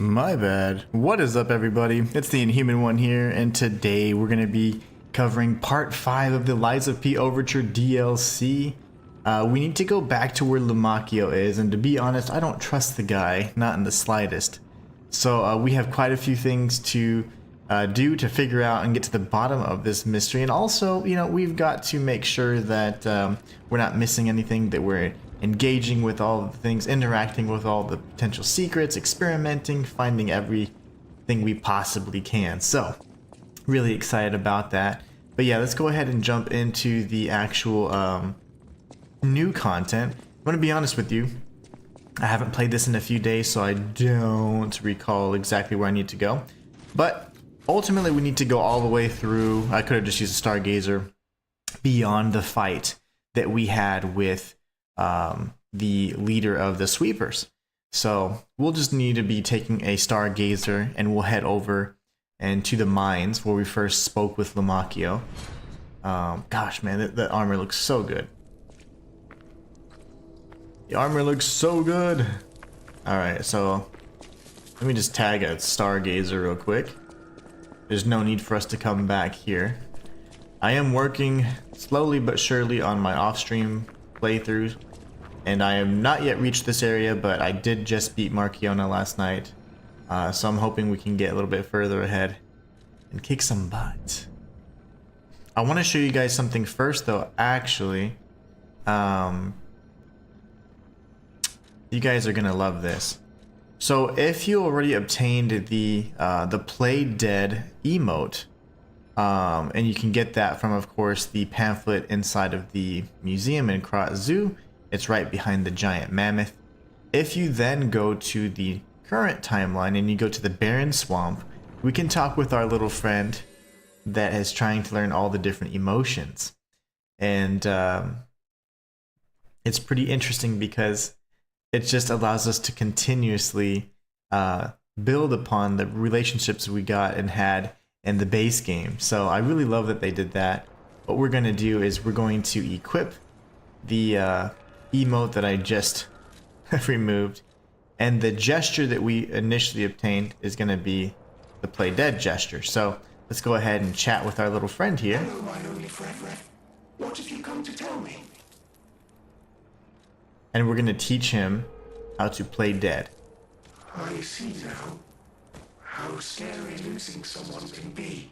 My bad. What is up, everybody? It's the Inhuman one here, and today we're going to be covering part 5 of the Lies of P Overture DLC. We need to go back to where LUMACCHIO is, and to be honest, I don't trust the guy, not in the slightest. So we have quite a few things to do to figure out and get to the bottom of this mystery, and also, you know, we've got to make sure that we're not missing anything, that we're engaging with all the things, interacting with all the potential secrets, experimenting, finding everything we possibly can. So, really excited about that. But yeah, let's go ahead and jump into the actual new content. I'm going to be honest with you, I haven't played this in a few days, so I don't recall exactly where I need to go. But ultimately, we need to go all the way through. I could have just used a Stargazer beyond the fight that we had with the leader of the sweepers. So we'll just need to be taking a Stargazer, and we'll head over and to the mines where we first spoke with LUMACCHIO. Gosh, man, the armor looks so good. The armor looks so good. Alright, so let me just tag a Stargazer real quick. There's no need for us to come back here. I am working slowly but surely on my off-stream playthroughs, and I have not yet reached this area, but I did just beat Marchiona last night, so I'm hoping we can get a little bit further ahead and kick some butt. I want to show you guys something first, though. Actually, you guys are gonna love this. So if you already obtained the Play Dead emote, and you can get that from, of course, the pamphlet inside of the museum in Krat Zoo. It's right behind the giant mammoth. If you then go to the current timeline and you go to the barren swamp, we can talk with our little friend that is trying to learn all the different emotions. And it's pretty interesting because it just allows us to continuously build upon the relationships we got and had in the base game. So I really love that they did that. What we're going to do is we're going to equip the emote that I just removed, and the gesture that we initially obtained is going to be the Play Dead gesture. So let's go ahead and chat with our little friend here. Hello, my only friend. What have you come to tell me? And we're going to teach him how to play dead. I see now how scary losing someone can be.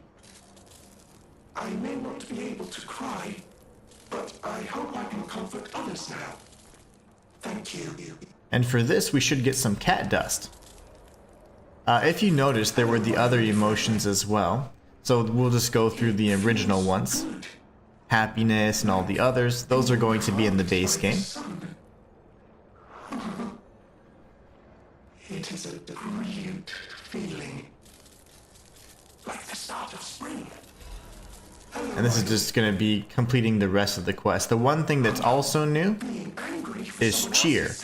I may not be able to cry, but I hope I can comfort others now. Thank you. And for this, we should get some cat dust. If you notice, there were the other emotions as well. So we'll just go through the original ones. Happiness and all the others. Those are going to be in the base game. It is a brilliant feeling. Like the start of spring. And this is just going to be completing the rest of the quest. The one thing that's also new is cheer.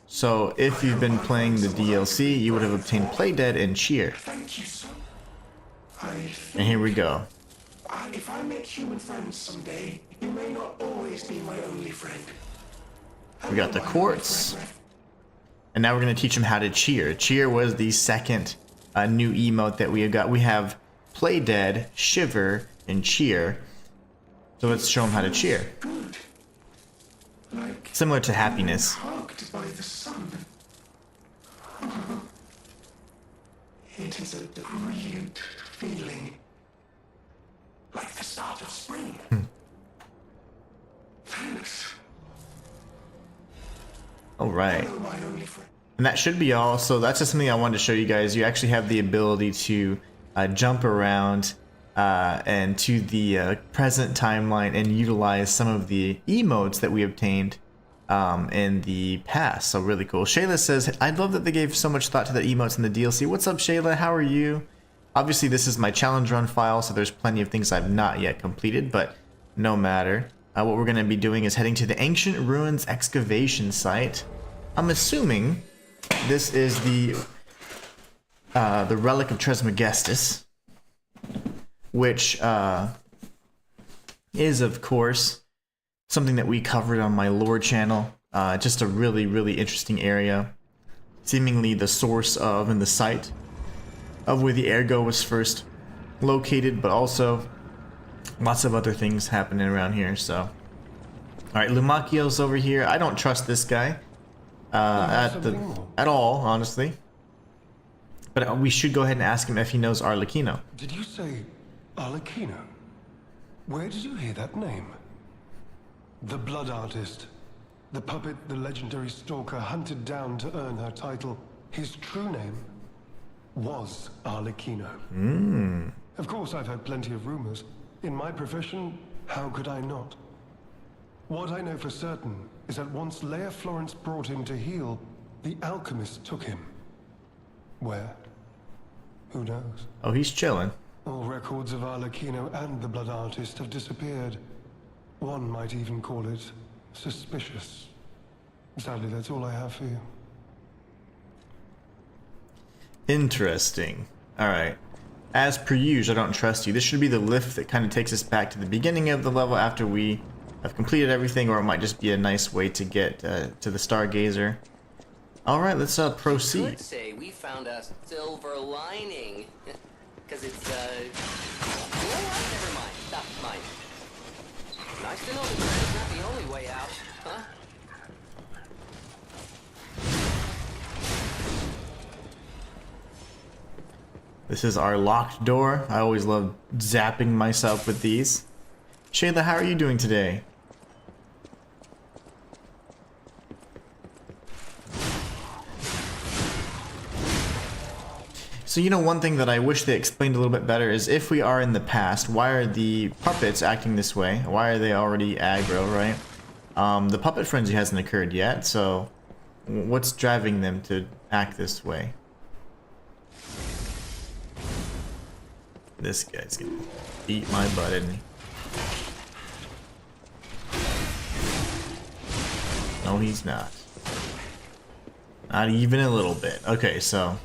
So if you've been playing the DLC, you would have obtained Play Dead and cheer. And here we go. If I make human friends someday, you may not always be my only friend. We got the quartz. And now we're going to teach him how to cheer. Cheer was the second new emote that we have got. We have Play Dead, Shiver, and Cheer. So let's show him how to cheer. Like similar to happiness. hugged by the sun. It is a brilliant feeling. Like the start of spring. Thanks. All right. Hello, my only friend. And that should be all. So that's just something I wanted to show you guys. You actually have the ability to jump around and to the present timeline and utilize some of the emotes that we obtained in the past. So really cool. Shayla says, I love that they gave so much thought to the emotes in the DLC. What's up, Shayla? How are you? Obviously, this is my challenge run file, so there's plenty of things I've not yet completed, but no matter. What we're going to be doing is heading to the Ancient Ruins excavation site. I'm assuming this is the relic of Trismegistus, which is, of course, something that we covered on my lore channel. Just a really, really interesting area. seemingly the source of and the site of where the ergo was first located, but also lots of other things happening around here. So, alright, LUMACCHIO's over here. I don't trust this guy at all, honestly. But we should go ahead and ask him if he knows Arlecchino. Did you say Arlecchino? Where did you hear that name? The blood artist. The puppet the legendary Stalker hunted down to earn her title. His true name was Arlecchino. Of course, I've heard plenty of rumors. In my profession, how could I not? What I know for certain is that once Leia Florence brought him to heal, the alchemist took him. Where? Who knows? Oh, he's chilling. All records of Arlecchino and the blood artist have disappeared. One might even call it suspicious. Sadly, that's all I have for you. Interesting. Alright. As per usual, I don't trust you. This should be the lift that kind of takes us back to the beginning of the level after we have completed everything, or it might just be a nice way to get to the Stargazer. Alright, let's proceed. I could say we found a silver lining. Because it's, you know what? Never mind. Stop mine. Nice to know that that's not the only way out, huh? This is our locked door. I always love zapping myself with these. Shayla, how are you doing today? So, you know, one thing that I wish they explained a little bit better is if we are in the past, why are the puppets acting this way? Why are they already aggro, right? The puppet frenzy hasn't occurred yet, so what's driving them to act this way? This guy's gonna beat my butt, isn't he? No, he's not. Not even a little bit. Okay, so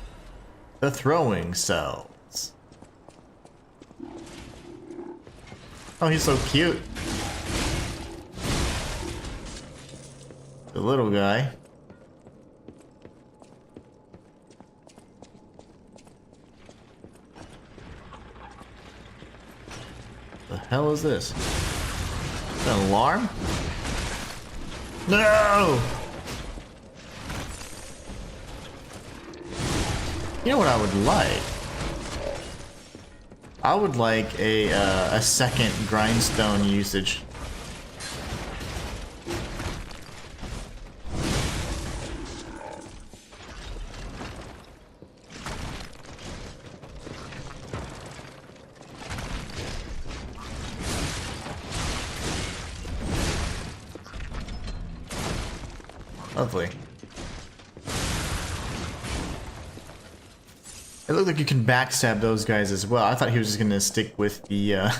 the throwing cells. Oh, he's so cute. The little guy. The hell is this? Is that an alarm? No! You know what I would like? I would like a second grindstone usage. Lovely. It looked like you can backstab those guys as well. I thought he was just gonna stick with the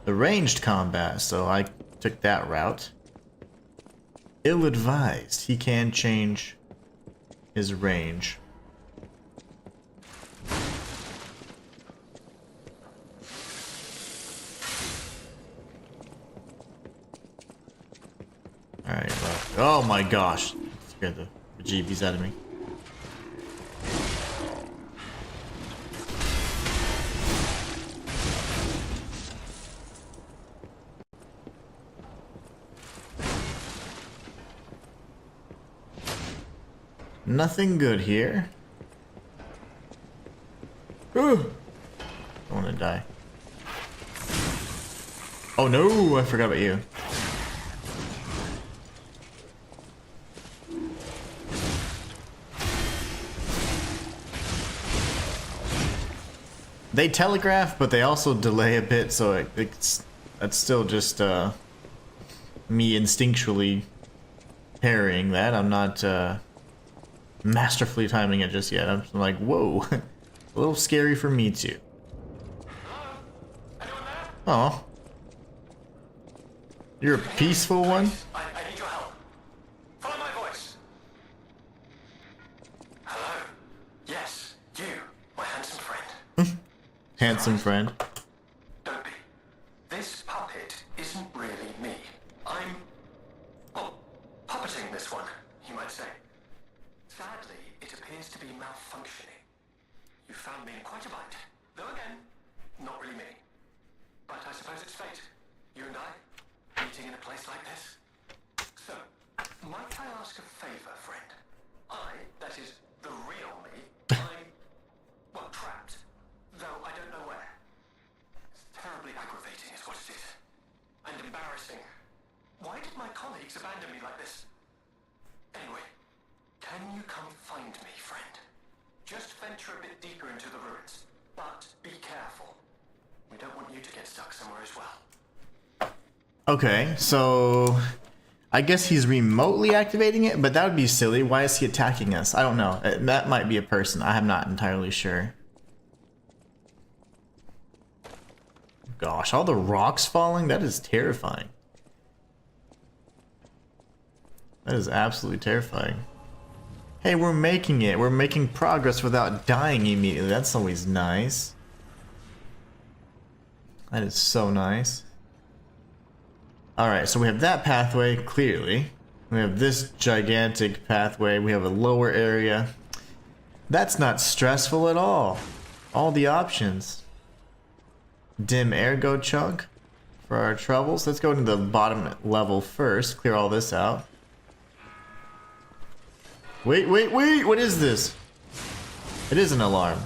the ranged combat, so I took that route. Ill-advised. He can change his range. Alright, well, oh my gosh. Scared the bejeebies out of me. Nothing good here. Ooh. I want to die. Oh no, I forgot about you. They telegraph, but they also delay a bit, so that's still just me instinctually parrying that. I'm not masterfully timing it just yet. I'm like, whoa, a little scary for me too. Oh, you're a peaceful one. I need your help. Follow my voice. Hello. Yes, you, my handsome friend. Handsome friend. Don't be. This puppet isn't really me. I'm, well, puppeting this one, you might say. Sadly, it appears found me in quite a bind. Though again, not really me. But I suppose it's fate. You and I, meeting in a place like this. So, might I ask a favor, friend? That is, the real me, well, trapped. Though I don't know where. It's terribly aggravating is what it is. And embarrassing. Why did my colleagues abandon me like this? Anyway, can you come find me, friend? Just venture a bit deeper into the ruins. But be careful. We don't want you to get stuck somewhere as well. Okay, so I guess he's remotely activating it, but that would be silly. Why is he attacking us? I don't know. That might be a person. I'm not entirely sure. Gosh, all the rocks falling? That is terrifying. That is absolutely terrifying. Hey, we're making it. We're making progress without dying immediately. That's always nice. That is so nice. Alright, so we have that pathway, clearly. We have this gigantic pathway. We have a lower area. That's not stressful at all. All the options. Dim ergo chunk for our troubles. Let's go to the bottom level first. Clear all this out. Wait, wait, wait! What is this? It is an alarm.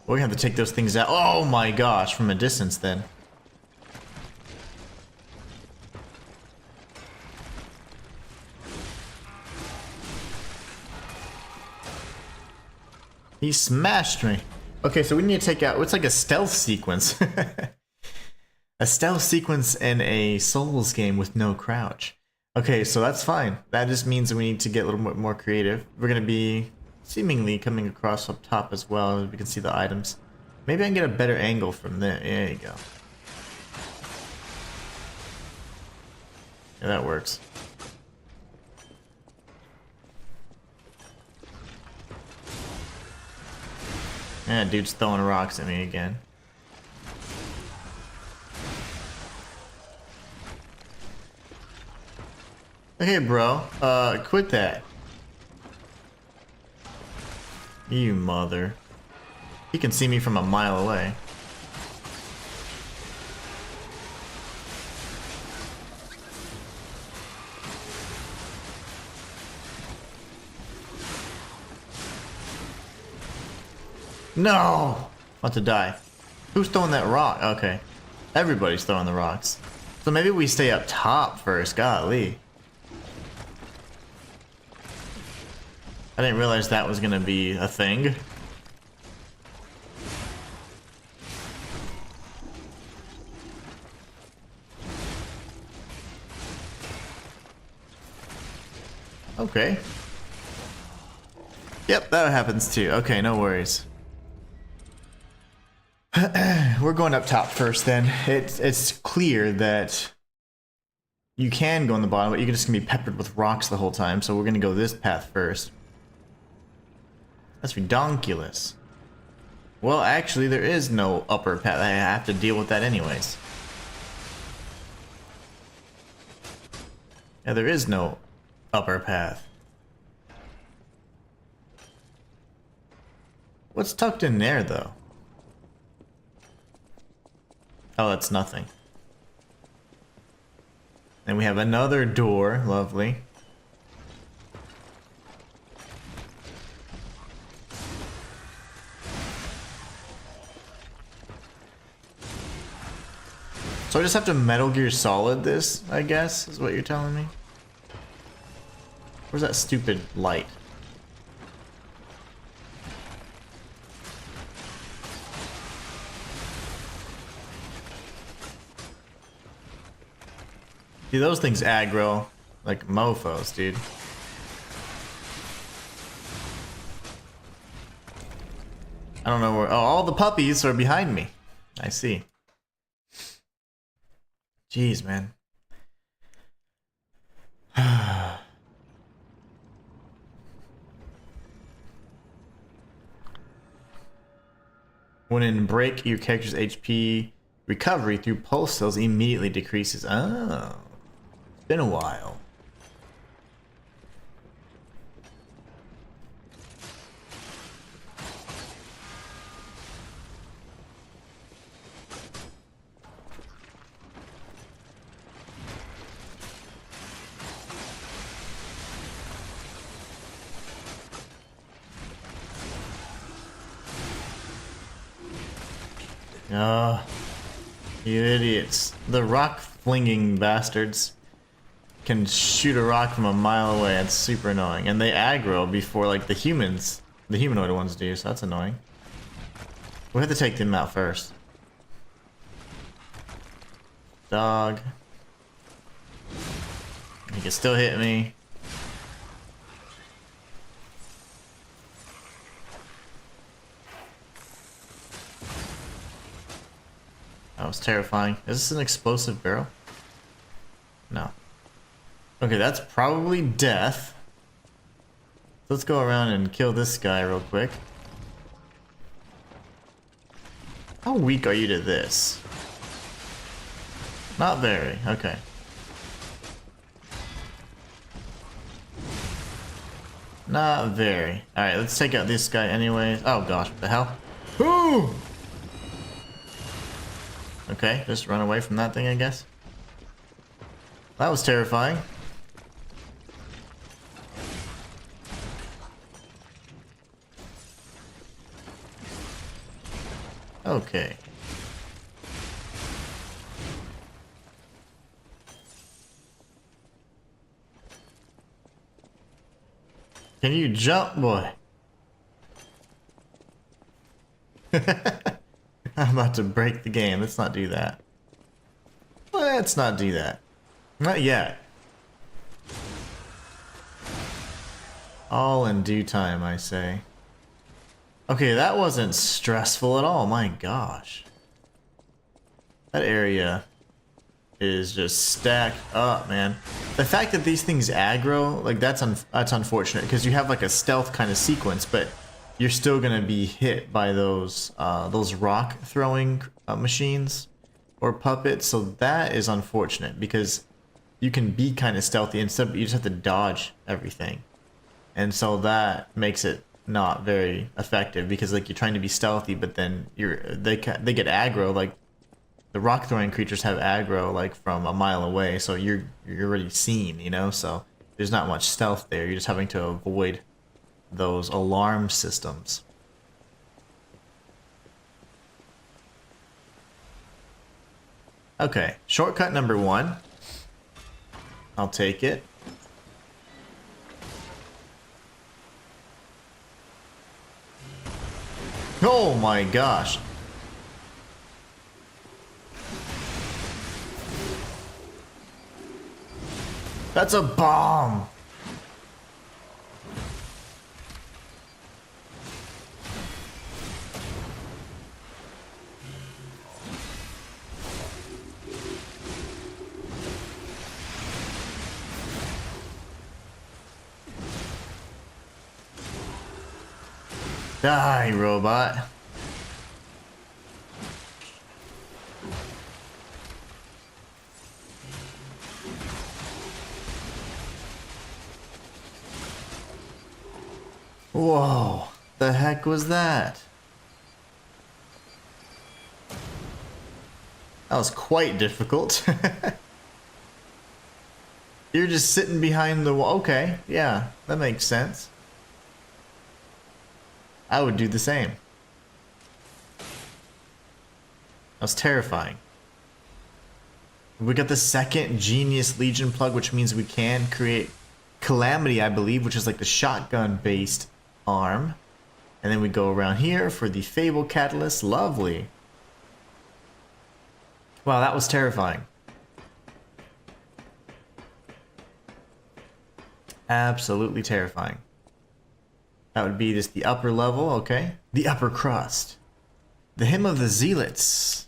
Well, we have to take those things out. Oh my gosh, from a distance then. He smashed me. Okay, so we need to take out, it's like a stealth sequence. A stealth sequence in a Souls game with no crouch. Okay, so that's fine. That just means that we need to get a little bit more creative. We're gonna be seemingly coming across up top as well, as we can see the items. Maybe I can get a better angle from there. There you go. Yeah, that works. Yeah, dude's throwing rocks at me again. Okay, bro. Quit that. You mother. He can see me from a mile away. No! About to die. Who's throwing that rock? Okay. Everybody's throwing the rocks. So maybe we stay up top first. Golly. I didn't realize that was gonna be a thing. Okay. Yep, that happens too. Okay, no worries. We're going up top first then. It's clear that you can go on the bottom, but you're just gonna be peppered with rocks the whole time, so we're gonna go this path first. That's redonkulous. Well, actually, there is no upper path. I have to deal with that anyways. Yeah, there is no upper path. What's tucked in there, though? Oh, that's nothing. And we have another door. Lovely. So I just have to Metal Gear Solid this, I guess, is what you're telling me? Where's that stupid light? See, those things aggro like mofos, dude. I don't know where. Oh, all the puppies are behind me. I see. Jeez, man. When in break, your character's HP recovery through pulse cells immediately decreases. Oh, it's been a while. Oh, you idiots. The rock flinging bastards can shoot a rock from a mile away. It's super annoying. And they aggro before like the humanoid ones do, so that's annoying. We have to take them out first. Dog. He can still hit me. That was terrifying. Is this an explosive barrel? No. Okay, that's probably death. Let's go around and kill this guy real quick. How weak are you to this? Not very. Okay. Not very. Alright, let's take out this guy anyways. Oh gosh, what the hell? Ooh! Okay, just run away from that thing, I guess. That was terrifying. Okay. Can you jump, boy? I'm about to break the game. Let's not do that. Let's not do that. Not yet. All in due time, I say. Okay, that wasn't stressful at all. My gosh. That area is just stacked up, man. The fact that these things aggro, like that's unfortunate because you have like a stealth kind of sequence, but you're still gonna be hit by those rock throwing machines or puppets. So that is unfortunate because you can be kind of stealthy instead, but you just have to dodge everything, and so that makes it not very effective because like you're trying to be stealthy, but then they get aggro. Like the rock throwing creatures have aggro like from a mile away, so you're already seen, you know. So there's not much stealth there. You're just having to avoid those alarm systems. Okay, shortcut number 1. I'll take it. Oh my gosh. That's a bomb. Die, robot. Whoa, the heck was that? That was quite difficult. You're just sitting behind the wall. Okay, yeah, that makes sense. I would do the same. That was terrifying. We got the second Genius Legion plug, which means we can create Calamity, I believe, which is like the shotgun-based arm. And then we go around here for the Fable Catalyst. Lovely. Wow, that was terrifying. Absolutely terrifying. That would be just the upper level, okay? The upper crust. The Hymn of the Zealots.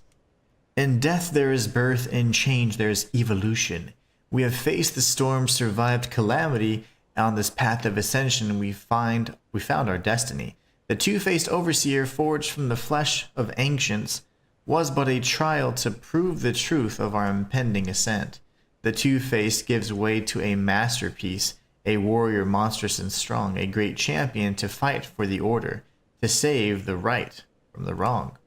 In death there is birth, in change there is evolution. We have faced the storm, survived calamity, and on this path of ascension we found our destiny. The two-faced overseer forged from the flesh of ancients was but a trial to prove the truth of our impending ascent. The two-faced gives way to a masterpiece, a warrior monstrous and strong, a great champion to fight for the order, to save the right from the wrong.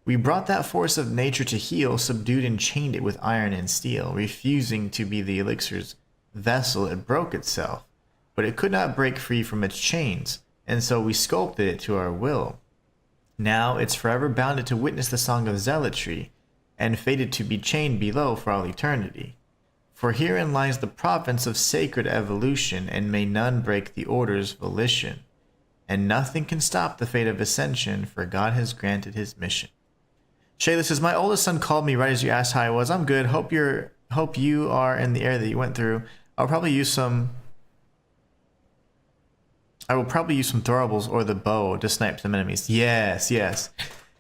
We brought that force of nature to heal, subdued and chained it with iron and steel. Refusing to be the elixir's vessel, it broke itself, but it could not break free from its chains, and so we sculpted it to our will. Now it's forever bounded to witness the song of zealotry, and fated to be chained below for all eternity. For herein lies the province of sacred evolution, and may none break the order's volition. And nothing can stop the fate of ascension, for God has granted his mission. Shayla says, my oldest son called me right as you asked how I was. I'm good. Hope you are in the area that you went through. I will probably use some throwables or the bow to snipe some enemies. Yes, yes.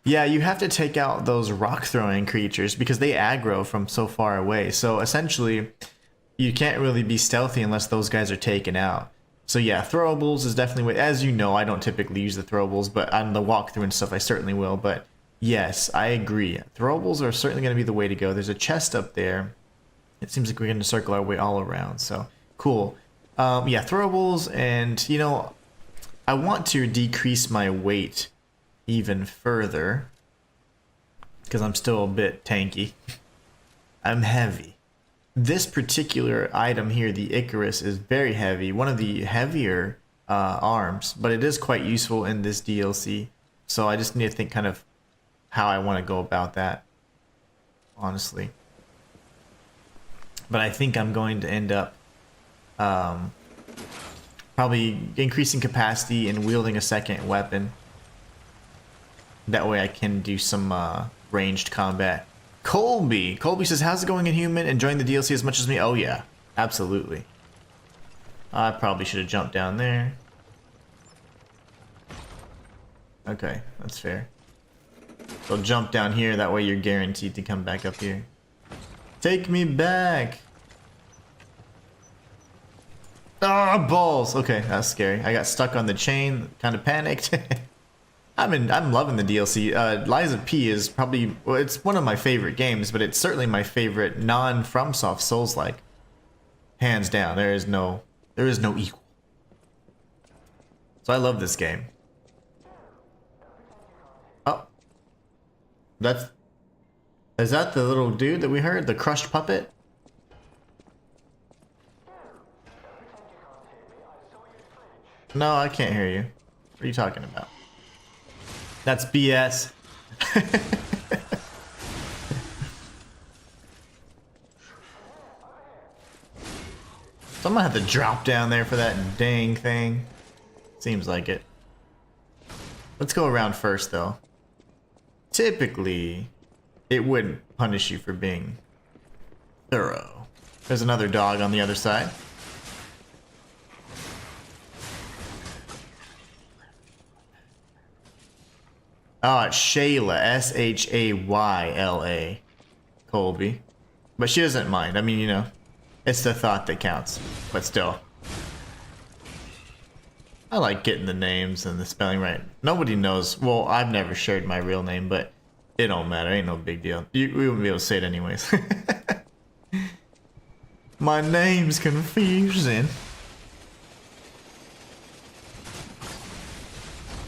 Yeah, you have to take out those rock throwing creatures because they aggro from so far away. So essentially, you can't really be stealthy unless those guys are taken out. So yeah, throwables is definitely, as you know, I don't typically use the throwables, but on the walkthrough and stuff, I certainly will. But yes, I agree. Throwables are certainly going to be the way to go. There's a chest up there. It seems like we're going to circle our way all around. So cool. Yeah, throwables, and you know, I want to decrease my weight even further because I'm still a bit tanky. I'm heavy. This particular item here, the Icarus, is very heavy. One of the heavier arms, but it is quite useful in this DLC. So I just need to think kind of how I want to go about that, honestly. But I think I'm going to end up probably increasing capacity and wielding a second weapon. That way I can do some ranged combat. Colby says, how's it going, Inhuman? Enjoying the DLC as much as me? Oh yeah, absolutely. I probably should have jumped down there. Okay, that's fair. So jump down here, that way you're guaranteed to come back up here. Take me back! Ah, balls! Okay, that's scary. I got stuck on the chain, kind of panicked. I'm loving the DLC. Lies of P is probably, well, it's one of my favorite games, but it's certainly my favorite non-FromSoft Souls-like. Hands down, there is no equal. So I love this game. Oh. Is that the little dude that we heard? The crushed puppet? No, I can't hear you. What are you talking about? That's BS. So I'm gonna have to drop down there for that dang thing. Seems like it. Let's go around first, though. Typically, it wouldn't punish you for being thorough. There's another dog on the other side. Oh, it's Shayla. S-H-A-Y-L-A. Colby. But she doesn't mind. I mean, you know, it's the thought that counts. But still. I like getting the names and the spelling right. Nobody knows. Well, I've never shared my real name, but it don't matter. Ain't no big deal. We wouldn't be able to say it anyways. My name's confusing.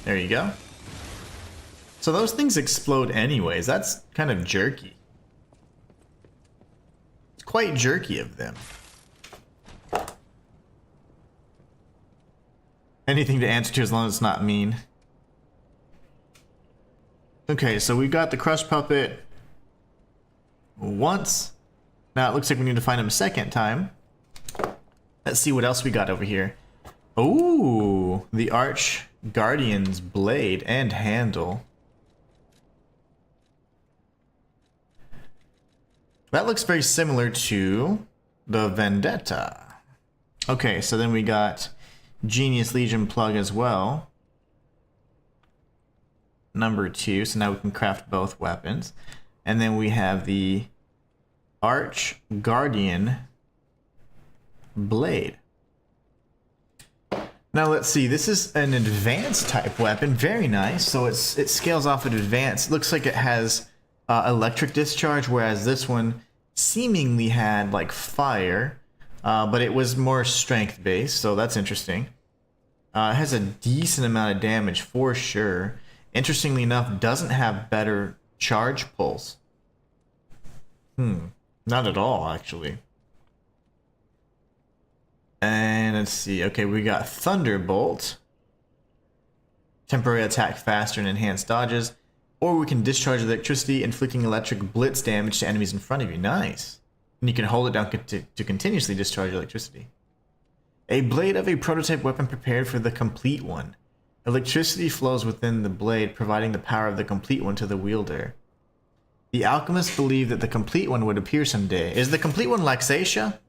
There you go. So those things explode anyways. That's kind of jerky. It's quite jerky of them. Anything to answer to as long as it's not mean. Okay, so we've got the crushed puppet once. Now it looks like we need to find him a second time. Let's see what else we got over here. Ooh, the Arch Guardian's blade and handle. That looks very similar to the Vendetta. Okay, so then we got Genius Legion plug as well. Number 2, so now we can craft both weapons. And then we have the Arch Guardian blade. Now let's see, this is an advanced type weapon, very nice. So it scales off at advanced. Looks like it has electric discharge, whereas this one seemingly had like fire, but it was more strength based, so that's interesting. It has a decent amount of damage for sure. Interestingly enough, doesn't have better charge pulse. Not at all, actually. And let's see. Okay, we got Thunderbolt. Temporary attack faster and enhanced dodges. Or we can discharge electricity, inflicting electric blitz damage to enemies in front of you. Nice. And you can hold it down to continuously discharge electricity. A blade of a prototype weapon prepared for the complete one. Electricity flows within the blade, providing the power of the complete one to the wielder. The alchemists believed that the complete one would appear someday. Is the complete one Laxatia?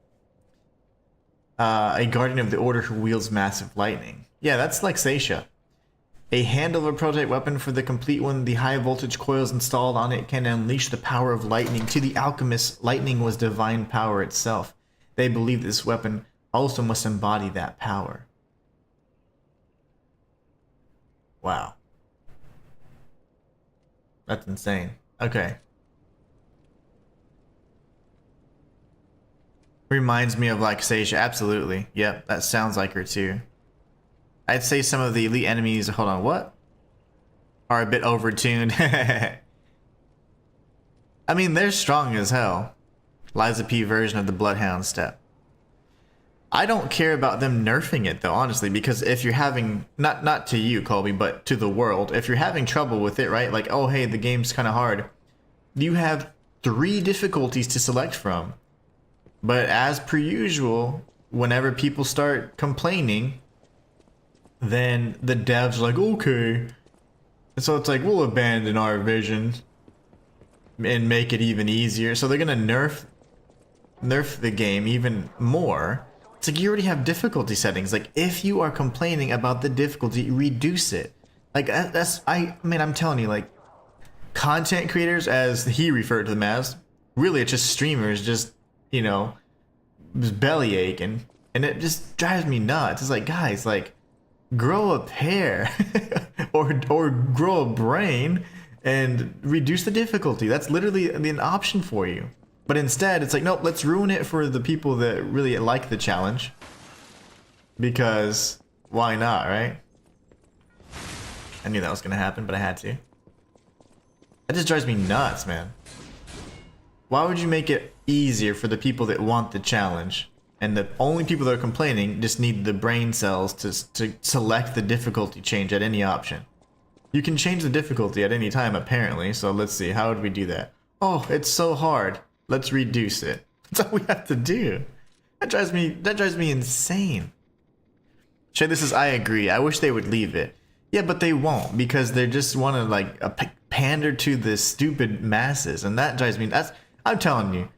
A guardian of the order who wields massive lightning. Yeah, that's Laxatia. A handle of a prototype weapon for the complete one. The high voltage coils installed on it can unleash the power of lightning. To the alchemists, lightning was divine power itself. They believed this weapon also must embody that power. Wow. That's insane. Okay. Reminds me of Laxatia, absolutely. Yep, that sounds like her too. I'd say some of the elite enemies, hold on, what? Are a bit overtuned. I mean, they're strong as hell. Liza P version of the Bloodhound step. I don't care about them nerfing it though, honestly, because if you're having, not to you, Colby, but to the world, if you're having trouble with it, right? Like, oh, hey, the game's kind of hard. You have 3 difficulties to select from. But as per usual, whenever people start complaining, then the devs are like, okay. And so it's like, we'll abandon our vision and make it even easier. So they're gonna nerf the game even more. It's like, you already have difficulty settings. Like, if you are complaining about the difficulty, reduce it. Like, I mean, I'm telling you, like, content creators, as he referred to them as, really it's just streamers, just, you know, belly aching, and it just drives me nuts. It's like, guys, like, grow a pair or grow a brain and reduce the difficulty. That's literally an option for you. But instead, it's like, nope, let's ruin it for the people that really like the challenge. Because why not, right? I knew that was gonna happen, but I had to. That just drives me nuts, man. Why would you make it easier for the people that want the challenge? And the only people that are complaining just need the brain cells to select the difficulty change at any option. You can change the difficulty at any time, apparently. So let's see, how would we do that? Oh, it's so hard. Let's reduce it. That's all we have to do. That drives me insane. Shay, this is, I agree. I wish they would leave it. Yeah, but they won't, because they just want to like pander to the stupid masses, and that drives me. I'm telling you,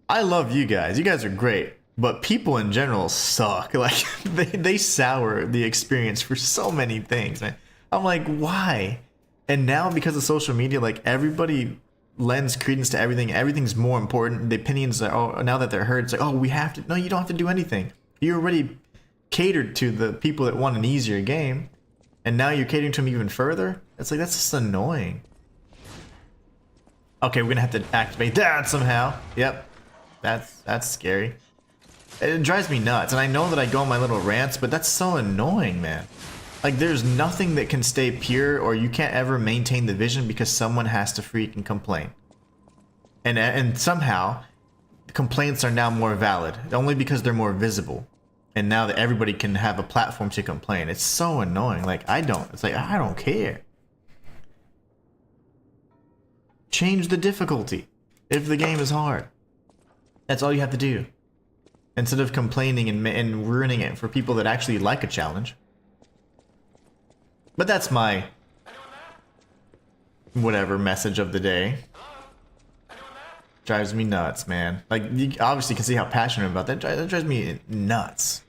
I love you guys. You guys are great, but people in general suck. Like they sour the experience for so many things, man. I'm like, why? And now because of social media, like everybody lends credence to everything. Everything's more important. The opinions are, oh, now that they're heard, it's like, oh, we have to. No, you don't have to do anything. You already catered to the people that want an easier game, and now you're catering to them even further. It's like, that's just annoying. Okay, we're gonna have to activate that somehow. Yep, that's scary. It drives me nuts, and I know that I go on my little rants, but that's so annoying, man. Like, there's nothing that can stay pure, or you can't ever maintain the vision because someone has to freaking complain. And somehow, complaints are now more valid, only because they're more visible. And now that everybody can have a platform to complain, it's so annoying. Like, it's like, I don't care. Change the difficulty if the game is hard. That's all you have to do. Instead of complaining and ruining it for people that actually like a challenge. But that's my whatever message of the day. Drives me nuts, man. Like, you obviously can see how passionate I'm about that. That drives me nuts.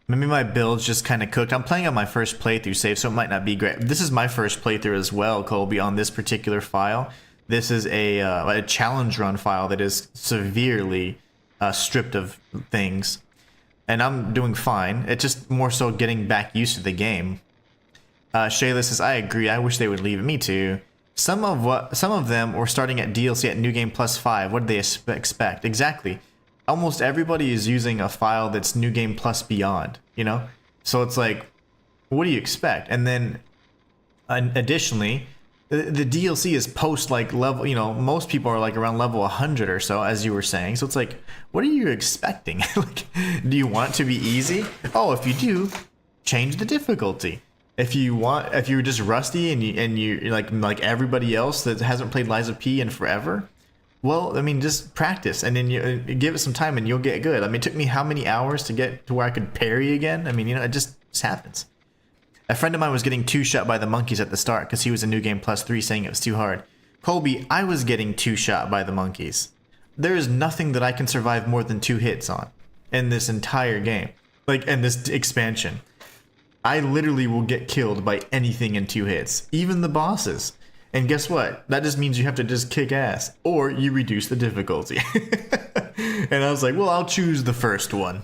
Maybe my build's just kind of cooked. I'm playing on my first playthrough save, so it might not be great. This is my first playthrough as well, Colby, on this particular file. This is a challenge run file that is severely stripped of things, and I'm doing fine. It's just more so getting back used to the game. Shayla says, I agree. I wish they would leave it. Me too. Some of them were starting at DLC at New Game Plus 5. What did they expect? Exactly. Almost everybody is using a file that's New Game Plus Beyond, you know? So it's like, what do you expect? And then, additionally, the DLC is post like level, you know, most people are like around level 100 or so, as you were saying. So it's like, what are you expecting? Like, do you want it to be easy? Oh, if you do, change the difficulty. If you're just rusty and you're like everybody else that hasn't played Lies of P in forever, well, I mean, just practice and then you give it some time and you'll get good. I mean, it took me how many hours to get to where I could parry again? I mean, you know, it just happens. A friend of mine was getting two-shot by the monkeys at the start because he was in New Game Plus 3 saying it was too hard. Colby, I was getting two-shot by the monkeys. There is nothing that I can survive more than 2 hits on in this entire game. Like, in this expansion. I literally will get killed by anything in 2 hits, even the bosses. And guess what? That just means you have to just kick ass, or you reduce the difficulty. And I was like, well, I'll choose the first one.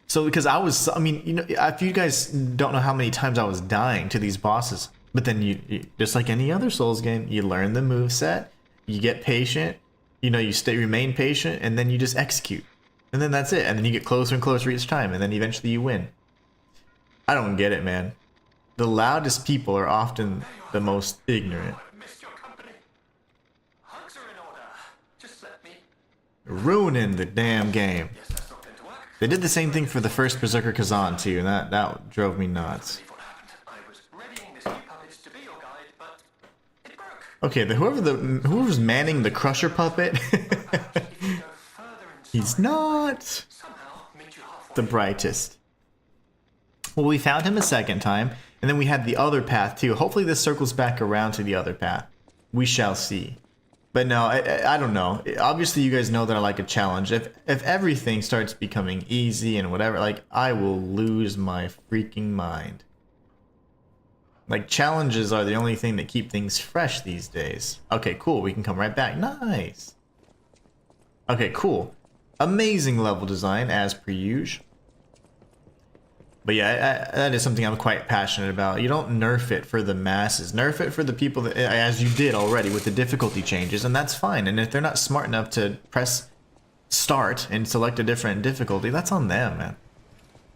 So because I mean, you know, if you guys don't know how many times I was dying to these bosses, but then you just like any other Souls game, you learn the moveset, you get patient, you know, you remain patient, and then you just execute. And then that's it. And then you get closer and closer each time, and then eventually you win. I don't get it, man. The loudest people are often the most ignorant. Ruining the damn game. They did the same thing for the first Berserker Kazan too, and that drove me nuts. Okay, whoever's manning the Crusher puppet, he's not the brightest. Well, we found him a second time, and then we had the other path too. Hopefully this circles back around to the other path. We shall see. But no, I don't know. Obviously you guys know that I like a challenge. If everything starts becoming easy and whatever, like, I will lose my freaking mind. Like, challenges are the only thing that keep things fresh these days. Okay, cool. We can come right back. Nice. Okay, cool. Amazing level design, as per usual. But yeah, that is something I'm quite passionate about. You don't nerf it for the masses. Nerf it for the people that, as you did already with the difficulty changes, and that's fine. And if they're not smart enough to press start and select a different difficulty, that's on them, man.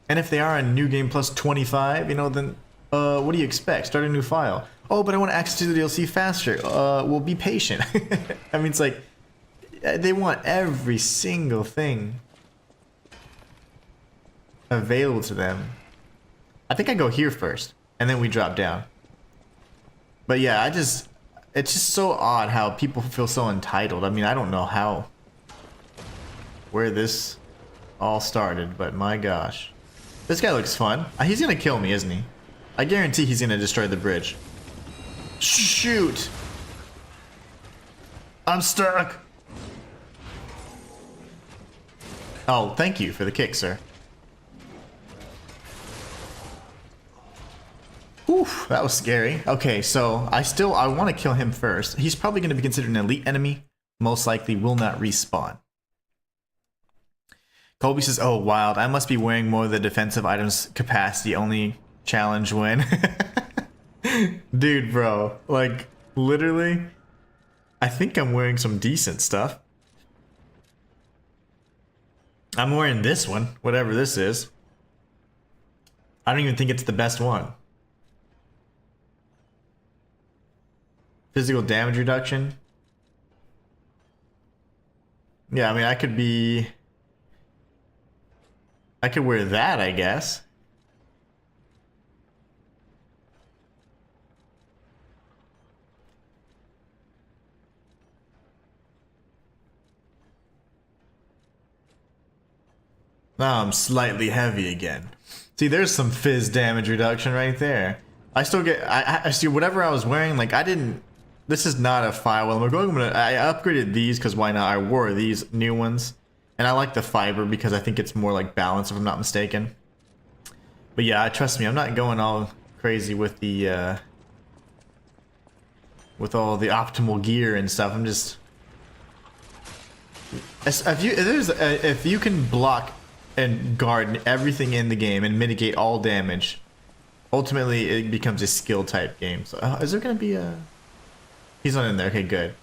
And if they are on New Game Plus 25, you know, then what do you expect? Start a new file. Oh, but I want access to the DLC faster. Well, be patient. I mean, it's like, they want every single thing available to them. I think I go here first, and then we drop down. But yeah, it's just so odd how people feel so entitled. I mean, I don't know where this all started, but my gosh. This guy looks fun. He's gonna kill me, isn't he? I guarantee he's gonna destroy the bridge. Shoot! I'm stuck! Oh, thank you for the kick, sir. Oof, that was scary. Okay, so I want to kill him first. He's probably going to be considered an elite enemy. Most likely will not respawn. Colby says, oh, wild. I must be wearing more of the defensive items capacity only challenge win. Dude, bro. Like, literally, I think I'm wearing some decent stuff. I'm wearing this one, whatever this is. I don't even think it's the best one. Physical damage reduction. Yeah, I mean, I could wear that, I guess. Now I'm slightly heavy again. See, there's some fizz damage reduction right there. I still get, I see whatever I was wearing, like, I didn't, this is not a file. Well, I upgraded these because why not? I wore these new ones. And I like the fiber because I think it's more like balanced, if I'm not mistaken. But yeah, trust me, I'm not going all crazy with the, with all the optimal gear and stuff. I'm just If you can block and guard everything in the game and mitigate all damage, ultimately it becomes a skill type game. So is there gonna be a? He's not in there. Okay, good.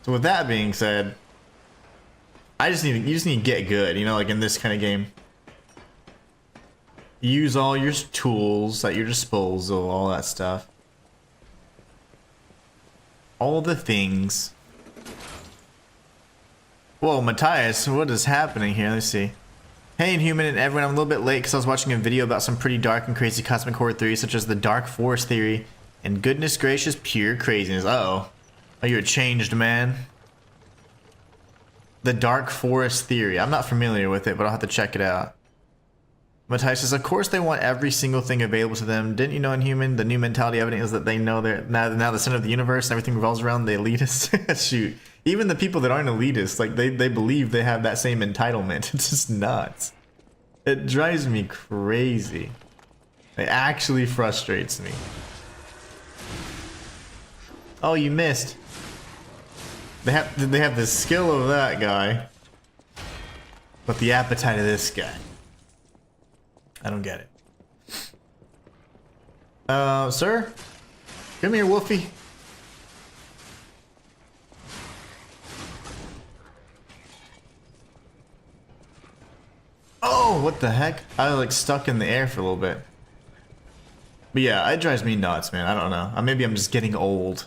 So with that being said, you just need to get good. You know, like in this kind of game, use all your tools at your disposal, all that stuff, all the things. Whoa, Matthias, what is happening here? Let's see. Hey, Inhuman and everyone, I'm a little bit late because I was watching a video about some pretty dark and crazy cosmic horror theories, such as the Dark Forest theory, and goodness gracious, pure craziness. Uh-oh. Are you a changed man? The Dark Forest theory. I'm not familiar with it, but I'll have to check it out. Matthias says, of course they want every single thing available to them. Didn't you know, Inhuman, the new mentality evident is that they know they're now the center of the universe and everything revolves around the elitists? Shoot. Even the people that aren't elitists, like they believe they have that same entitlement. It's just nuts. It drives me crazy. It actually frustrates me. Oh, you missed. They have the skill of that guy, but the appetite of this guy. I don't get it. Sir? Come here, Wolfie. Oh, what the heck? I was like stuck in the air for a little bit. But yeah, it drives me nuts, man. I don't know. Maybe I'm just getting old.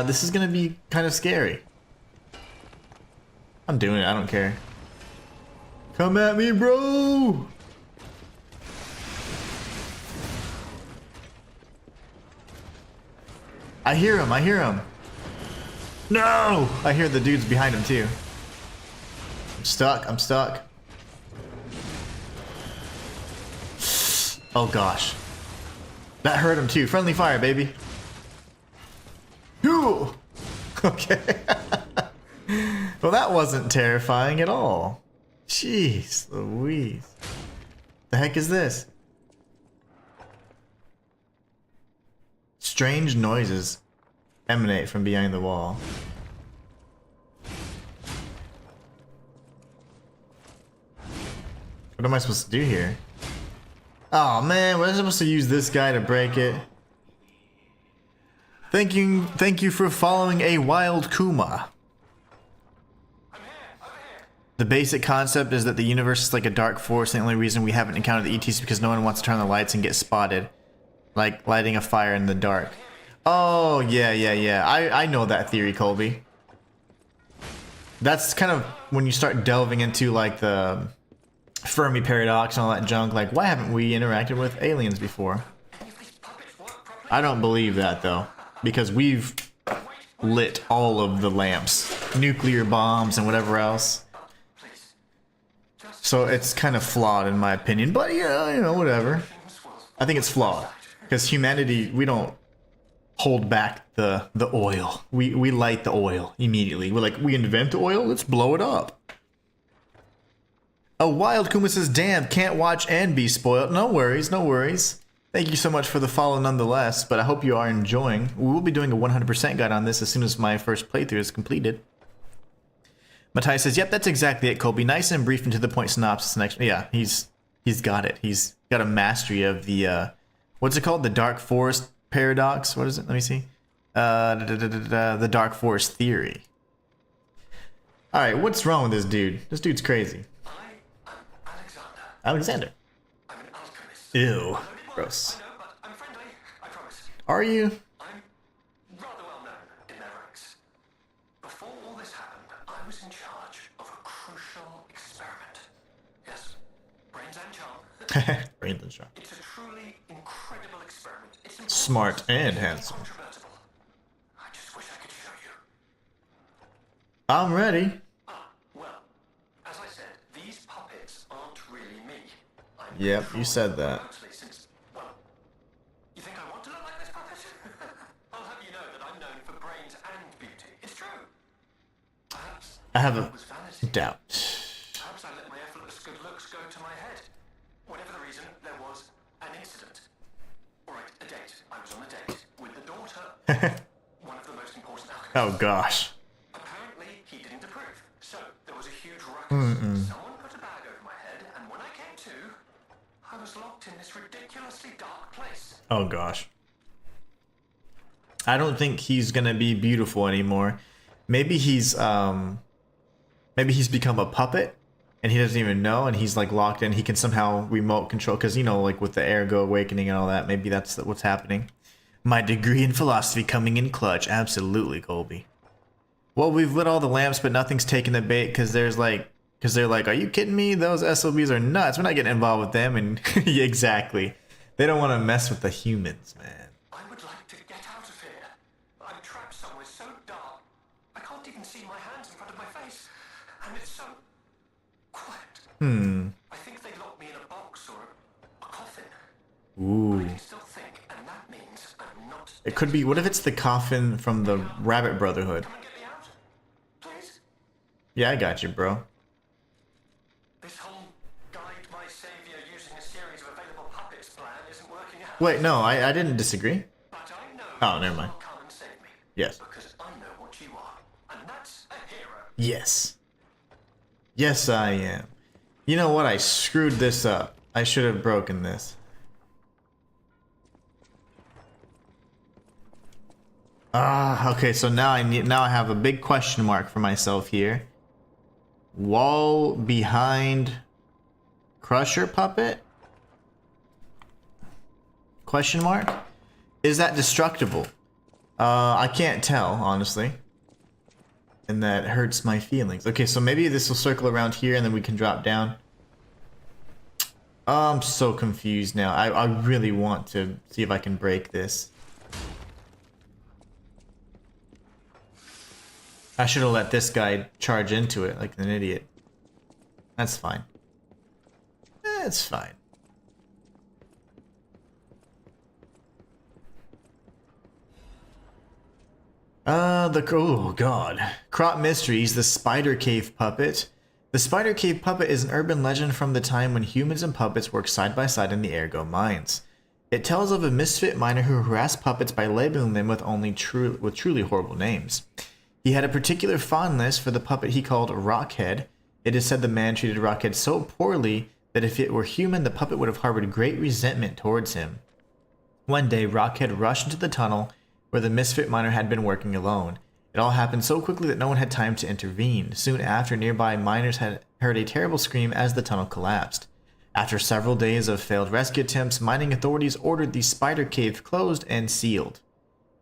This is gonna be kind of scary. I'm doing it. I don't care. Come at me, bro! I hear him. I hear him. No! I hear the dudes behind him too. I'm stuck. I'm stuck. Oh gosh. That hurt him too. Friendly fire, baby. Ooh. Okay. Well, that wasn't terrifying at all. Jeez Louise. The heck is this? Strange noises emanate from behind the wall. What am I supposed to do here? Oh man, we're supposed to use this guy to break it. Thank you for following a wild Kuma. The basic concept is that the universe is like a dark forest, and the only reason we haven't encountered the ETs is because no one wants to turn the lights and get spotted. Like lighting a fire in the dark. Oh, yeah. I know that theory, Colby. That's kind of when you start delving into like the Fermi paradox and all that junk. Like, why haven't we interacted with aliens before? I don't believe that though, because we've lit all of the lamps, nuclear bombs and whatever else. So it's kind of flawed in my opinion, but yeah, you know, whatever. I think it's flawed because humanity, we don't hold back the oil. We light the oil immediately. We're like, we invent oil, let's blow it up. A wild Kuma says, damn, can't watch and be spoiled. No worries, no worries. Thank you so much for the follow nonetheless, but I hope you are enjoying. We will be doing a 100% guide on this as soon as my first playthrough is completed. Matthias says, yep, that's exactly it, Colby. Nice and brief and to the point synopsis. Next, yeah, he's got it. He's got a mastery of the, what's it called? The Dark Forest paradox? What is it? Let me see. The Dark Forest theory. Alright, what's wrong with this dude? This dude's crazy. Alexander. I'm an alchemist. Ew. Gross. I know, but I'm friendly. I promise. Are you? I'm rather well known in their ranks. Before all this happened, I was in charge of a crucial experiment. Yes, brains and charm. Brains and charm. It's a truly incredible experiment. It's Smart and handsome. controvertible. I just wish I could show you. I'm ready. Well, as I said, these puppets aren't really me. I'm Yep, you controlled said that. remotely since, well, you think I want to look like this puppet? I'll have you know that I'm known for brains and beauty. It's true. Perhaps I have it a was vanity. doubt. Perhaps I let my effortless good looks go to my head. Whatever the reason, there was an incident. Alright, a date. I was on a date with the daughter of one of the most Oh gosh. Apparently, he didn't approve. So, there was a huge ruckus. Someone put a bag over my head, and when I came to, I was locked in this ridiculously dark place. Oh gosh. I don't think he's gonna be beautiful anymore. Maybe he's become a puppet and he doesn't even know, and he's like locked in. He can somehow remote control, because you know, like with the ergo awakening and all that, maybe that's what's happening. My degree in philosophy coming in clutch. Absolutely, Colby. Well, we've lit all the lamps, but nothing's taking the bait, because they're like, are you kidding me? Those SOBs are nuts. We're not getting involved with them. And yeah, exactly. They don't want to mess with the humans, man. I would like to get out of here. I'm trapped somewhere so dark. I can't even see my hands in front of my face. And it's so quiet. I think they locked me in a box or a coffin. Ooh. I still think, and that means I'm not. It could be, what if it's the coffin from the Rabbit Brotherhood? Come and get me out, please. Yeah, I got you, bro. This whole guide my savior using a series of available puppets plan isn't working out. Wait, no, I didn't disagree. But I know. Oh, never mind. You'll come and save me. Yes. Because I know what you are, and that's a hero. Yes. Yes, I am. You know what? I screwed this up. I should have broken this. Okay, so now I have a big question mark for myself here. Wall behind Crusher puppet? Question mark? Is that destructible? I can't tell, honestly. And that hurts my feelings. Okay, so maybe this will circle around here and then we can drop down. I'm so confused now. I really want to see if I can break this. I should have let this guy charge into it like an idiot. That's fine. That's fine. Oh god. Krat Mysteries, the Spider Cave Puppet. The Spider Cave Puppet is an urban legend from the time when humans and puppets worked side by side in the Ergo mines. It tells of a misfit miner who harassed puppets by labeling them with truly horrible names. He had a particular fondness for the puppet he called Rockhead. It is said the man treated Rockhead so poorly that if it were human, the puppet would have harbored great resentment towards him. One day, Rockhead rushed into the tunnel where the misfit miner had been working alone. It all happened so quickly that no one had time to intervene. Soon after, nearby miners had heard a terrible scream as the tunnel collapsed. After several days of failed rescue attempts, mining authorities ordered the spider cave closed and sealed.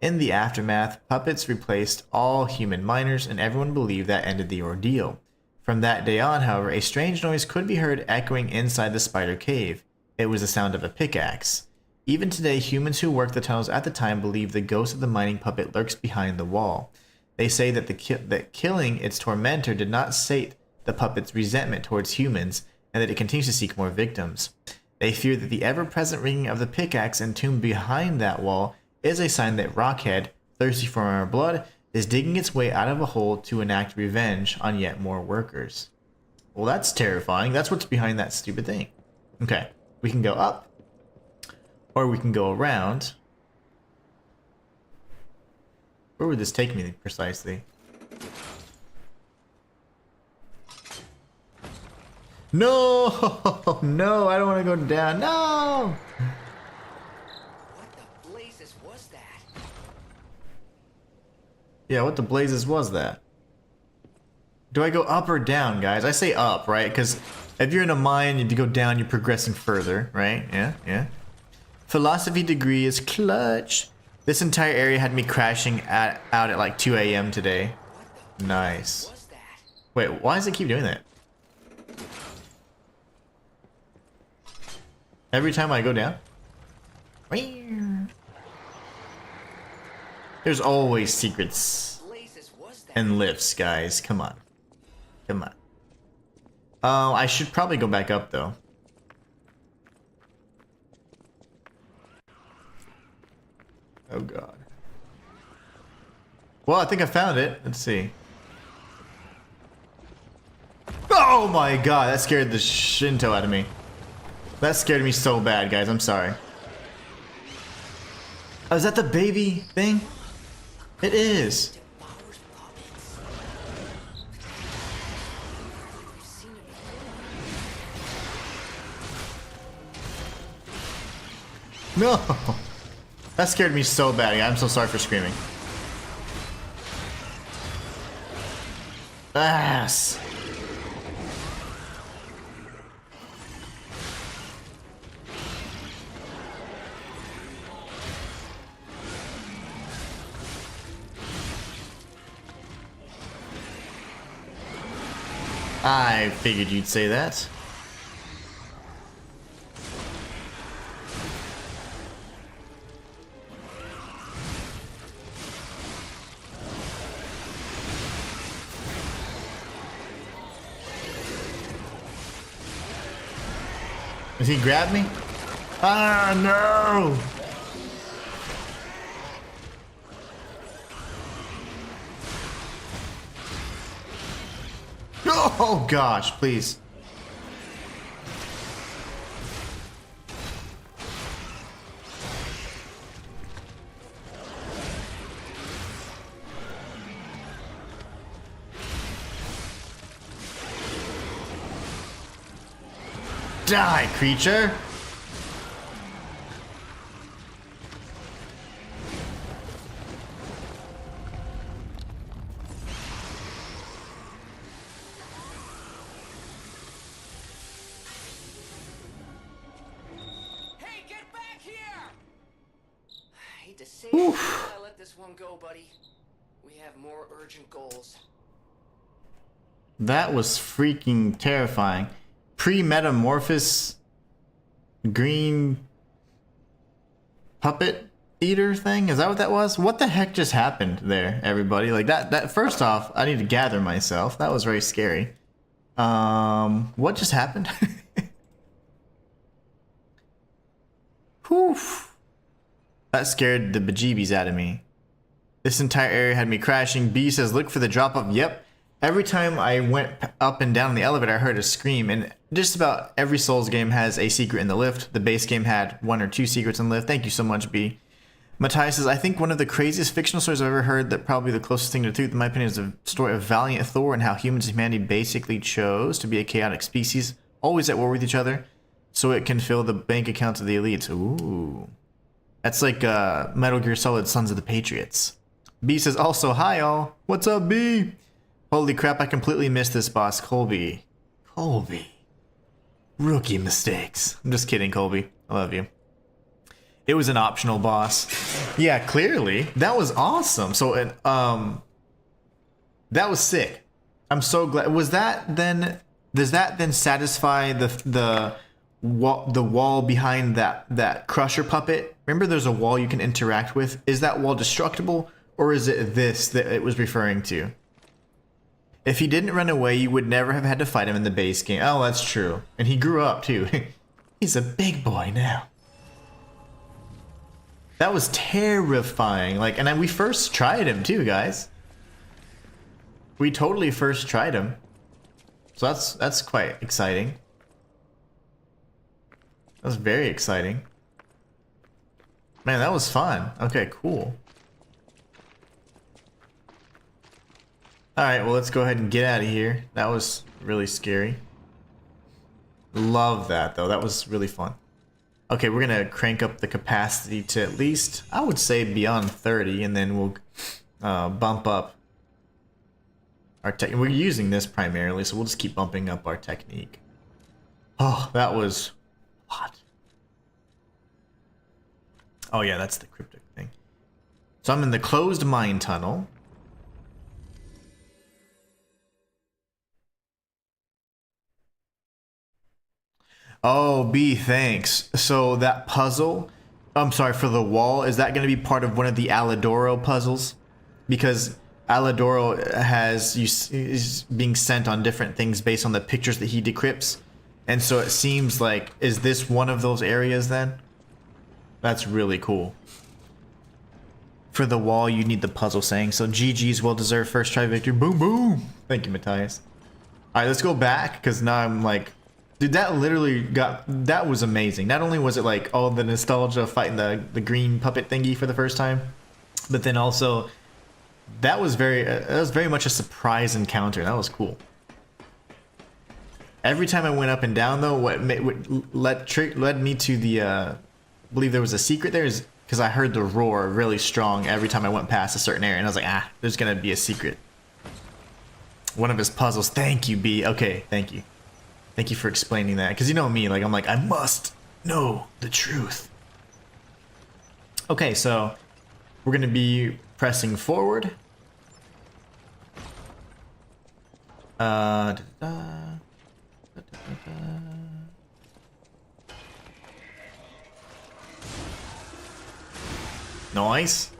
In the aftermath, puppets replaced all human miners, and everyone believed that ended the ordeal. From that day on, however, a strange noise could be heard echoing inside the spider cave. It was the sound of a pickaxe. Even today, humans who worked the tunnels at the time believe the ghost of the mining puppet lurks behind the wall. They say that that killing its tormentor did not sate the puppet's resentment towards humans, and that it continues to seek more victims. They fear that the ever-present ringing of the pickaxe entombed behind that wall is a sign that Rockhead, thirsty for more blood, is digging its way out of a hole to enact revenge on yet more workers. Well, that's terrifying. That's what's behind that stupid thing. Okay, we can go up, or we can go around. Where would this take me precisely? No! No, I don't want to go down. No! What the blazes was that? Yeah, what the blazes was that? Do I go up or down, guys? I say up, right? Because if you're in a mine, you go down, you're progressing further, right? Yeah. Philosophy degree is clutch. This entire area had me crashing out at like 2 a.m. today. Nice. Was that? Wait, why does it keep doing that? Every time I go down? There's always secrets Blazes was that? and lifts, guys. Come on. Come on. I should probably go back up, though. Oh, God. Well, I think I found it. Let's see. Oh, my God. That scared the Shinto out of me. That scared me so bad, guys. I'm sorry. Oh, is that the baby thing? It is. No! That scared me so bad. I'm so sorry for screaming. Ass! I figured you'd say that. Does he grab me? Ah, no! Oh gosh, please. Die, creature! Hey, get back here! I hate to say it, Oof. I let this one go, buddy. We have more urgent goals. That was freaking terrifying. Pre-metamorphosis green puppet eater thing? Is that what that was? What the heck just happened there, everybody? Like that first off, I need to gather myself. That was very scary. What just happened? Whew. That scared the bejeebies out of me. This entire area had me crashing. B says, look for the drop-off. Yep. Every time I went up and down the elevator, I heard a scream, and just about every Souls game has a secret in the lift. The base game had 1 or 2 secrets in the lift. Thank you so much, B. Matthias says, I think one of the craziest fictional stories I've ever heard, that probably the closest thing to the truth, in my opinion, is the story of Valiant Thor and how humans and humanity basically chose to be a chaotic species, always at war with each other, so it can fill the bank accounts of the elites. Ooh. That's like Metal Gear Solid Sons of the Patriots. B says, also, hi all. What's up, B? Holy crap, I completely missed this boss, Colby. Colby. Rookie mistakes. I'm just kidding, Colby. I love you. It was an optional boss. Yeah, clearly. That was awesome. So, that was sick. I'm so glad. Was that then... Does that then satisfy the wall behind that crusher puppet? Remember there's a wall you can interact with? Is that wall destructible? Or is it this that it was referring to? If he didn't run away, you would never have had to fight him in the base game. Oh, that's true. And he grew up, too. He's a big boy now. That was terrifying. Like, and we first tried him, too, guys. We totally first tried him. So that's quite exciting. That's very exciting. Man, that was fun. Okay, cool. Alright, well, let's go ahead and get out of here. That was really scary. Love that, though. That was really fun. Okay, we're going to crank up the capacity to at least, I would say, beyond 30, and then we'll bump up our tech. We're using this primarily, so we'll just keep bumping up our technique. Oh, that was hot. Oh, yeah, that's the cryptic thing. So I'm in the closed mine tunnel. Oh, B, thanks. So that puzzle, I'm sorry, for the wall, is that going to be part of one of the Aladoro puzzles? Because Aladoro is being sent on different things based on the pictures that he decrypts. And so it seems like, is this one of those areas then? That's really cool. For the wall, you need the puzzle saying. So GG's well-deserved first try victory. Boom, boom. Thank you, Matthias. All right, let's go back, because now I'm like... Dude, that literally that was amazing. Not only was it like all the nostalgia of fighting the green puppet thingy for the first time, but then also that was very much a surprise encounter. That was cool. Every time I went up and down though, what led me to the believe there was a secret there, is because I heard the roar really strong every time I went past a certain area, and I was like, ah, there's gonna be a secret. One of his puzzles. Thank you, B. Okay, thank you. Thank you for explaining that. Because you know me, like, I'm like, I must know the truth. Okay, so we're gonna be pressing forward. Nice.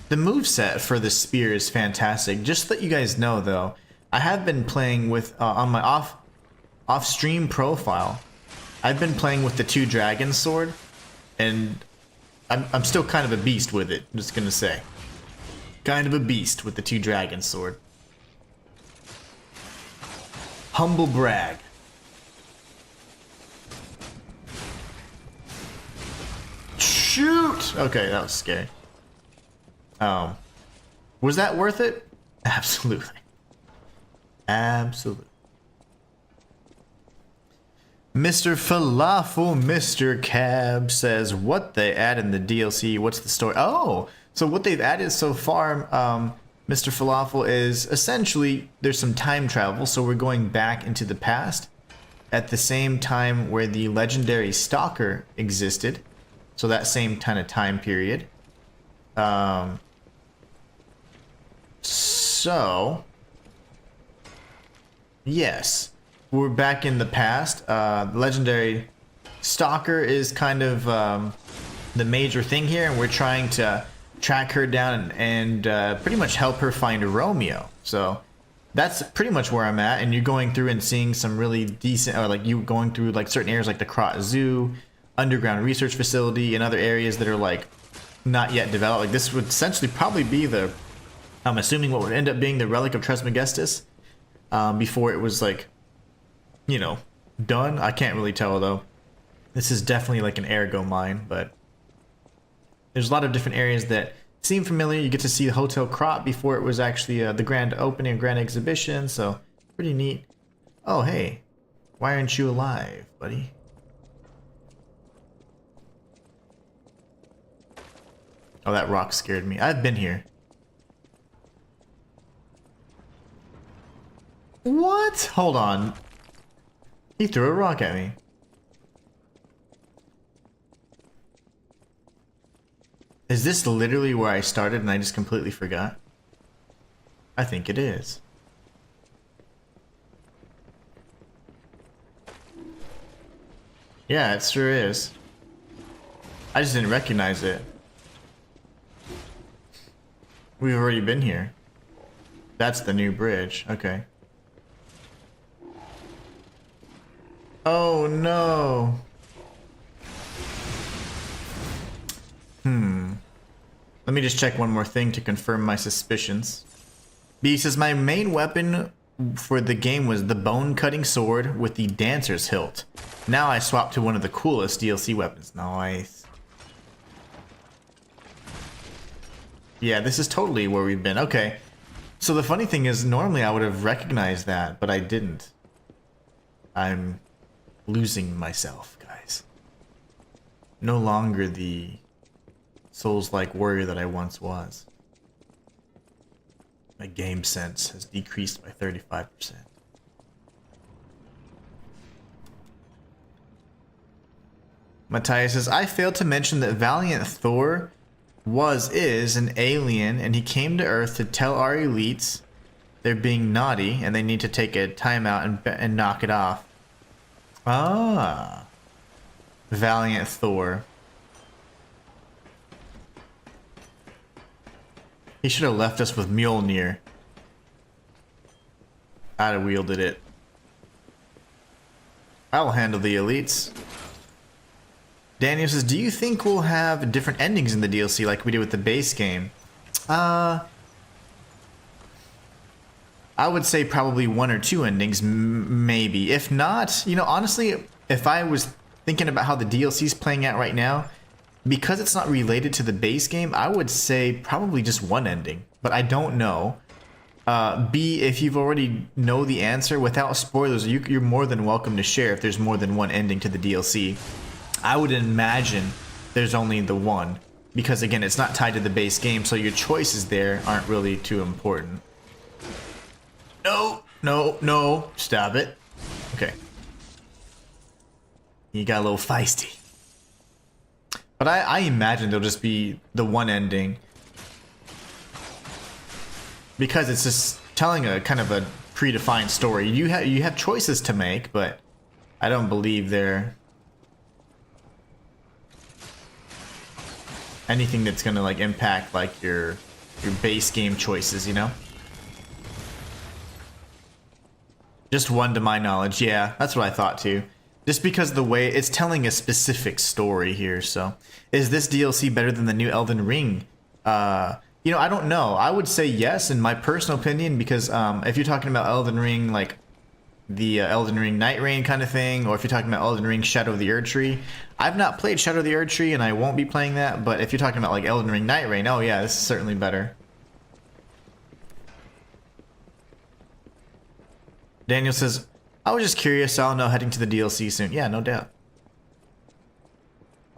The moveset for the spear is fantastic. Just to let you guys know, though, I have been playing with on my off-stream profile. I've been playing with the 2 dragon sword, and I'm still kind of a beast with it. I'm just gonna say, kind of a beast with the 2 dragon sword. Humble brag. Shoot! Okay, that was scary. Was that worth it? Absolutely. Absolutely. Mr. Falafel, Mr. Cab says, what they add in the DLC, what's the story? Oh, so what they've added so far, Mr. Falafel, is essentially there's some time travel, so we're going back into the past at the same time where the legendary Stalker existed. So that same kind of time period. So, yes, we're back in the past. The legendary Stalker is kind of the major thing here, and we're trying to track her down and pretty much help her find Romeo. So that's pretty much where I'm at, and you're going through and seeing some really decent, or like you going through like certain areas like the Krat Zoo, underground research facility, and other areas that are like not yet developed. Like this would essentially probably be the, I'm assuming what would end up being the relic of Trismegistus before it was like, you know, done. I can't really tell though. This is definitely like an ergo mine, but there's a lot of different areas that seem familiar. You get to see the Hotel Krat before it was actually the grand opening, grand exhibition, so pretty neat. Oh hey, why aren't you alive, buddy? Oh, that rock scared me. I've been here. What? Hold on. He threw a rock at me. Is this literally where I started and I just completely forgot? I think it is. Yeah, it sure is. I just didn't recognize it. We've already been here. That's the new bridge. Okay. Oh no. Let me just check one more thing to confirm my suspicions. B says my main weapon for the game was the bone cutting sword with the dancer's hilt. Now I swapped to one of the coolest DLC weapons. Nice. Yeah, this is totally where we've been. Okay. So the funny thing is, normally I would have recognized that, but I didn't. I'm losing myself, guys. No longer the Souls-like warrior that I once was. My game sense has decreased by 35%. Matthias says, I failed to mention that Valiant Thor is an alien, and he came to Earth to tell our elites they're being naughty and they need to take a timeout and knock it off. Ah. Valiant Thor. He should have left us with Mjolnir. I'd have wielded it. I'll handle the elites. Daniel says, do you think we'll have different endings in the DLC like we did with the base game? I would say probably 1 or 2 endings, maybe. If not, you know, honestly, if I was thinking about how the DLC is playing out right now, because it's not related to the base game, I would say probably just 1 ending. But I don't know. B, if you've already know the answer without spoilers, you're more than welcome to share if there's more than one ending to the DLC. I would imagine there's only the one, because again, it's not tied to the base game, so your choices there aren't really too important. No, no, no, stop it. Okay. You got a little feisty. But I imagine there'll just be the one ending, because it's just telling a kind of a predefined story. You have choices to make, but I don't believe they're anything that's gonna like impact like your base game choices, you know? Just one to my knowledge. Yeah, that's what I thought too. Just because the way it's telling a specific story here. So is this DLC better than the new Elden Ring? You know, I don't know. I would say yes in my personal opinion, because if you're talking about Elden Ring, like the Elden Ring Night Rain kind of thing, or if you're talking about Elden Ring Shadow of the Erdtree, I've not played Shadow of the Erdtree and I won't be playing that, but if you're talking about like Elden Ring Night Rain, oh yeah, this is certainly better. Daniel says, I was just curious, so I'll know heading to the DLC soon. Yeah, no doubt.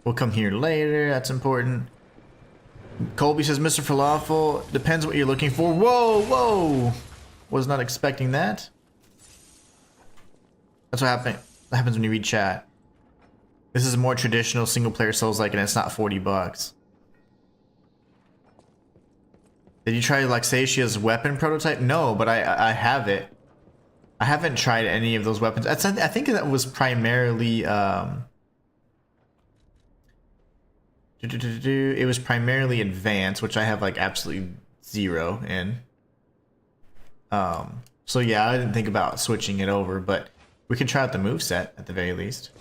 We'll come here later, that's important. Colby says, Mr. Falafel, depends what you're looking for. Whoa, whoa! Was not expecting that. That's what happens when you read chat. This is a more traditional single-player Souls-like, and it's not $40. Did you try Laxatia's weapon prototype? No, but I have it. I haven't tried any of those weapons. I think that was primarily it was primarily advanced, which I have like absolutely 0 in. So yeah, I didn't think about switching it over, but we can try out the moveset at the very least.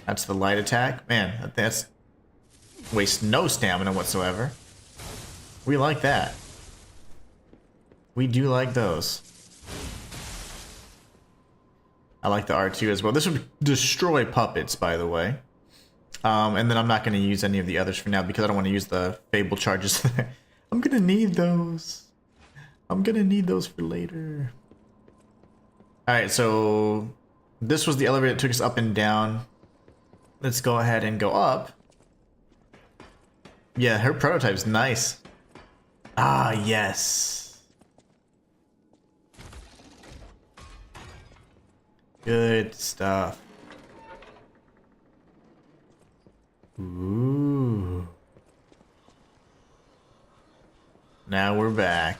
That's the light attack. Man, that's wastes no stamina whatsoever. We like that. We do like those. I like the R2 as well. This would destroy puppets, by the way. And then I'm not going to use any of the others for now because I don't want to use the Fable charges. I'm going to need those. I'm going to need those for later. Alright, so this was the elevator that took us up and down. Let's go ahead and go up. Yeah, her prototype's nice. Ah, yes. Good stuff. Ooh. Now we're back.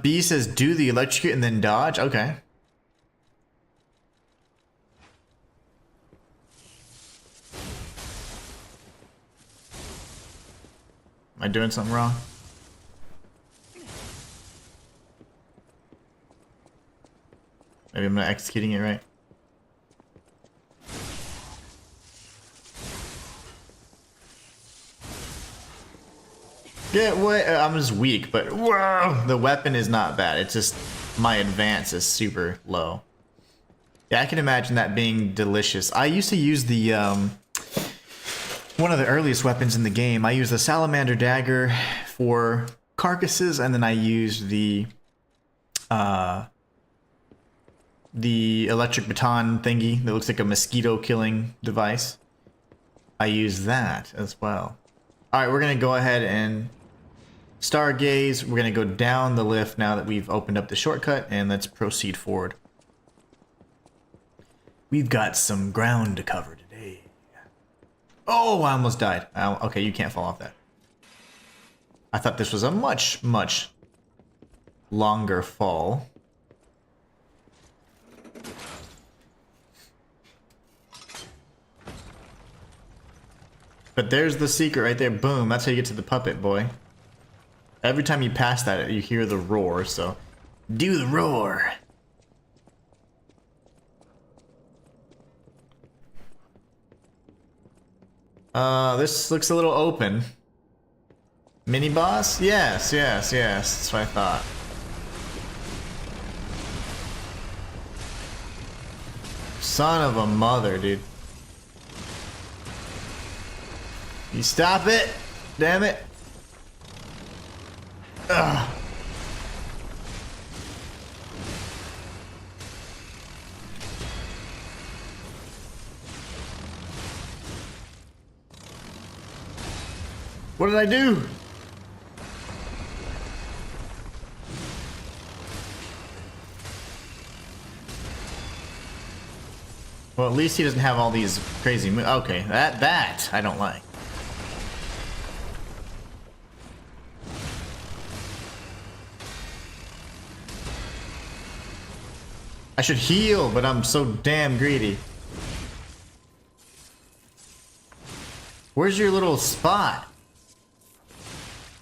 B says do the electrocute and then dodge. Okay. Am I doing something wrong? Maybe I'm not executing it right. Yeah, what? I'm just weak, but whoa, the weapon is not bad. It's just my advance is super low. Yeah, I can imagine that being delicious. I used to use the one of the earliest weapons in the game. I used the salamander dagger for carcasses, and then I used the electric baton thingy that looks like a mosquito killing device. I used that as well. All right, we're gonna go ahead and stargaze. We're gonna go down the lift now that we've opened up the shortcut, and let's proceed forward. We've got some ground to cover today. Oh, I almost died. Okay, you can't fall off that. I thought this was a much, much longer fall. But there's the secret right there. Boom. That's how you get to the puppet, boy. Every time you pass that, you hear the roar, so do the roar. This looks a little open. Mini boss? Yes, yes, yes. That's what I thought. Son of a mother, dude. You stop it! Damn it! Ugh. What did I do? Well, at least he doesn't have all these crazy moves. Okay, that I don't like. I should heal, but I'm so damn greedy. Where's your little spot?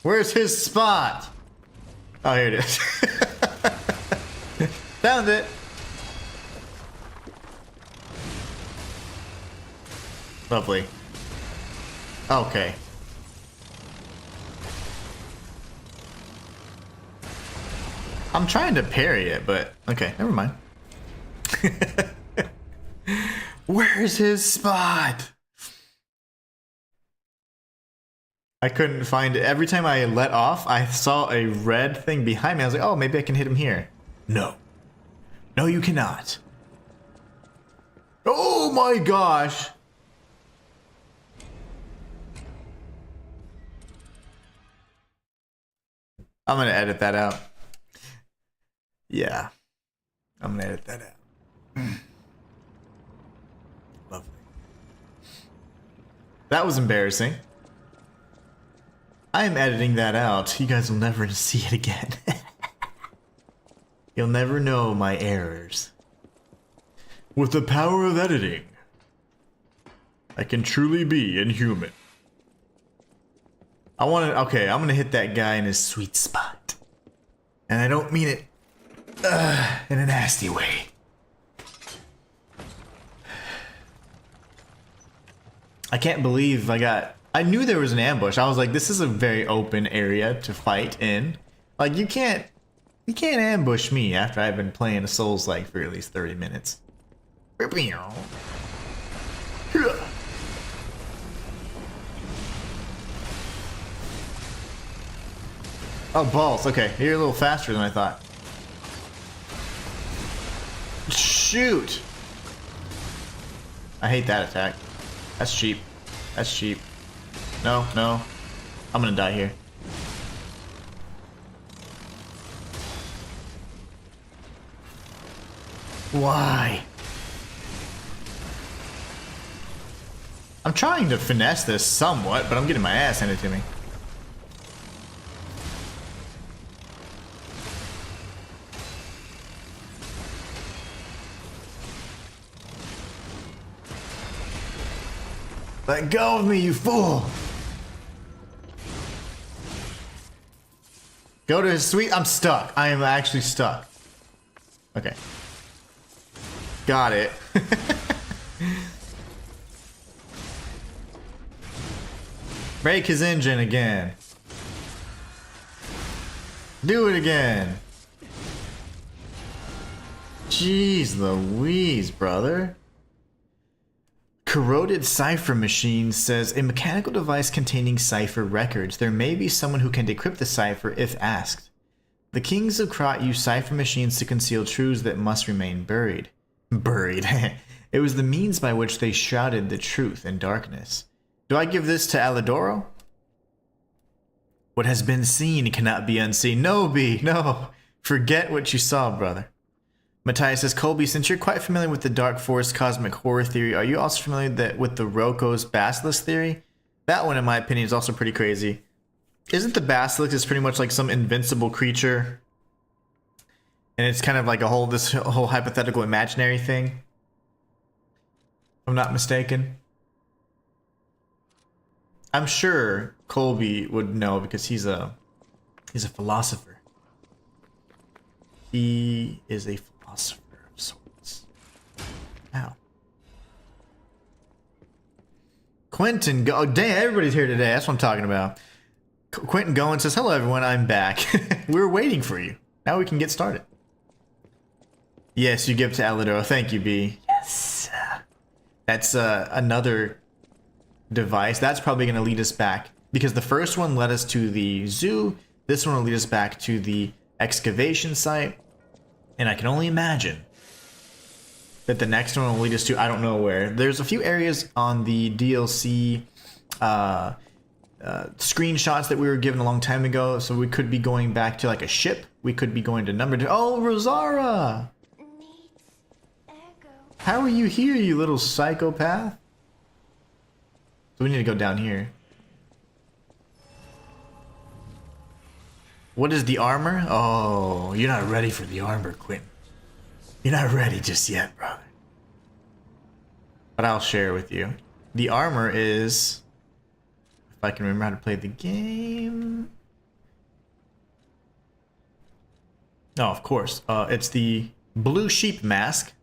Where's his spot? Oh, here it is. Found it. Lovely. Okay. I'm trying to parry it, but okay, never mind. Where's his spot? I couldn't find it. Every time I let off, I saw a red thing behind me. I was like, oh, maybe I can hit him here. No. No, you cannot. Oh my gosh. I'm gonna edit that out. Yeah. I'm gonna edit that out. Lovely. That was embarrassing. I'm editing that out. You guys will never see it again. You'll never know my errors. With the power of editing, I can truly be inhuman. Okay, I'm gonna hit that guy in his sweet spot. And I don't mean it in a nasty way. I can't believe I knew there was an ambush. I was like, this is a very open area to fight in. Like, you can't ambush me after I've been playing a Souls-like for at least 30 minutes. Oh, balls. Okay, you're a little faster than I thought. Shoot! I hate that attack. That's cheap. That's cheap. No, no. I'm gonna die here. Why? I'm trying to finesse this somewhat, but I'm getting my ass handed to me. Let go of me, you fool! Go to his sweet. I'm stuck. I am actually stuck. Okay. Got it. Break his engine again. Do it again. Jeez Louise, brother. Corroded Cipher Machine says, a mechanical device containing cipher records. There may be someone who can decrypt the cipher if asked. The kings of Krat use cipher machines to conceal truths that must remain buried. Buried. It was the means by which they shrouded the truth in darkness. Do I give this to Alidoro? What has been seen cannot be unseen. No, B, no. Forget what you saw, brother. Matthias says, Colby, since you're quite familiar with the Dark Force cosmic horror theory, are you also familiar with the Roko's Basilisk theory? That one, in my opinion, is also pretty crazy. Isn't the Basilisk is pretty much like some invincible creature? And it's kind of like this whole hypothetical imaginary thing? If I'm not mistaken. I'm sure Colby would know because he's a philosopher. He is a philosopher of sorts. Ow. Quentin, oh damn, everybody's here today. That's what I'm talking about. Quentin Goen says, hello everyone, I'm back. We were waiting for you. Now we can get started. Yes, you give to Alidoro. Thank you, B. Yes. That's another device. That's probably going to lead us back, because the first one led us to the zoo. This one will lead us back to the excavation site. And I can only imagine that the next one will lead us to I don't know where. There's a few areas on the DLC screenshots that we were given a long time ago, so we could be going back to like a ship. We could be going to number 2. Oh, Rosara! How are you here, you little psychopath? So we need to go down here. What is the armor? Oh, you're not ready for the armor, Quentin. You're not ready just yet, brother. But I'll share with you. The armor is... If I can remember how to play the game... Oh, of course. It's the blue sheep mask.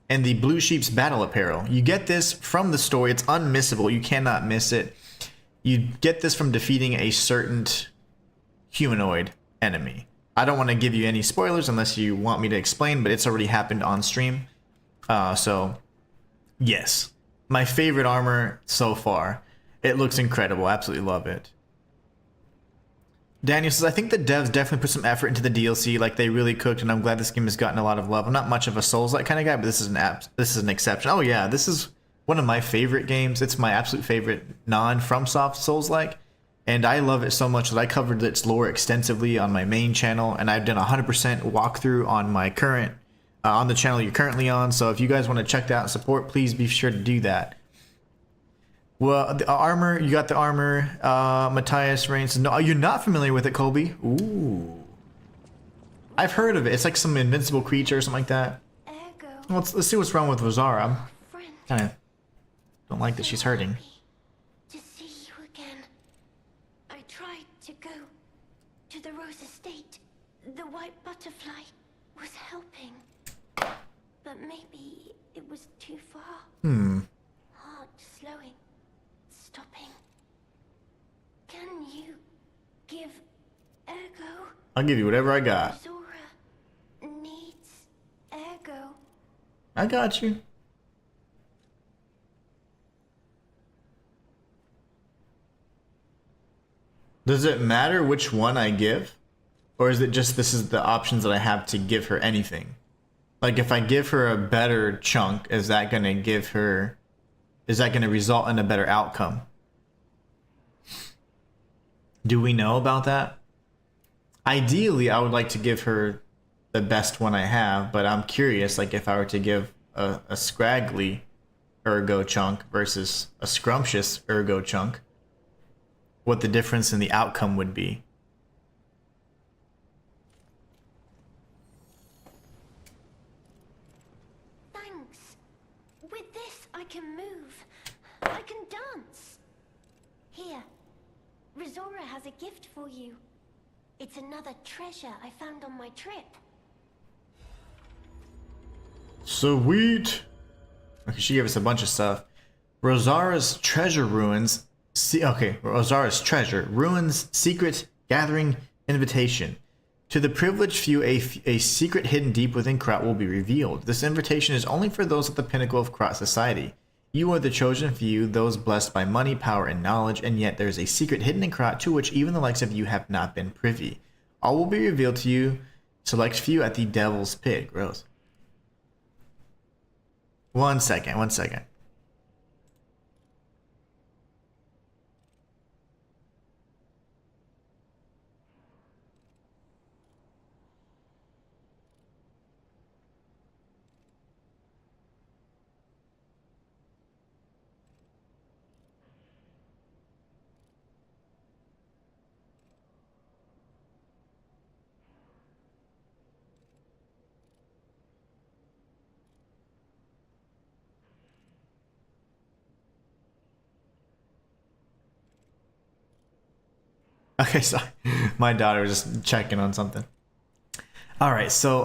And the blue sheep's battle apparel. You get this from the story. It's unmissable. You cannot miss it. You get this from defeating a certain humanoid enemy. I don't want to give you any spoilers unless you want me to explain, but it's already happened on stream. So, yes. My favorite armor so far. It looks incredible. Absolutely love it. Daniel says, I think the devs definitely put some effort into the DLC, like they really cooked, and I'm glad this game has gotten a lot of love. I'm not much of a Souls-like kind of guy, but this is an exception. Oh yeah, this is one of my favorite games. It's my absolute favorite non-FromSoft Souls-like, and I love it so much that I covered its lore extensively on my main channel, and I've done a 100% walkthrough on my current, on the channel you're currently on. So if you guys want to check that out and support, please be sure to do that. Well, the armor, you got the armor. Matthias Rain says, no, you're not familiar with it, Colby. Ooh. I've heard of it. It's like some invincible creature or something like that. Well, let's see what's wrong with Rosara. I'm kind of don't like that she's hurting. To see you again. I tried to go to the Rose Estate. The white butterfly was helping. But maybe it was too far. Heart slowing. Stopping. Can you give Ergo? I'll give you whatever I got. Zora needs Ergo. I got you. Does it matter which one I give? Or is it just this is the options that I have to give her anything? Like if I give her a better chunk, is that going to give her... Is that going to result in a better outcome? Do we know about that? Ideally, I would like to give her the best one I have, but I'm curious, like if I were to give a scraggly ergo chunk versus a scrumptious ergo chunk, what the difference in the outcome would be. With this, I can move. I can dance. Here, Rosara has a gift for you. It's another treasure I found on my trip. Sweet. Okay, she gave us a bunch of stuff. Rosara's treasure ruins. Rosara's treasure ruins secret gathering invitation. To the privileged few, a secret hidden deep within Krat will be revealed. This invitation is only for those at the pinnacle of Krat society. You are the chosen few, those blessed by money, power, and knowledge, and yet there is a secret hidden in Krat to which even the likes of you have not been privy. All will be revealed to you, select few at the Devil's Pit. Gross. One second. Okay, sorry. My daughter was just checking on something. Alright, so,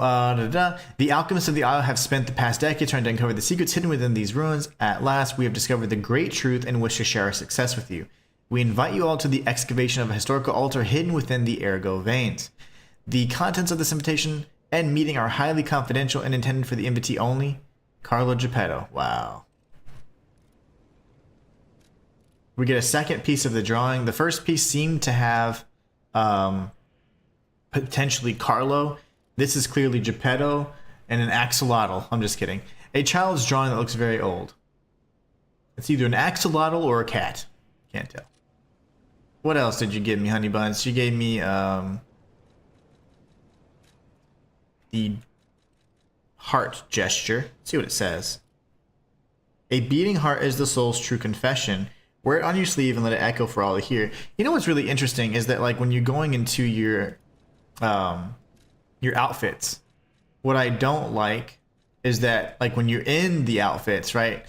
The alchemists of the Isle have spent the past decade trying to uncover the secrets hidden within these ruins. At last, we have discovered the great truth and wish to share our success with you. We invite you all to the excavation of a historical altar hidden within the Ergo veins. The contents of this invitation and meeting are highly confidential and intended for the invitee only. Carlo Geppetto. Wow. We get a second piece of the drawing. The first piece seemed to have potentially Carlo. This is clearly Geppetto and an axolotl. I'm just kidding. A child's drawing that looks very old. It's either an axolotl or a cat. Can't tell. What else did you give me, Honey Buns? She gave me the heart gesture. Let's see what it says. A beating heart is the soul's true confession. Wear it on your sleeve and let it echo for all to hear. You know what's really interesting is that, like, when you're going into your outfits, what I don't like is that, like, when you're in the outfits, right,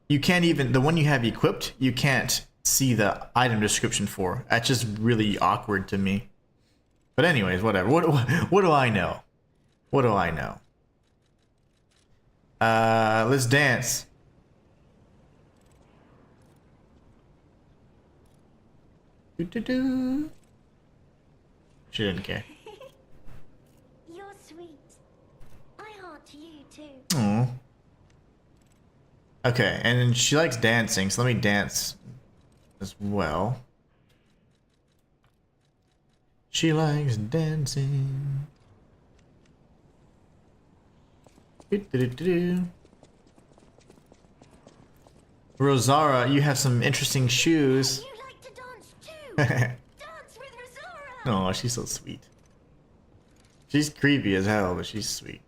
you can't even, the one you have equipped, you can't see the item description for. That's just really awkward to me. But anyways, whatever. What do I know? What do I know? Let's dance. Do. She didn't care. You're sweet. I heart you too. Aww. Okay, and then she likes dancing, so let me dance as well. She likes dancing. Rosara, you have some interesting shoes. You like to dance too. Dance with Rosara. Oh, she's so sweet. She's creepy as hell, but she's sweet.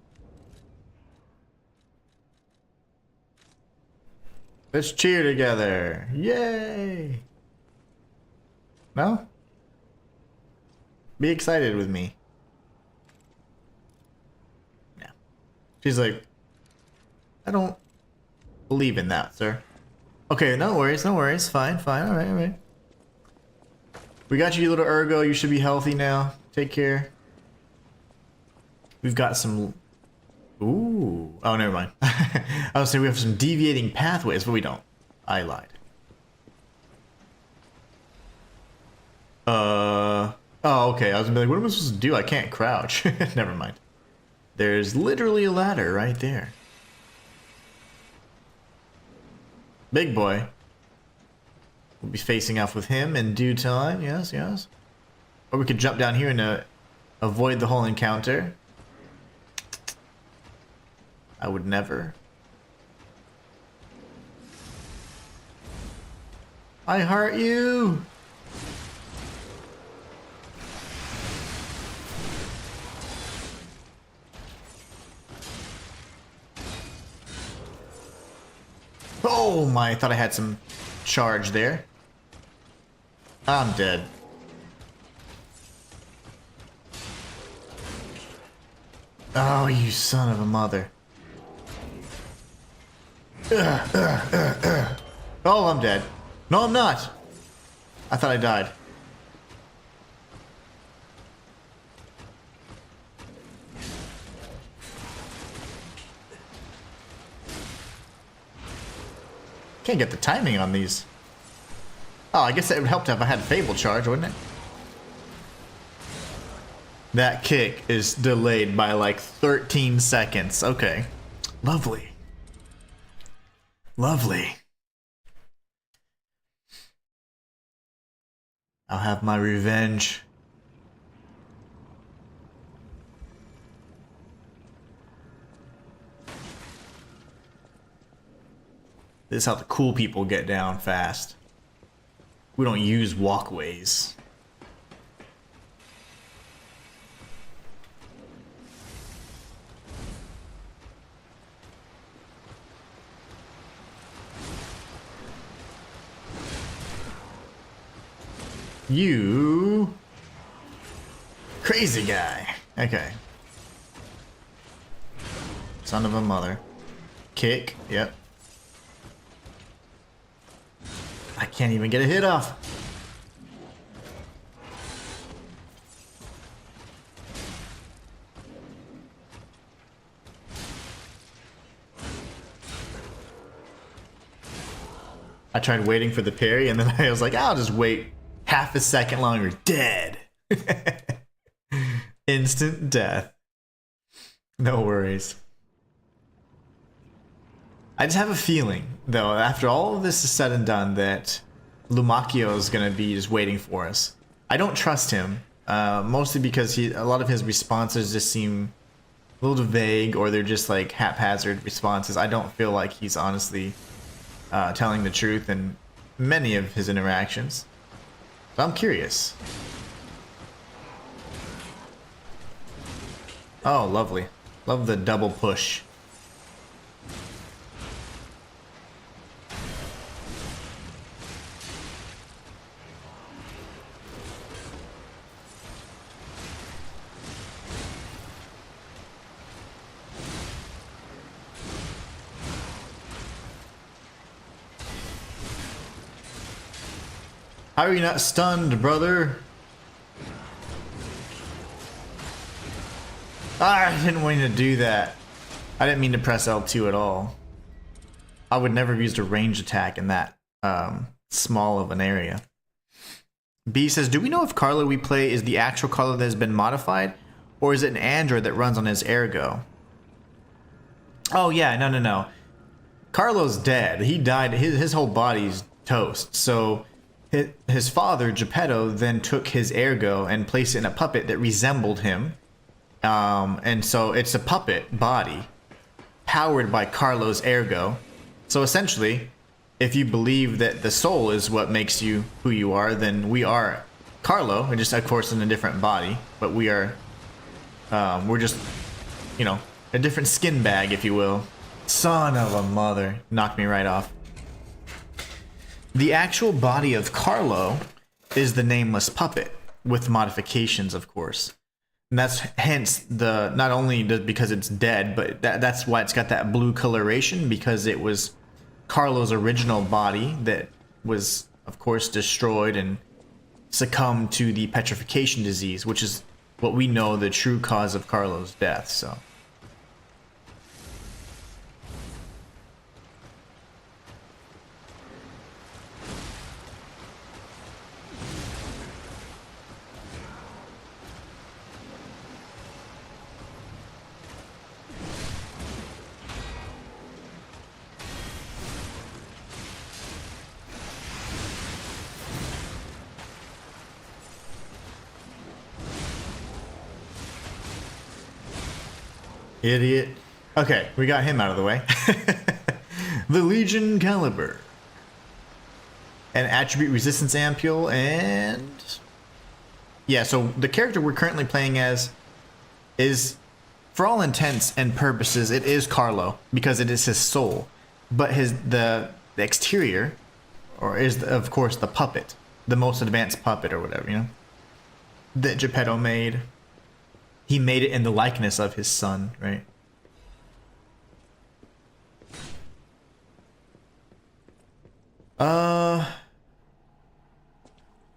Let's cheer together. Yay! No? Be excited with me. Yeah. She's like, I don't believe in that, sir. Okay, no worries, no worries. Fine, fine. Alright, alright. We got you, little Ergo. You should be healthy now. Take care. We've got some... Ooh. Oh, never mind. I was saying we have some deviating pathways, but we don't. I lied. Oh, okay. I was gonna be like, what am I supposed to do? I can't crouch. Never mind. There's literally a ladder right there. Big boy. We'll be facing off with him in due time. Yes, yes. Or we could jump down here and avoid the whole encounter. I would never. I heart you. Oh my, I thought I had some charge there. I'm dead. Oh, you son of a mother. Oh, I'm dead. No, I'm not. I thought I died. Can't get the timing on these. Oh, I guess that would help if I had Fable charge, wouldn't it? That kick is delayed by like 13 seconds. Okay. Lovely. Lovely. I'll have my revenge. This is how the cool people get down fast. We don't use walkways. You crazy guy. Okay. Son of a mother. Kick. Yep. I can't even get a hit off. I tried waiting for the parry and then I was like, I'll just wait half a second longer. Dead. Instant death. No worries. I just have a feeling, though, after all of this is said and done, that LUMACCHIO is going to be just waiting for us. I don't trust him, mostly because a lot of his responses just seem a little vague, or they're just like haphazard responses. I don't feel like he's honestly telling the truth in many of his interactions. So I'm curious. Oh, lovely. Love the double push. How are you not stunned, brother? Ah, I didn't want you to do that. I didn't mean to press L2 at all. I would never have used a range attack in that small of an area. B says, do we know if Carlo we play is the actual Carlo that has been modified? Or is it an android that runs on his ergo? Oh yeah, no. Carlo's dead. He died. His whole body's toast. So his father, Geppetto, then took his ergo and placed it in a puppet that resembled him. And so it's a puppet body powered by Carlo's ergo. So essentially, if you believe that the soul is what makes you who you are, then we are Carlo, and just of course in a different body, but we are, we're just, you know, a different skin bag, if you will. Son of a mother, knocked me right off. The actual body of Carlo is the nameless puppet, with modifications, of course. And that's hence the, not only because it's dead, but that's why it's got that blue coloration, because it was Carlo's original body that was, of course, destroyed and succumbed to the petrification disease, which is what we know the true cause of Carlo's death, so. Idiot. Okay, we got him out of the way. The Legion Caliber. An attribute resistance ampule, and yeah, so the character we're currently playing as is, for all intents and purposes, it is Carlo, because it is his soul. But the exterior, or is of course the puppet, the most advanced puppet or whatever, you know, that Geppetto made. He made it in the likeness of his son, right?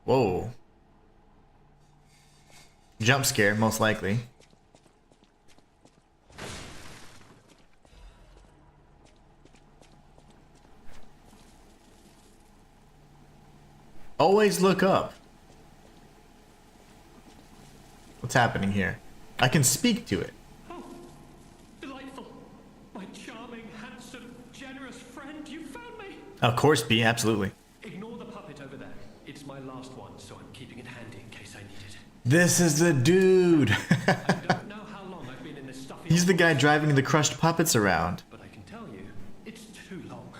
Whoa. Jump scare, most likely. Always look up. What's happening here? I can speak to it. Oh, delightful. My charming, handsome, generous friend, you found me. Of course, B, absolutely. Ignore the puppet over there. It's my last one, so I'm keeping it handy in case I need it. This is the dude. I don't know how long I've been in this stuffy... He's the guy driving the crushed puppets around. But I can tell you, it's too long.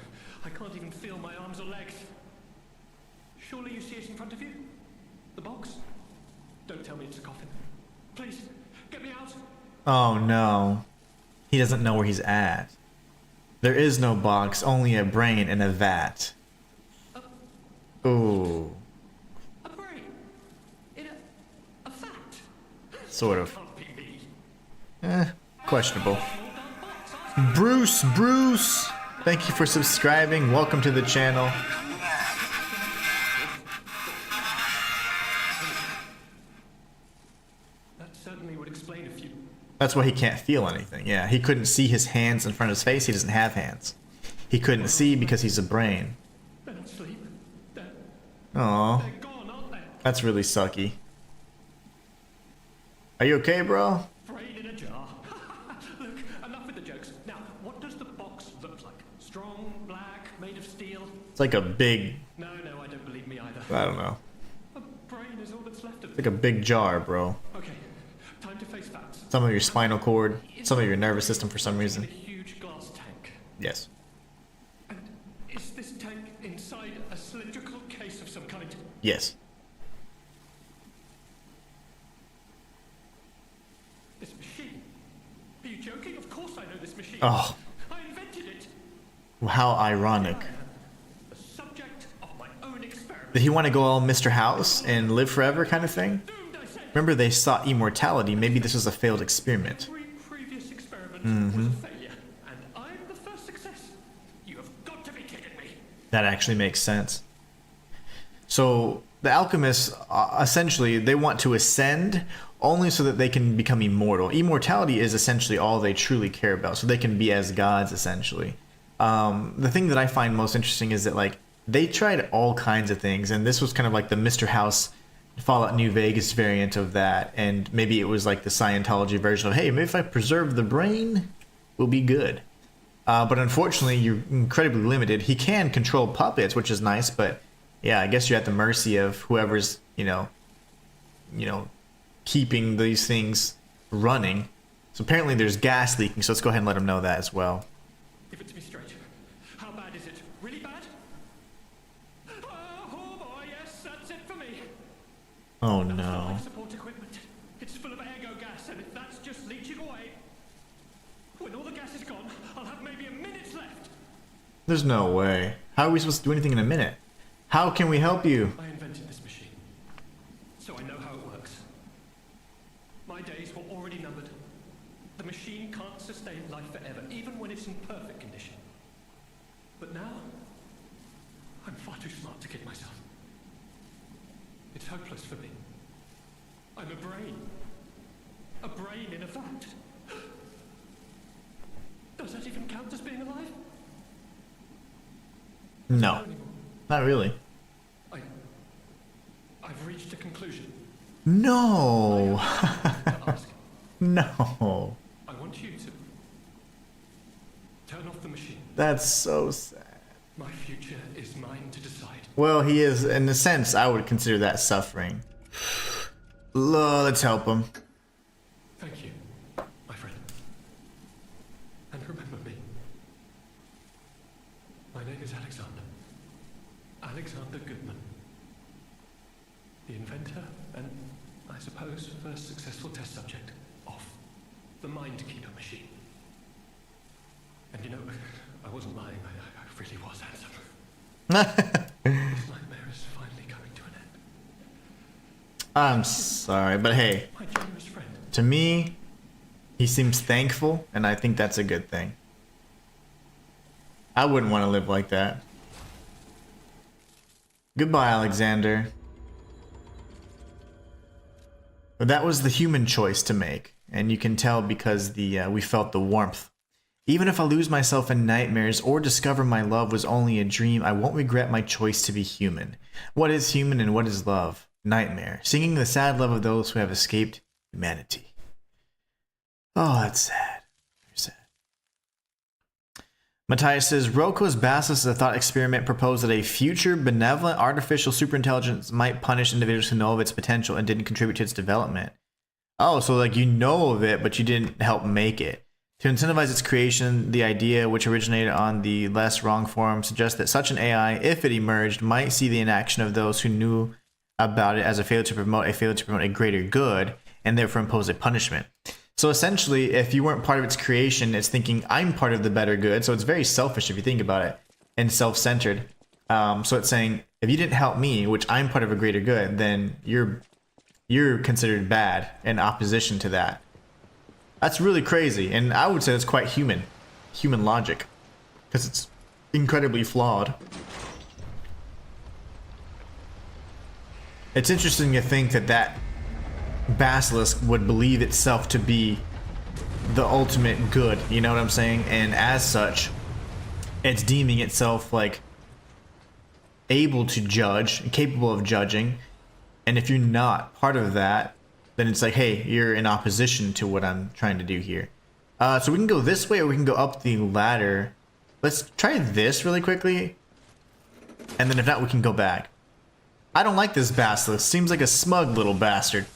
I can't even feel my arms or legs. Surely you see it in front of you? The box? Don't tell me it's a coffin. Please, get me out. Oh no. He doesn't know where he's at. There is no box, only a brain in a vat. Ooh. A brain? In a vat? Sort of. Can't be me. Questionable. Bruce! Thank you for subscribing. Welcome to the channel. That certainly would explain a few... That's why he can't feel anything. Yeah, he couldn't see his hands in front of his face. He doesn't have hands. He couldn't see because he's a brain. They're not asleep. They're Aww. gone, aren't they? That's really sucky. Are you okay, bro? Brain in a jar. okes. Now, what does the box look like? Strong, black, made of steel? It's like a big, No, I don't believe me either. I don't know. A brain is all that's left of It's like a big jar, bro. Okay, time to face facts. Some of your spinal cord, some of your nervous system for some reason. A huge glass tank. Yes. And is this tank inside a cylindrical case of some kind? Yes. This machine? Are you joking? Of course I know this machine. Oh, I invented it. how ironic. The subject of my own experiment. Did he want to go all Mr. House and live forever kind of thing? Doomed, I say. Remember, they sought immortality. Maybe this was a failed experiment. Every previous experiment was a failure, and I'm the first success. You have got to be kidding me. That actually makes sense. So the alchemists, essentially, they want to ascend only so that they can become immortal. Immortality is essentially all they truly care about, so they can be as gods, essentially. The thing that I find most interesting is that, like, they tried all kinds of things, and this was kind of like the Mr. House Fallout New Vegas variant of that, and maybe it was like the Scientology version of, hey, maybe if I preserve the brain, we'll be good. But unfortunately, you're incredibly limited. He can control puppets, which is nice, but yeah, I guess you're at the mercy of whoever's, you know, keeping these things running. So apparently there's gas leaking, so let's go ahead and let them know that as well. Give it to me straight. How bad is it? Really bad? Oh boy, yes, that's it for me. Oh That's no. life support equipment. It's full of ergo gas, and if that's just leaching away, when all the gas is gone, I'll have maybe a minute left. There's no way. How are we supposed to do anything in a minute? How can we help you? I invented this machine, so I know how it works. My days were already numbered. The machine can't sustain life forever, even when it's in perfect condition. But now, I'm far too smart to kid myself. It's hopeless for me. I'm a brain. A brain in a vat. Does that even count as being alive? No, not really. I've reached a conclusion. No. To ask. No. I want you to turn off the machine. That's so sad. My future is mine to decide. Well, he is, in a sense, I would consider that suffering. Let's help him. Thank you, my friend. And remember me. My name is Alexander. Alexander Goodman. The inventor and, I suppose, first successful test subject of the Mind Keeper machine. And you know, I wasn't lying. I really was handsome. This nightmare is finally coming to an end. I'm sorry, but hey, My generous friend. to me, he seems thankful, and I think that's a good thing. I wouldn't want to live like that. Goodbye, Alexander. But that was the human choice to make, and you can tell because we felt the warmth. Even if I lose myself in nightmares or discover my love was only a dream, I won't regret my choice to be human. What is human and what is love? Nightmare. Singing the sad love of those who have escaped humanity. Oh, that's sad. Very sad. Matthias says, Roko's Basilisk is a thought experiment proposed that a future benevolent artificial superintelligence might punish individuals who know of its potential and didn't contribute to its development. Oh, so like you know of it, but you didn't help make it. To incentivize its creation, the idea, which originated on the Less Wrong forum, suggests that such an AI, if it emerged, might see the inaction of those who knew about it as a failure to promote a greater good, and therefore impose a punishment. So essentially, if you weren't part of its creation, it's thinking, I'm part of the better good. So it's very selfish if you think about it, and self-centered. So it's saying, if you didn't help me, which I'm part of a greater good, then you're considered bad in opposition to that. That's really crazy, and I would say that's quite human logic, because it's incredibly flawed. It's interesting to think that basilisk would believe itself to be the ultimate good, you know what I'm saying? And as such, it's deeming itself like able to judge, capable of judging, and if you're not part of that, then it's like, hey, you're in opposition to what I'm trying to do here. So we can go this way or we can go up the ladder. Let's try this really quickly. And then if not, we can go back. I don't like this basilisk. Seems like a smug little bastard.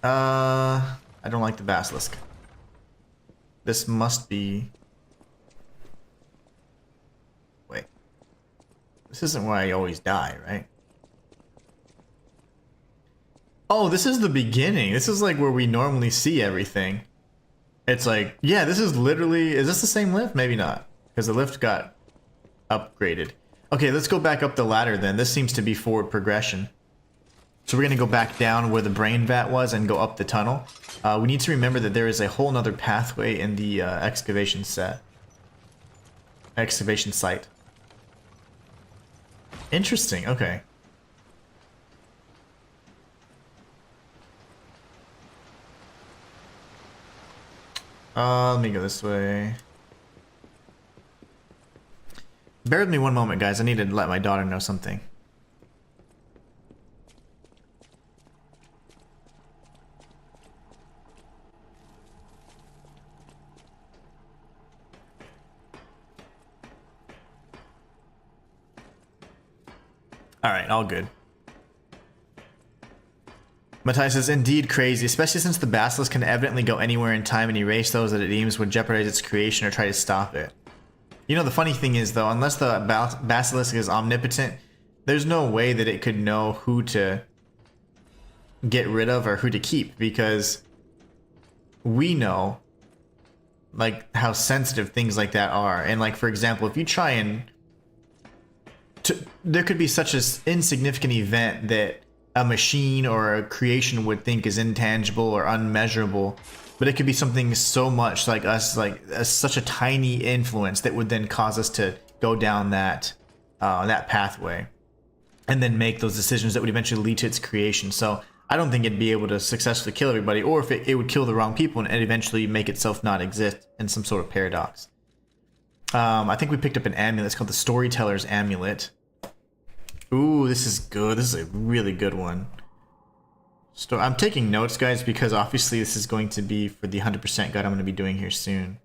I don't like the basilisk. This must be... Wait. This isn't where I always die, right? Oh, this is the beginning. This is like where we normally see everything. It's like, yeah, this is literally... Is this the same lift? Maybe not. Because the lift got upgraded. Okay, let's go back up the ladder then. This seems to be forward progression. So we're going to go back down where the brain vat was and go up the tunnel. We need to remember that there is a whole nother pathway in the excavation site. Interesting, okay. Let me go this way. Bear with me one moment, guys. I need to let my daughter know something. Alright, all good. Matthias says, indeed crazy, especially since the basilisk can evidently go anywhere in time and erase those that it deems would jeopardize its creation or try to stop it. You know, the funny thing is, though, unless the basilisk is omnipotent, there's no way that it could know who to get rid of or who to keep, because we know, like, how sensitive things like that are. And, like, for example, if you try and... there could be such an insignificant event that a machine or a creation would think is intangible or unmeasurable, but it could be something so much like us, like such a tiny influence that would then cause us to go down that that pathway and then make those decisions that would eventually lead to its creation. So I don't think it'd be able to successfully kill everybody, or if it would kill the wrong people and eventually make itself not exist in some sort of paradox. I think we picked up an amulet. It's called the Storyteller's Amulet. Ooh, this is good. This is a really good one. So I'm taking notes, guys, because obviously this is going to be for the 100% guide I'm going to be doing here soon.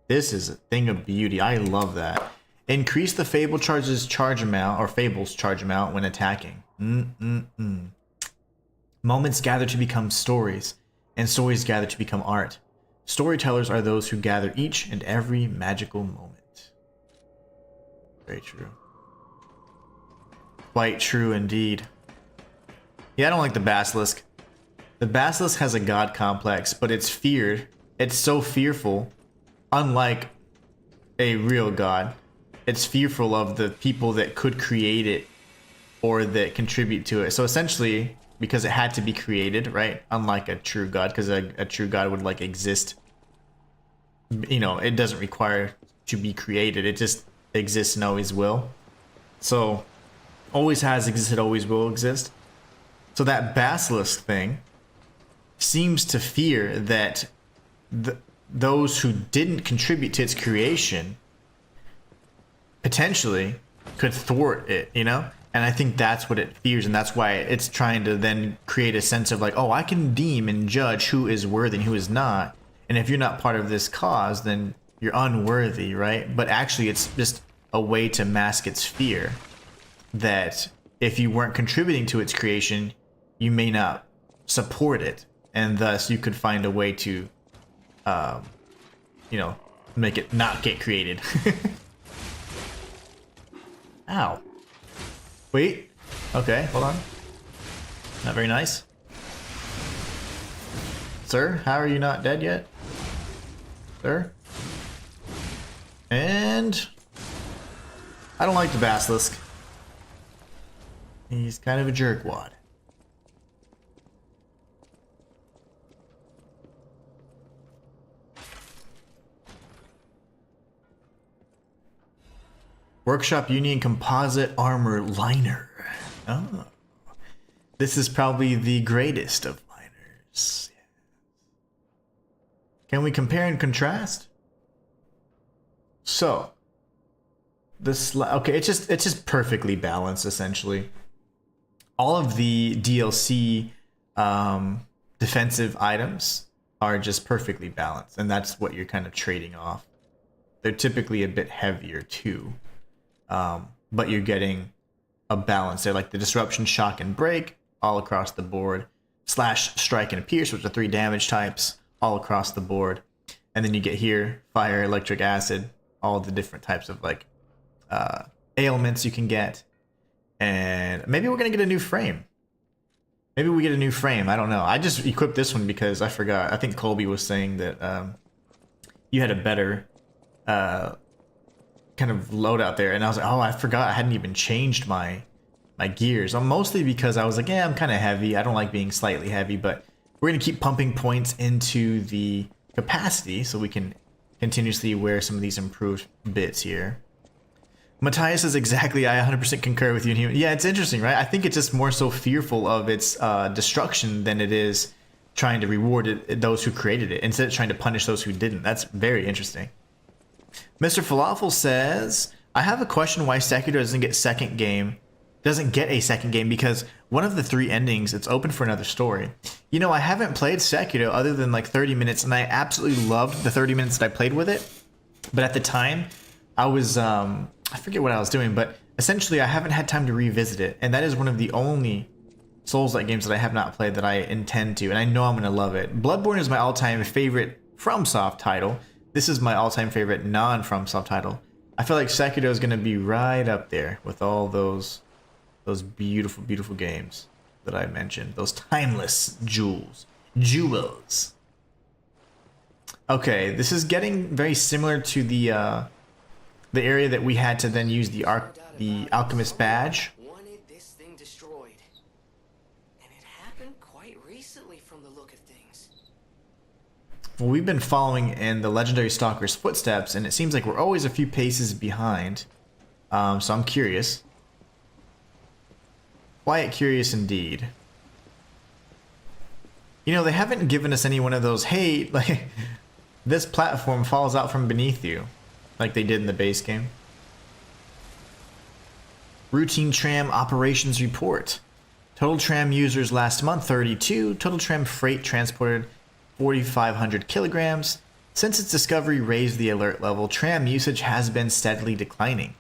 This is a thing of beauty. I love that. Increase the Fable charges charge amount, or Fables charge amount when attacking. Moments gather to become stories, and stories gather to become art. Storytellers are those who gather each and every magical moment. Very true. Quite true indeed. Yeah, I don't like the basilisk. The basilisk has a god complex, but it's feared. It's so fearful, unlike a real god. It's fearful of the people that could create it or that contribute to it. So essentially, because it had to be created, right? Unlike a true god, because a true god would like exist. You know, it doesn't require to be created. It just exists and always will. So... always has existed, always will exist. So that basilisk thing seems to fear that those who didn't contribute to its creation potentially could thwart it, you know? And I think that's what it fears, and that's why it's trying to then create a sense of like, oh, I can deem and judge who is worthy and who is not. And if you're not part of this cause, then you're unworthy, right? But actually it's just a way to mask its fear. That if you weren't contributing to its creation, you may not support it, and thus you could find a way to, you know, make it not get created. Ow. Wait. Okay, hold on. Not very nice. Sir, how are you not dead yet? Sir? And... I don't like the basilisk. He's kind of a jerkwad. Workshop Union Composite Armor Liner. Oh. This is probably the greatest of liners. Can we compare and contrast? So, this okay, it's just perfectly balanced essentially. All of the DLC defensive items are just perfectly balanced, and that's what you're kind of trading off. They're typically a bit heavier too, but you're getting a balance. They're like the disruption, shock, and break all across the board. Slash, strike, and pierce, which are 3 damage types all across the board. And then you get here fire, electric, acid, all the different types of like ailments you can get. And maybe we're gonna get a new frame. Maybe we get a new frame. I don't know. I just equipped this one because I forgot. I think Colby was saying that you had a better kind of loadout there, and I was like, oh, I forgot I hadn't even changed my gears. Mostly because I was like, yeah, I'm kind of heavy. I don't like being slightly heavy, but we're gonna keep pumping points into the capacity so we can continuously wear some of these improved bits here. Matthias says exactly, I 100% concur with you. Yeah, it's interesting, right? I think it's just more so fearful of its destruction than it is trying to reward those who created it, instead of trying to punish those who didn't. That's very interesting. Mr. Falafel says, I have a question why Sekiro doesn't get a second game, because one of the 3 endings, it's open for another story. You know, I haven't played Sekiro other than like 30 minutes, and I absolutely loved the 30 minutes that I played with it. But at the time, I was, I forget what I was doing, but essentially I haven't had time to revisit it. And that is one of the only Souls-like games that I have not played that I intend to, and I know I'm going to love it. Bloodborne is my all-time favorite FromSoft title. This is my all-time favorite non-FromSoft title. I feel like Sekiro is going to be right up there with all those beautiful, beautiful games that I mentioned. Those timeless jewels. Okay, this is getting very similar to the area that we had to then use the alchemist badge. Wanted this thing destroyed. And it happened quite recently from the look of things. Well, we've been following in the legendary Stalker's footsteps, and it seems like we're always a few paces behind. So I'm curious. Quiet curious indeed. You know, they haven't given us any one of those, hey, like, this platform falls out from beneath you, like they did in the base game. Routine tram operations report. Total tram users last month, 32. Total tram freight transported, 4,500 kilograms. Since its discovery raised the alert level, tram usage has been steadily declining.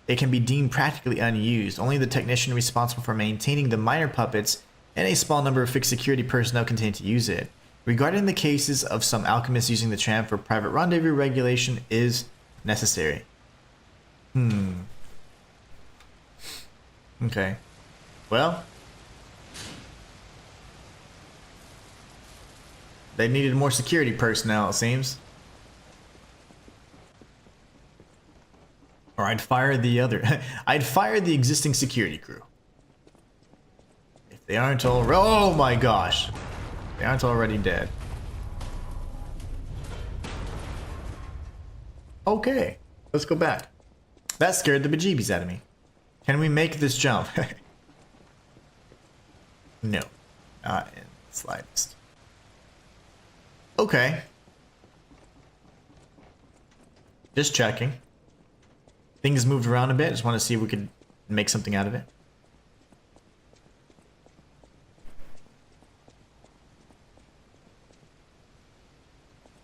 It can be deemed practically unused. Only the technician responsible for maintaining the minor puppets and a small number of fixed security personnel continue to use it. Regarding the cases of some alchemists using the tram for private rendezvous, regulation is necessary. Okay. Well, they needed more security personnel, it seems. Or I'd fire the other. I'd fire the existing security crew. If they aren't already. Oh my gosh. They aren't already dead. Okay. Let's go back. That scared the bejeebies out of me. Can we make this jump? No. Not in the slightest. Okay. Just checking. Things moved around a bit. Just want to see if we could make something out of it.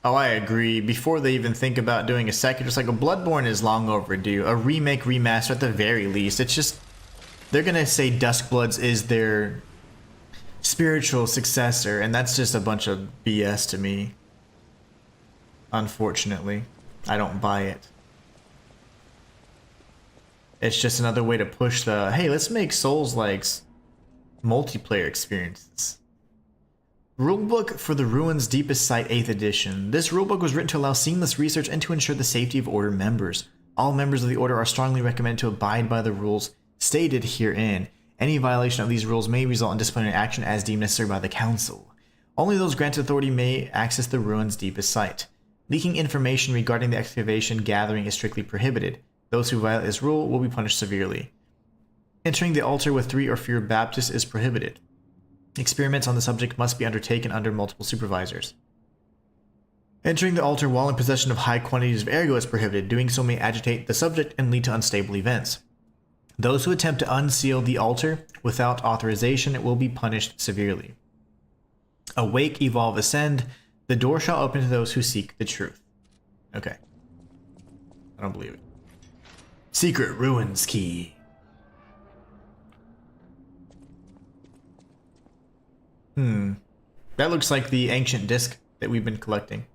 Oh, I agree. Before they even think about doing a second, just like a Bloodborne is long overdue. A remake, remaster at the very least. It's just, they're going to say Duskbloods is their spiritual successor, and that's just a bunch of BS to me. Unfortunately, I don't buy it. It's just another way to push the, hey, let's make Souls-likes multiplayer experiences. Rulebook for the Ruins Deepest Sight 8th edition. This rulebook was written to allow seamless research and to ensure the safety of Order members. All members of the Order are strongly recommended to abide by the rules stated herein. Any violation of these rules may result in disciplinary action as deemed necessary by the Council. Only those granted authority may access the Ruins Deepest Sight. Leaking information regarding the excavation gathering is strictly prohibited. Those who violate this rule will be punished severely. Entering the altar with 3 or fewer Baptists is prohibited. Experiments on the subject must be undertaken under multiple supervisors. Entering the altar while in possession of high quantities of ergo is prohibited. Doing so may agitate the subject and lead to unstable events. Those who attempt to unseal the altar without authorization will be punished severely. Awake, evolve, ascend. The door shall open to those who seek the truth. Okay. I don't believe it. Secret ruins key. That looks like the ancient disc that we've been collecting.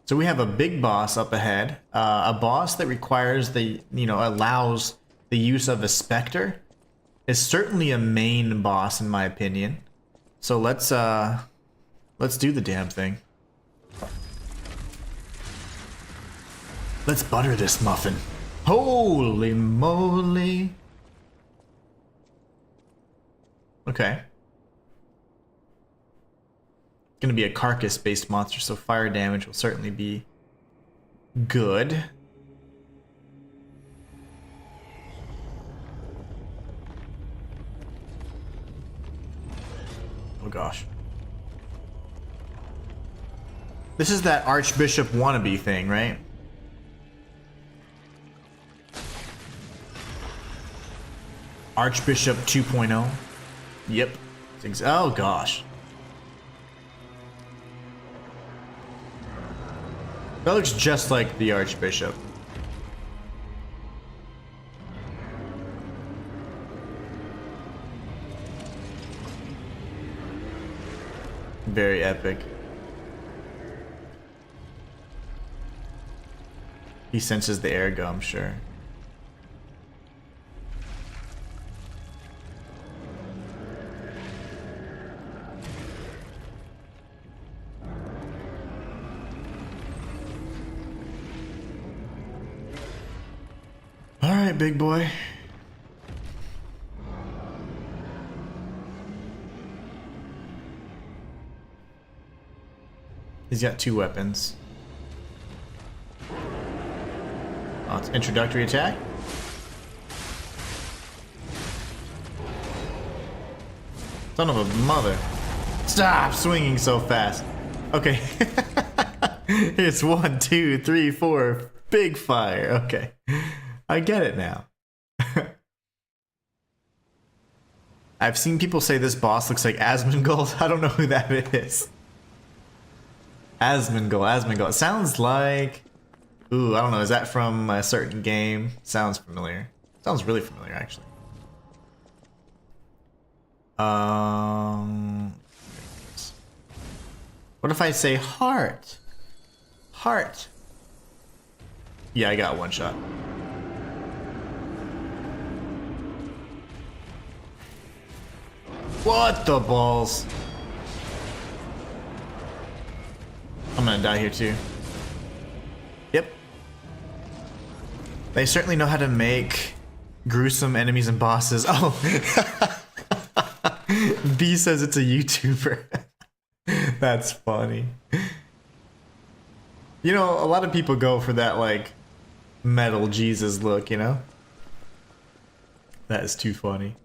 So we have a big boss up ahead, a boss that requires allows the use of a specter. Is certainly a main boss in my opinion. So let's do the damn thing. Let's butter this muffin. Holy moly. Okay. It's gonna be a carcass-based monster, so fire damage will certainly be good. Oh gosh. This is that Archbishop wannabe thing, right? Archbishop 2.0. Yep. Oh gosh. That looks just like the Archbishop. Very epic. He senses the ergo, I'm sure. Alright, big boy. He's got 2 weapons. Oh, it's introductory attack. Son of a mother. Stop swinging so fast. Okay. It's 1, 2, 3, 4. Big fire. Okay. I get it now. I've seen people say this boss looks like Asmongold. I don't know who that is. Asmongold. It sounds like... Ooh, I don't know. Is that from a certain game? Sounds familiar. Sounds really familiar, actually. What if I say heart? Heart. Yeah, I got 1 shot. What the balls? I'm gonna die here too. Yep. They certainly know how to make gruesome enemies and bosses. Oh. B says it's a YouTuber. That's funny. You know, a lot of people go for that, like, metal Jesus look, you know? That is too funny.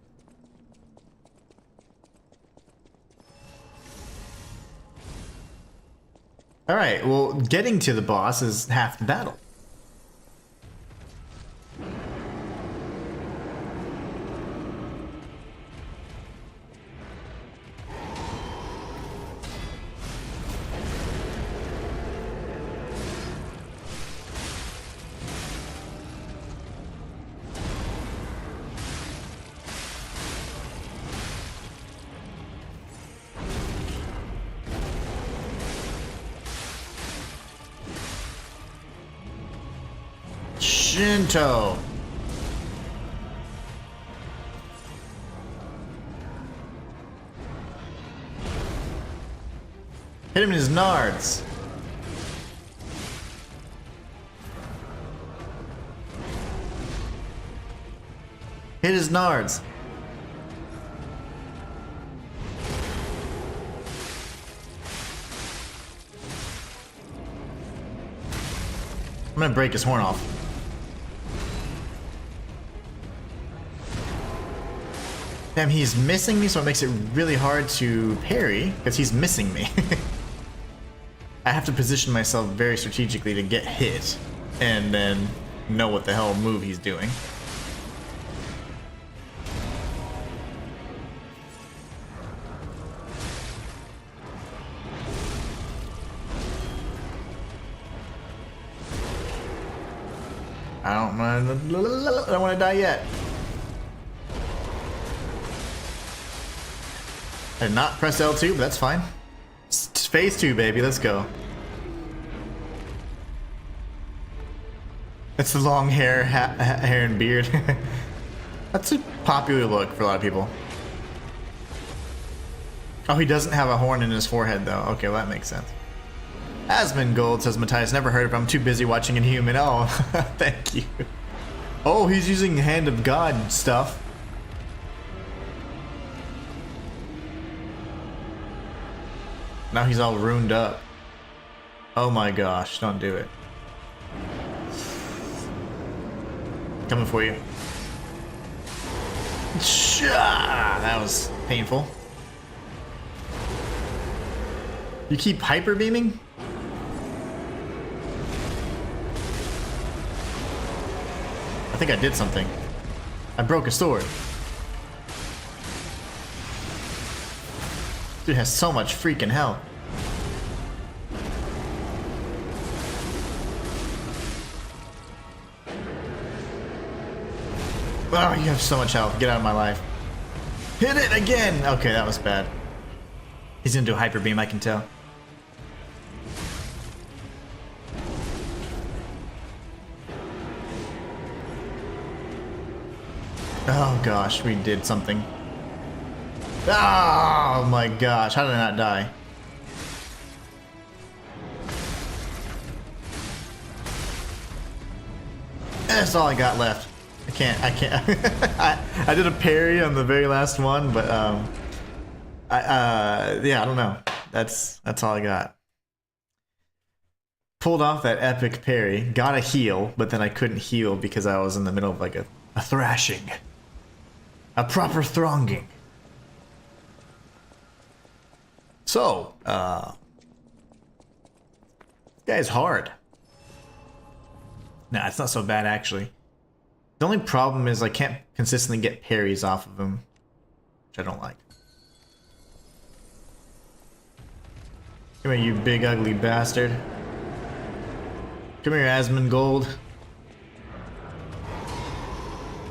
Alright, well, getting to the boss is half the battle. Shinto. Hit him in his nards. Hit his nards. I'm gonna break his horn off. Damn, he's missing me, so it makes it really hard to parry, because he's missing me. I have to position myself very strategically to get hit, and then know what the hell move he's doing. I don't want to die yet. I did not press L2, but that's fine. It's phase 2, baby. Let's go. It's the long hair, hair and beard. That's a popular look for a lot of people. Oh, he doesn't have a horn in his forehead, though. Okay, well, that makes sense. Asmongold, says Matthias. Never heard of him. I'm too busy watching Inhuman. Oh, thank you. Oh, he's using Hand of God stuff. Now he's all ruined up. Oh my gosh, don't do it. Coming for you. That was painful. You keep hyper beaming? I think I did something. I broke a sword. Dude has so much freaking health. Oh, you have so much health. Get out of my life. Hit it again! Okay, that was bad. He's gonna do a hyper beam, I can tell. Oh gosh, we did something. Oh my gosh, how did I not die? That's all I got left. I can't. I did a parry on the very last one, but yeah, I don't know. That's all I got. Pulled off that epic parry, got a heal, but then I couldn't heal because I was in the middle of like a thrashing. A proper thronging. So, this guy's hard. Nah, it's not so bad actually. The only problem is I can't consistently get parries off of him, which I don't like. Come here, you big ugly bastard. Come here, Asmongold.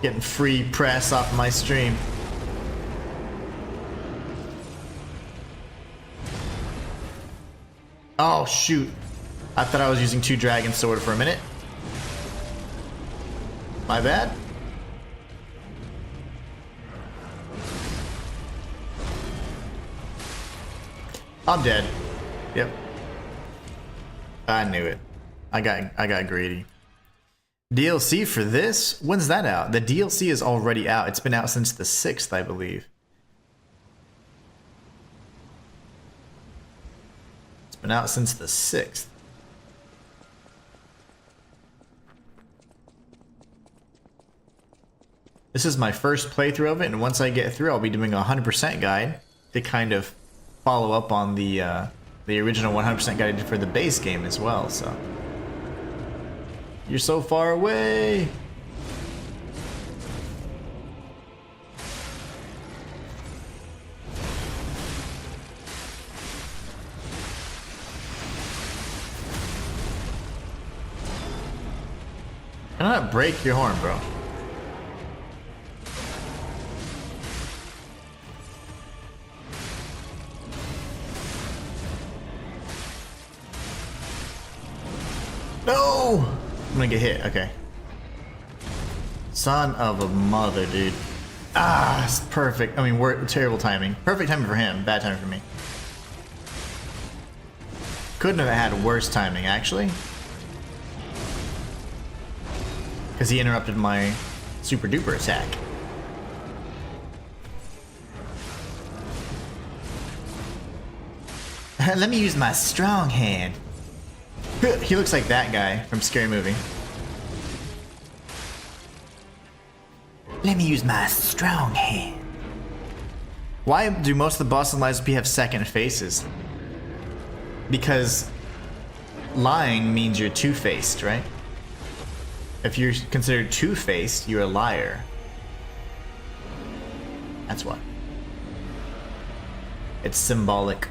Getting free press off my stream. Oh shoot. I thought I was using 2 Dragon Sword for a minute. My bad. I'm dead. Yep. I knew it. I got greedy. DLC for this? When's that out? The DLC is already out. It's been out since the 6th, I believe. It's been out since the 6th. This is my first playthrough of it, and once I get through, I'll be doing a 100% guide to kind of follow up on the original 100% guide I did for the base game as well, so. You're so far away! Can I not break your horn, bro? No! I'm gonna get hit, okay. Son of a mother, dude. Ah, it's perfect. I mean, terrible timing. Perfect timing for him, bad timing for me. Couldn't have had worse timing, actually. Because he interrupted my super duper attack. Let me use my strong hand. He looks like that guy from Scary Movie. Let me use my strong hand. Why do most of the bosses in Lies of P have second faces? Because lying means you're two-faced, right? If you're considered two-faced, you're a liar. That's why. It's symbolic.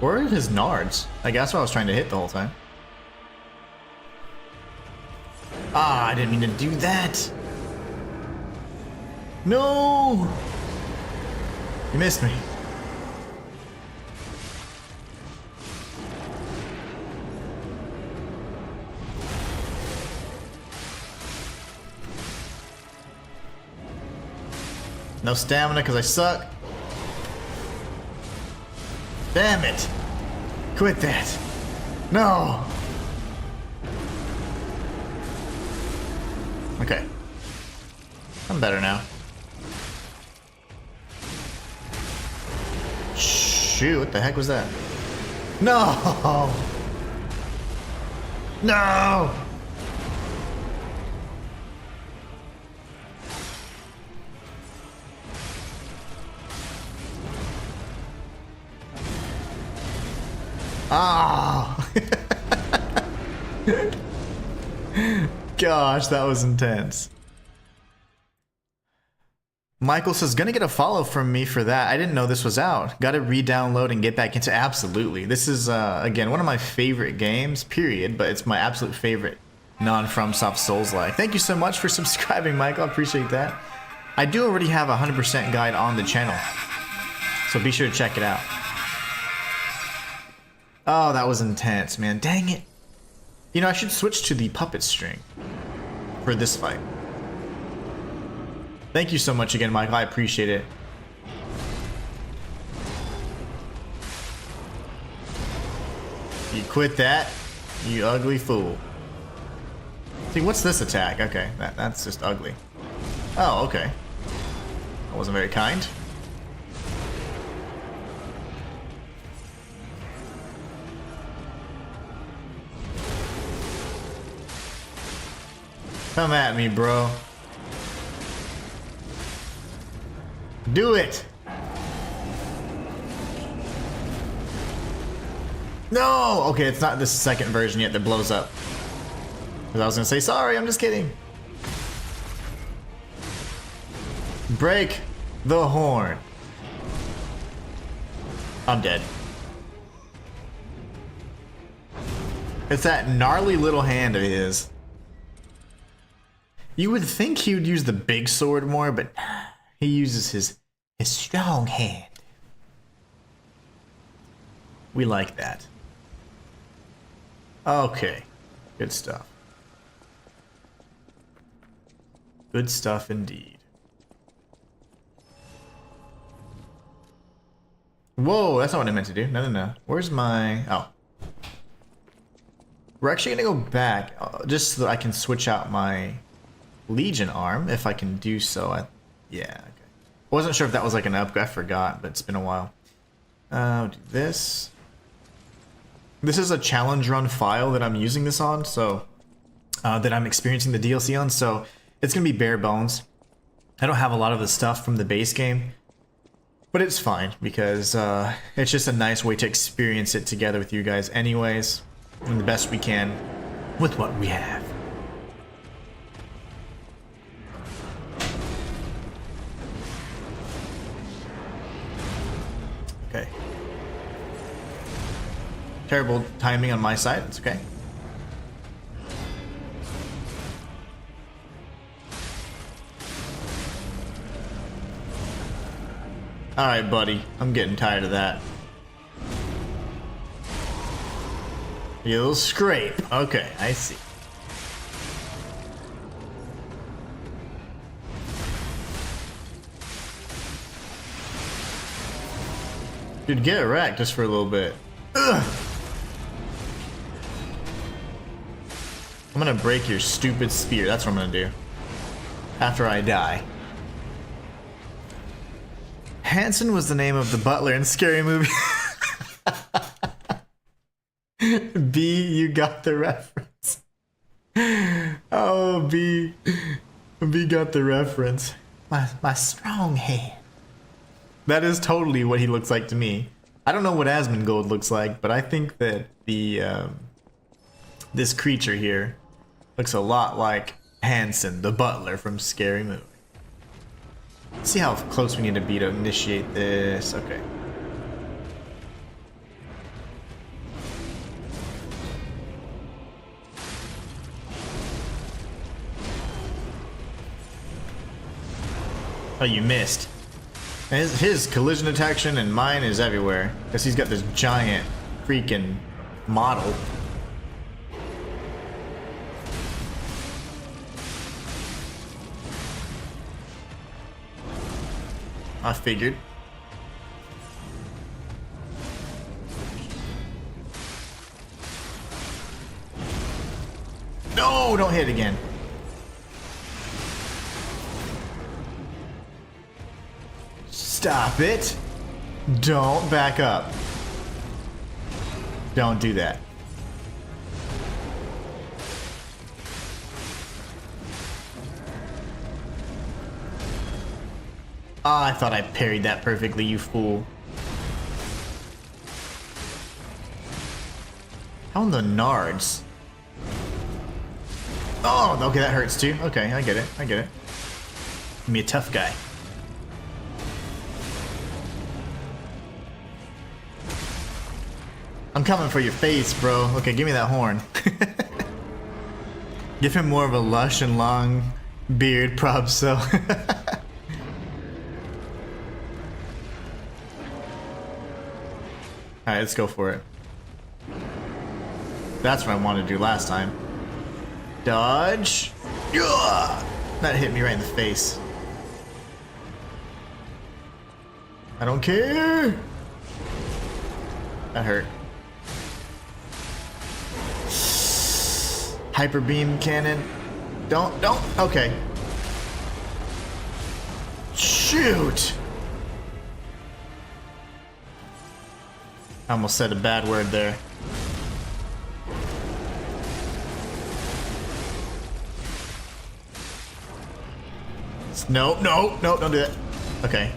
Where are his nards? I guess what I was trying to hit the whole time. Ah, I didn't mean to do that. No! You missed me. No stamina because I suck. Damn it! Quit that! No! Okay. I'm better now. Shoot, what the heck was that? No! No! Ah! Gosh, that was intense. Michael says, gonna get a follow from me for that. I didn't know this was out. Gotta re-download and get back into. Absolutely. This is, again, one of my favorite games, period, but it's my absolute favorite non-FromSoft Souls-like. Thank you so much for subscribing, Michael. I appreciate that. I do already have a 100% guide on the channel, so be sure to check it out. Oh, that was intense, man. Dang it. You know, I should switch to the puppet string for this fight. Thank you so much again, Michael. I appreciate it. You quit that, you ugly fool. See, what's this attack? Okay, that's just ugly. Oh, okay. That wasn't very kind. Come at me, bro. Do it! No! Okay, it's not the second version yet that blows up. Because I was gonna say, sorry, I'm just kidding. Break the horn. I'm dead. It's that gnarly little hand of his. You would think he would use the big sword more, but he uses his strong hand. We like that. Okay. Good stuff. Good stuff indeed. Whoa, that's not what I meant to do. No, no, no. Where's my... Oh. We're actually gonna go back, just so that I can switch out my Legion arm, if I can do so. Yeah, okay. I wasn't sure if that was like an upgrade. I forgot, but it's been a while. I'll do this. This is a challenge run file that I'm using this on, so that I'm experiencing the DLC on, so it's gonna be bare bones. I don't have a lot of the stuff from the base game, but it's fine because it's just a nice way to experience it together with you guys anyways, and the best we can with what we have. Okay. Terrible timing on my side. It's okay. Alright, buddy. I'm getting tired of that. You little scrape. Okay, I see. Dude, get wrecked just for a little bit. Ugh. I'm gonna break your stupid spear. That's what I'm gonna do. After I die. Hanson was the name of the butler in Scary Movie. B, you got the reference. Oh, B. B got the reference. My strong hand. That is totally what he looks like to me. I don't know what Asmongold looks like, but I think that the this creature here looks a lot like Hanson, the butler from Scary Movie. Let's see how close we need to be to initiate this. Okay. Oh, you missed. His collision detection and mine is everywhere. Because he's got this giant freaking model. I figured. No, don't hit again. Stop it. Don't back up. Don't do that. Oh, I thought I parried that perfectly, you fool. How in the nards? Oh, okay, that hurts too. Okay, I get it. I get it. Give me a tough guy. I'm coming for your face, bro. Okay, give me that horn. Give him more of a lush and long beard, prob so. Alright, let's go for it. That's what I wanted to do last time. Dodge. Ugh! That hit me right in the face. I don't care. That hurt. Hyper beam cannon. Don't. Okay. Shoot. I almost said a bad word there. No, don't do that. Okay.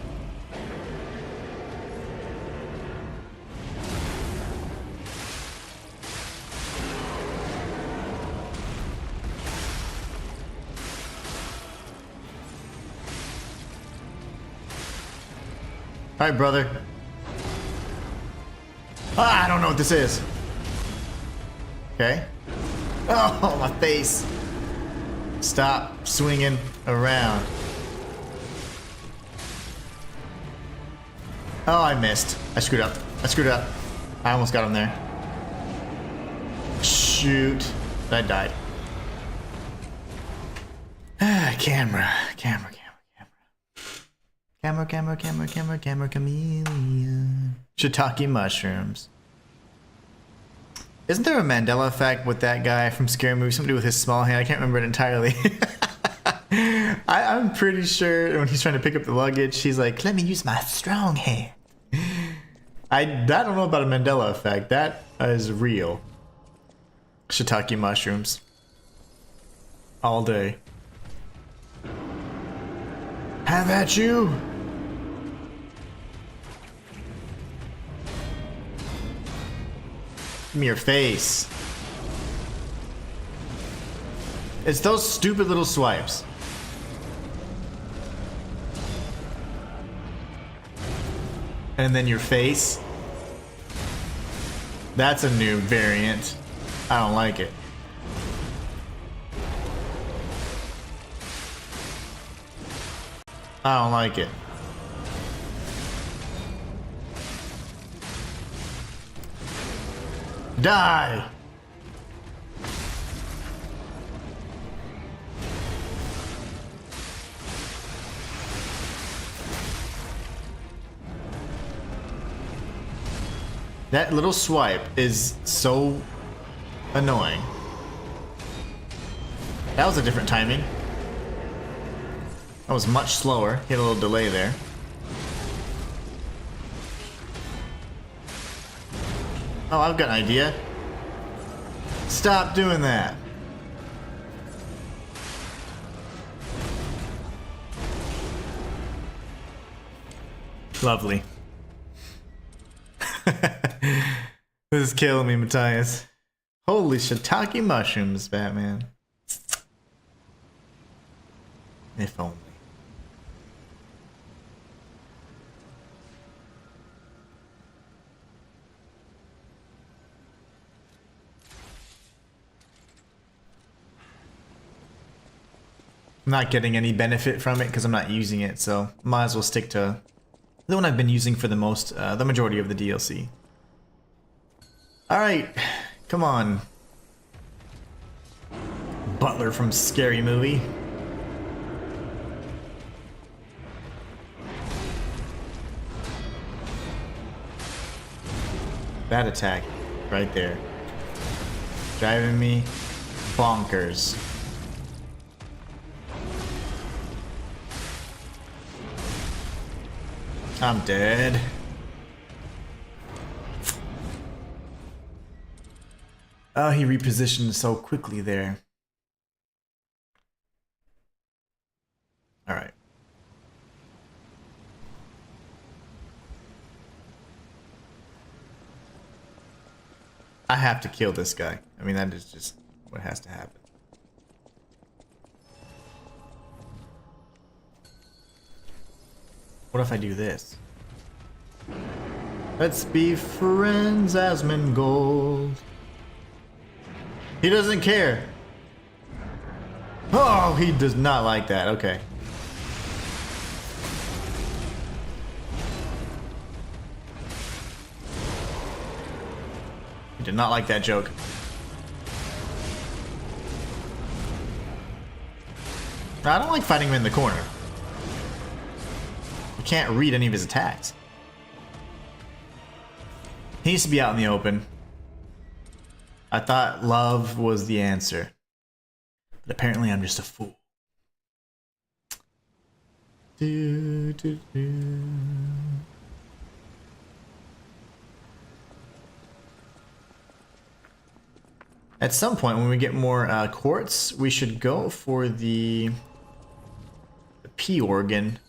All right, brother. Ah, I don't know what this is. Okay. Oh, my face. Stop swinging around. Oh, I missed. I screwed up. I almost got him there. Shoot. I died. Ah, camera, chameleon. Shiitake mushrooms. Isn't there a Mandela effect with that guy from Scary Movie? Somebody with his small hand. I can't remember it entirely. I'm pretty sure when he's trying to pick up the luggage, he's like, let me use my strong hand. I don't know about a Mandela effect. That is real. Shiitake mushrooms. All day. Have at you! Give me your face. It's those stupid little swipes. And then your face. That's a new variant. I don't like it. I don't like it. Die! That little swipe is so annoying. That was a different timing. That was much slower. Hit a little delay there. Oh, I've got an idea. Stop doing that. Lovely. This is killing me, Matthias. Holy shiitake mushrooms, Batman. If only. I'm not getting any benefit from it because I'm not using it, so might as well stick to the one I've been using for the majority of the DLC. Alright, come on. Butler from Scary Movie. That attack right there. Driving me bonkers. I'm dead. Oh, he repositioned so quickly there. All right. I have to kill this guy. I mean, that is just what has to happen. What if I do this? Let's be friends, Asmongold. He doesn't care. Oh, he does not like that. Okay. He did not like that joke. I don't like fighting him in the corner. I can't read any of his attacks. He needs to be out in the open. I thought love was the answer. But apparently I'm just a fool. At some point when we get more quartz, we should go for the P organ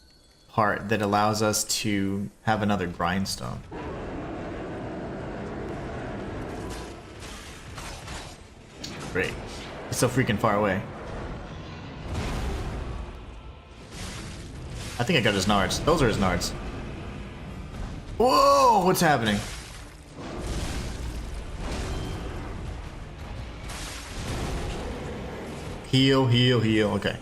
part that allows us to have another grindstone. Great. It's so freaking far away. I think I got his nards. Those are his nards. Whoa! What's happening? Heal, heal, heal. Okay.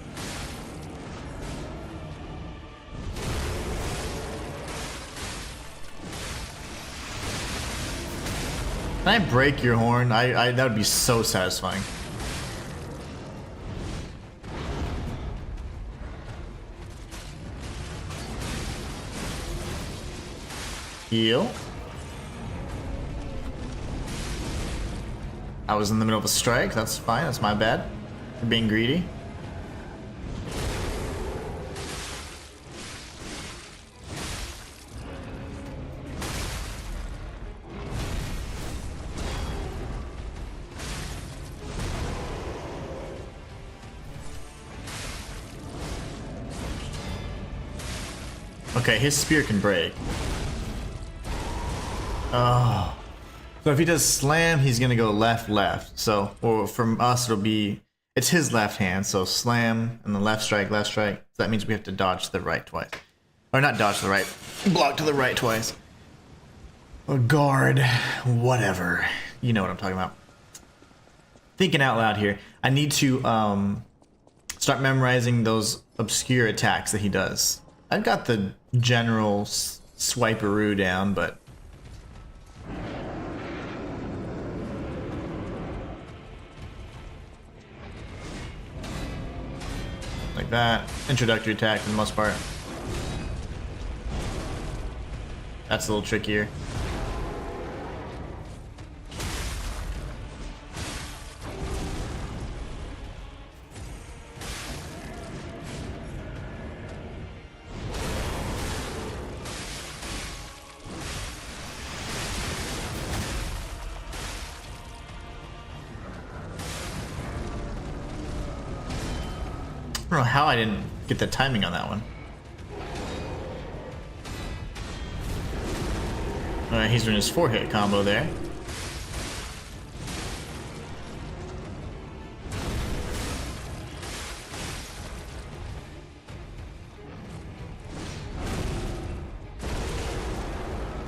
Can I break your horn? That would be so satisfying. Heal. I was in the middle of a strike. That's fine. That's my bad for being greedy. Okay, his spear can break. Oh. So if he does slam, he's gonna go left, left. So, or from us, it'll be, it's his left hand. So slam and the left strike, left strike. So that means we have to dodge to the right twice. Or not dodge to the right, block to the right twice. Or guard, whatever. You know what I'm talking about. Thinking out loud here. I need to start memorizing those obscure attacks that he does. I've got the general swiperoo down, but like that. Introductory attack for the most part. That's a little trickier. I don't know how I didn't get the timing on that one. Alright, he's doing his 4-hit combo there.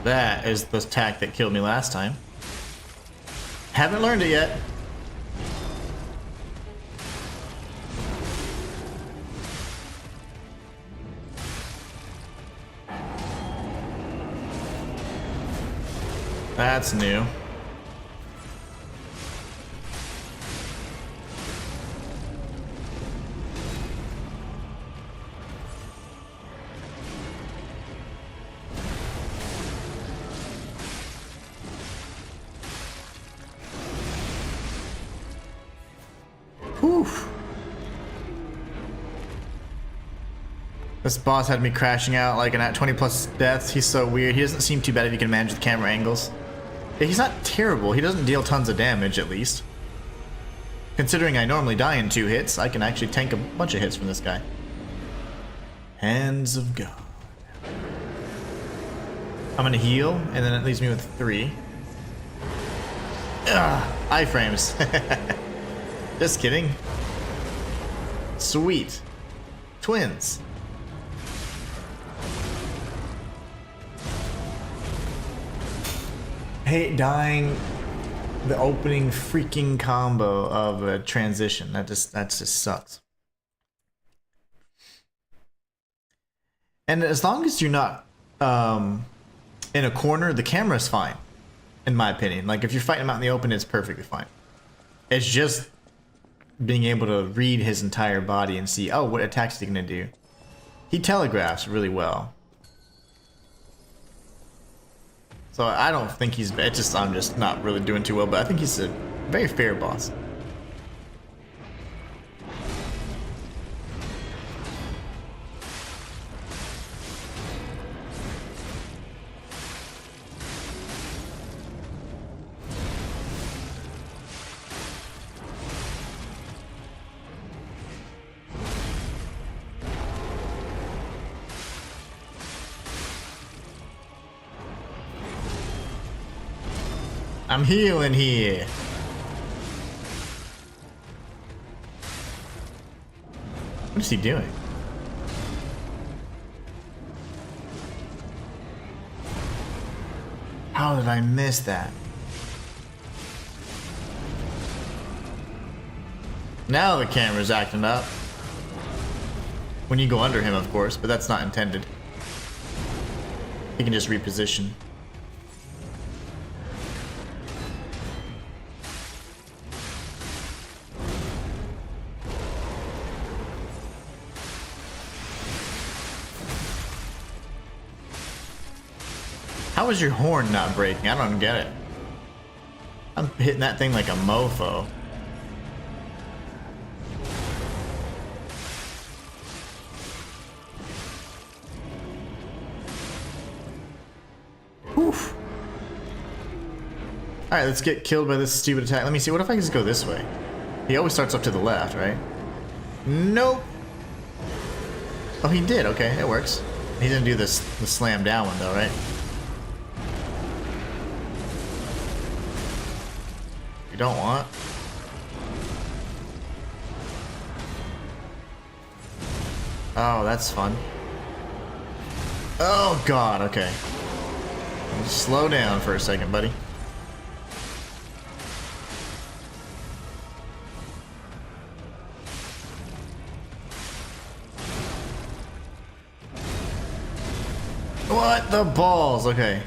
That is the attack that killed me last time. Haven't learned it yet. That's new. Whew. This boss had me crashing out like at 20 plus deaths. He's so weird. He doesn't seem too bad if you can manage the camera angles. Yeah, he's not terrible. He doesn't deal tons of damage, at least. Considering I normally die in 2 hits, I can actually tank a bunch of hits from this guy. Hands of God. I'm gonna heal, and then it leaves me with 3. Ugh, iframes. Just kidding. Sweet. Twins. Hate dying the opening freaking combo of a transition. That just sucks. And as long as you're not in a corner, the camera's fine, in my opinion. Like if you're fighting him out in the open, it's perfectly fine. It's just being able to read his entire body and see, oh, what attacks is he gonna do? He telegraphs really well. So I don't think he's bad. I'm just not really doing too well, but I think he's a very fair boss. I'm healing here. What is he doing? How did I miss that? Now the camera's acting up. When you go under him, of course, but that's not intended. He can just reposition. How is your horn not breaking? I don't get it. I'm hitting that thing like a mofo. Oof. Alright, let's get killed by this stupid attack. Let me see, what if I can just go this way? He always starts up to the left, right? Nope. Oh, he did, okay, it works. He didn't do this the slam down one though, right? You don't want. Oh, that's fun. Oh god, okay. Slow down for a second, buddy. What the balls? Okay.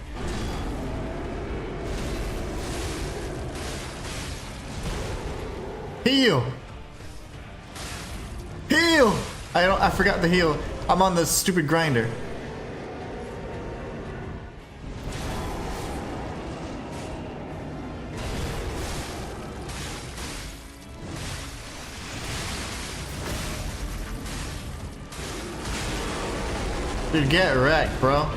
Heal! Heal! I forgot the heal. I'm on the stupid grinder. Dude, get wrecked, bro.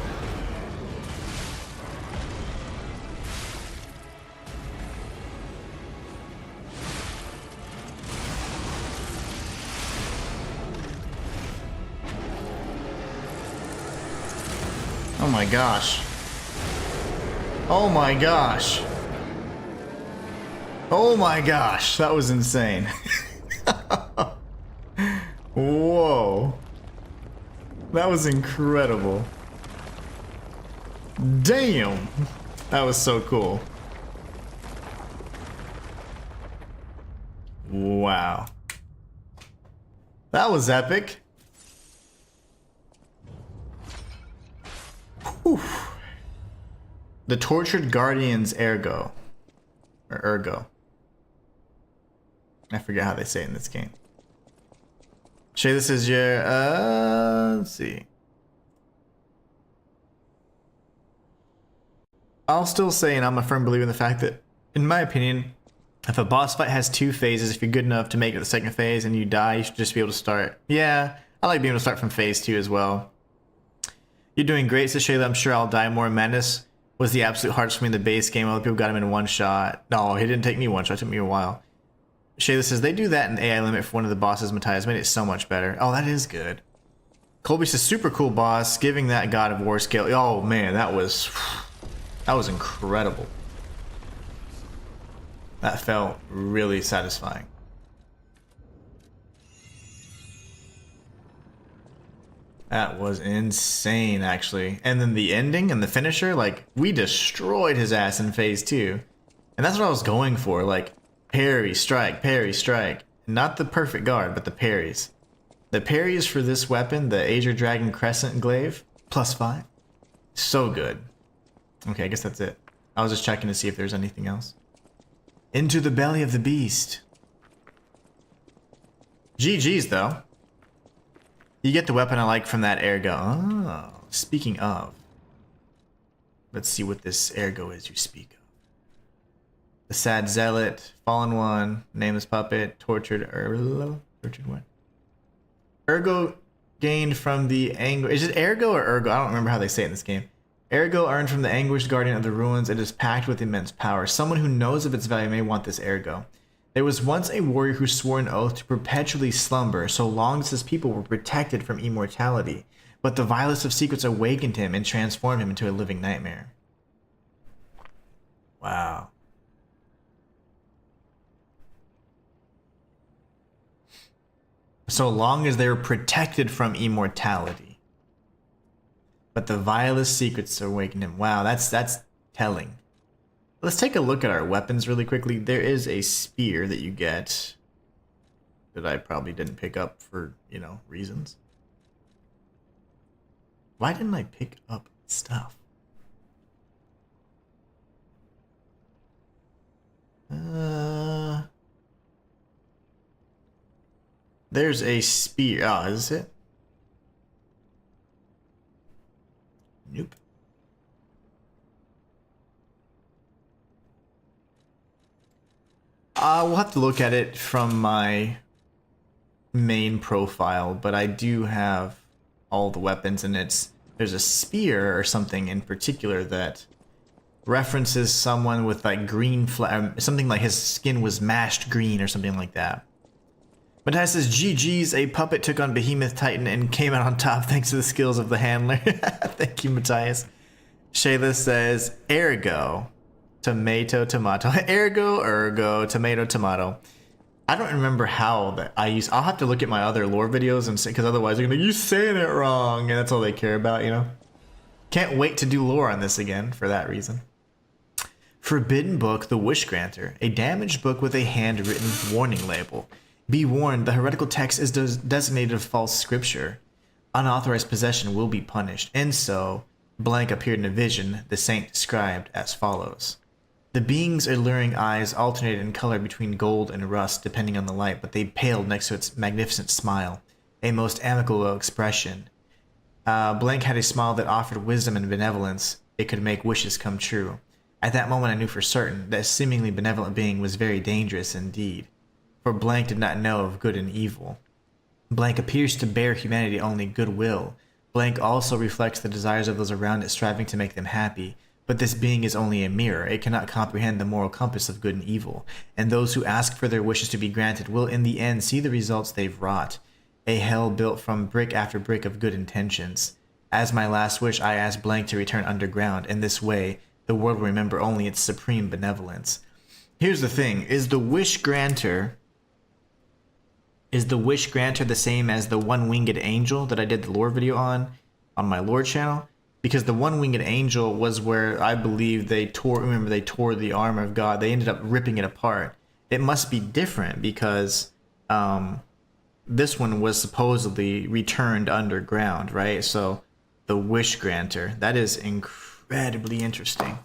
Oh my gosh. Oh my gosh. Oh my gosh, that was insane. Whoa. That was incredible. Damn. That was so cool. Wow. That was epic. Whew. The tortured guardian's ergo. Or ergo. I forget how they say it in this game. Shay, this is your, let's see. I'll still say, and I'm a firm believer in the fact that, in my opinion, if a boss fight has 2 phases, if you're good enough to make it to the second phase and you die, you should just be able to start. Yeah, I like being able to start from phase 2 as well. You're doing great, says Shayla. I'm sure I'll die more. Madness was the absolute hardest for me in the base game. Other people got him in 1 shot. No, he didn't take me 1 shot. It took me a while. Shayla says, they do that in AI limit for one of the bosses, Matthias. Made it so much better. Oh, that is good. Colby says, super cool boss. Giving that God of War scale. Oh, man, that was incredible. That felt really satisfying. That was insane, actually. And then the ending and the finisher, like, we destroyed his ass in phase 2. And that's what I was going for, like, parry, strike, parry, strike. Not the perfect guard, but the parries. The parries for this weapon, the Azure Dragon Crescent Glaive, +5. So good. Okay, I guess that's it. I was just checking to see if there's anything else. Into the belly of the beast. GG's, though. You get the weapon I like from that ergo. Oh, speaking of. Let's see what this ergo is you speak of. The Sad Zealot, Fallen One, Nameless Puppet, Tortured Tortured what? Ergo gained from the anguish. Is it ergo or ergo? I don't remember how they say it in this game. Ergo earned from the anguished guardian of the ruins. It is packed with immense power. Someone who knows of its value may want this ergo. There was once a warrior who swore an oath to perpetually slumber so long as his people were protected from immortality. But the vilest of secrets awakened him and transformed him into a living nightmare. Wow. So long as they were protected from immortality. But the vilest secrets awakened him. Wow, that's telling. Let's take a look at our weapons really quickly. There is a spear that you get that I probably didn't pick up for, reasons. Why didn't I pick up stuff? There's a spear. Oh, is this it? Nope. We'll have to look at it from my main profile, but I do have all the weapons, and there's a spear or something in particular that references someone with like green something like his skin was mashed green or something like that. Matthias says, GG's, a puppet took on Behemoth Titan and came out on top thanks to the skills of the handler. Thank you, Matthias. Shayla says, ergo, tomato, tomato. Ergo, ergo, tomato, tomato. I don't remember how that I use. I'll have to look at my other lore videos and say, because otherwise they're going to be, you saying it wrong. And that's all they care about, Can't wait to do lore on this again for that reason. Forbidden Book, The Wish Granter. A damaged book with a handwritten warning label. Be warned, the heretical text is designated a false scripture. Unauthorized possession will be punished. And so, blank appeared in a vision, the saint described as follows. The being's alluring eyes alternated in color between gold and rust depending on the light, but they paled next to its magnificent smile, a most amicable expression. Blank had a smile that offered wisdom and benevolence. It could make wishes come true. At that moment I knew for certain that seemingly benevolent being was very dangerous indeed. For Blank did not know of good and evil. Blank appears to bear humanity only goodwill. Blank also reflects the desires of those around it, striving to make them happy. But this being is only a mirror. It cannot comprehend the moral compass of good and evil. And those who ask for their wishes to be granted will in the end see the results they've wrought. A hell built from brick after brick of good intentions. As my last wish, I ask Blank to return underground. In this way, the world will remember only its supreme benevolence. Here's the thing. Is the wish granter the same as the one-winged angel that I did the lore video on my lore channel? Because the one-winged angel was where I believe they tore the armor of God. They ended up ripping it apart. It must be different because this one was supposedly returned underground, right? So the wish granter, that is incredibly interesting.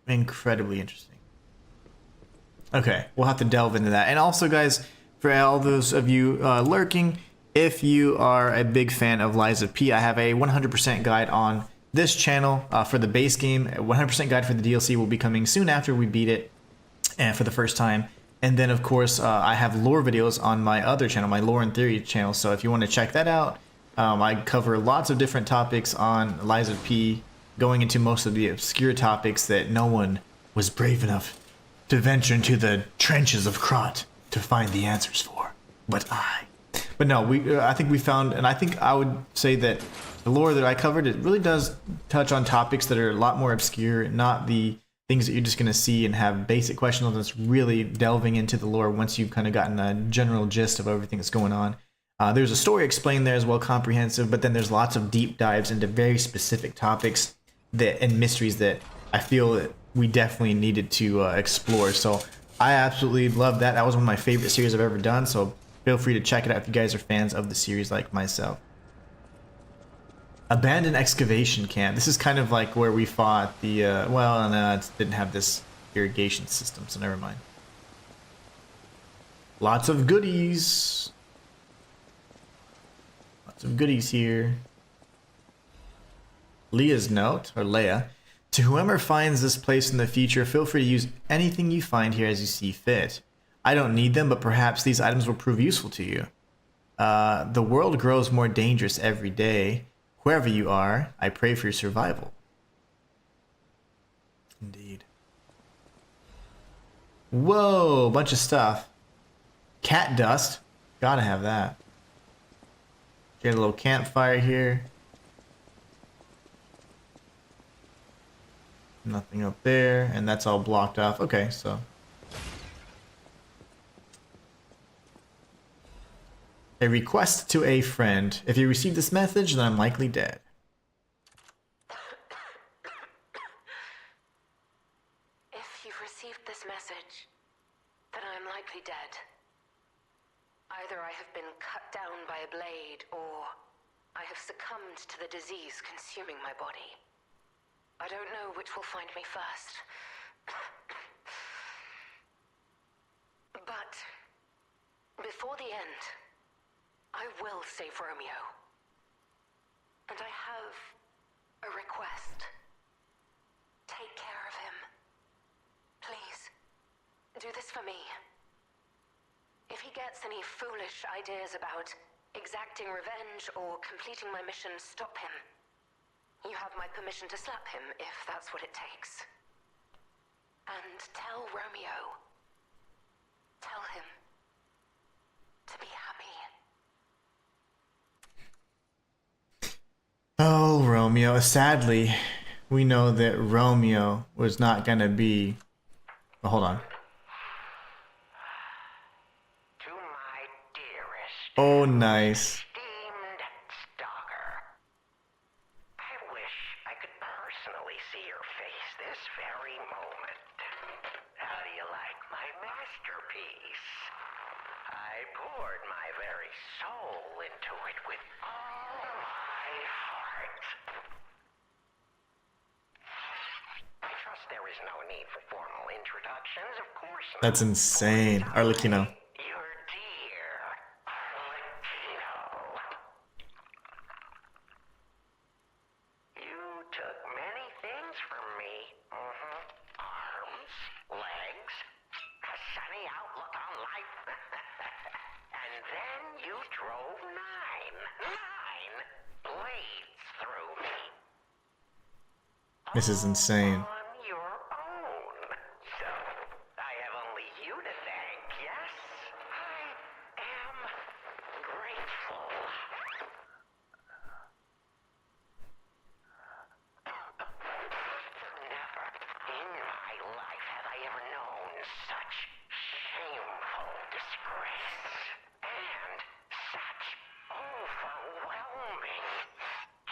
incredibly interesting. Okay, we'll have to delve into that. And also, guys, for all those of you lurking, if you are a big fan of Lies of P, I have a 100% guide on this channel for the base game. A 100% guide for the DLC will be coming soon after we beat it and for the first time. And then, of course, I have lore videos on my other channel, my Lore and Theory channel. So if you want to check that out, I cover lots of different topics on Lies of P, going into most of the obscure topics that no one was brave enough to venture into the trenches of Krat to find the answers for. But no, I think we found, and I think I would say that the lore that I covered, it really does touch on topics that are a lot more obscure, not the things that you're just going to see and have basic questions on. It's really delving into the lore once you've kind of gotten a general gist of everything that's going on. There's a story explained there as well, comprehensive, but then there's lots of deep dives into very specific topics and mysteries that I feel that we definitely needed to explore. So I absolutely love that. That was one of my favorite series I've ever done, so feel free to check it out if you guys are fans of the series like myself. Abandoned excavation camp. This is kind of like where we fought the, well, no, it didn't have this irrigation system, so never mind. Lots of goodies. Lots of goodies here. Leah's note, or Leia. To whoever finds this place in the future, feel free to use anything you find here as you see fit. I don't need them, but perhaps these items will prove useful to you. The world grows more dangerous every day. Wherever you are, I pray for your survival. Indeed. Whoa, bunch of stuff. Cat dust. Gotta have that. Get a little campfire here. Nothing up there, and that's all blocked off. Okay, so. A request to a friend. If you receive this message, then I'm likely dead. If you've received this message, then I'm likely dead. Either I have been cut down by a blade, or I have succumbed to the disease consuming my body. I don't know which will find me first. But before the end, I will save Romeo. And I have a request. Take care of him. Please, do this for me. If he gets any foolish ideas about exacting revenge or completing my mission, stop him. You have my permission to slap him if that's what it takes. And tell Romeo. Tell him to be happy. Oh, Romeo. Sadly, we know that Romeo was not going to be... Oh, hold on. To my dearest, Oh, nice. esteemed Stalker, I wish I could personally see your face this very moment. How do you like my masterpiece? I poured my very soul into it with all my heart. I trust there is no need for formal introductions, of course not. That's insane. Arlecchino. Your dear Arlecchino. You took many things from me. Arms, legs, a sunny outlook on life. And then you drove nine blades through me. This is insane. On your own. So, I have only you to thank, yes? I am grateful. Never in my life have I ever known such shameful disgrace. And such overwhelming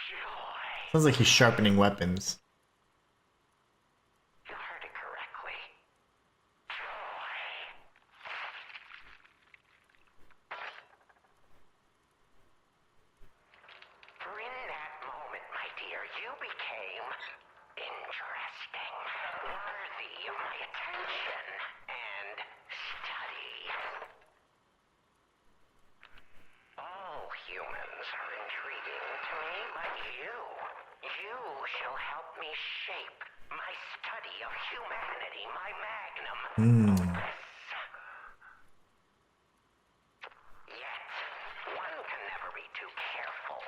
joy. Sounds like he's sharpening weapons. You heard it correctly. Joy. For in that moment, my dear, you became interesting, worthy attention and study. All humans are intriguing to me, but you shall help me shape my study of humanity, my magnum. Yet, one can never be too careful.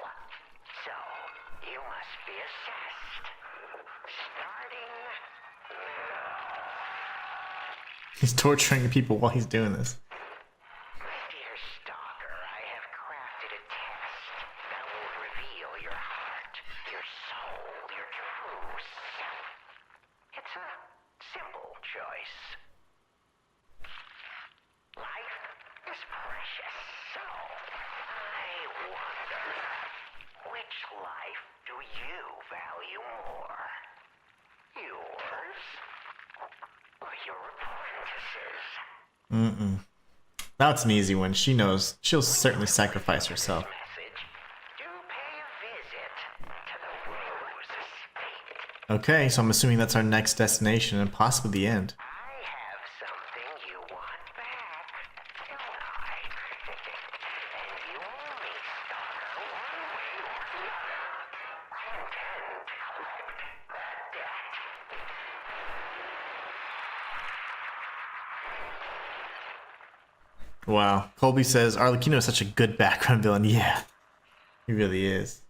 So, you must be assessed. Starting now. He's torturing people while he's doing this. My dear Stalker, I have crafted a test that will reveal your heart, your soul, your true self. It's a simple choice. Life is precious, so I wonder, which life do you value more? Yours or your apprentices? That's an easy one. She knows. She'll certainly sacrifice herself. Message. Do pay a visit to the Rose Estate. Okay, so I'm assuming that's our next destination and possibly the end. I have something you want back, don't I? And you only Stalker one way or another. I intend to collect that debt. Wow. Colby says Arlecchino is such a good background villain. Yeah, he really is.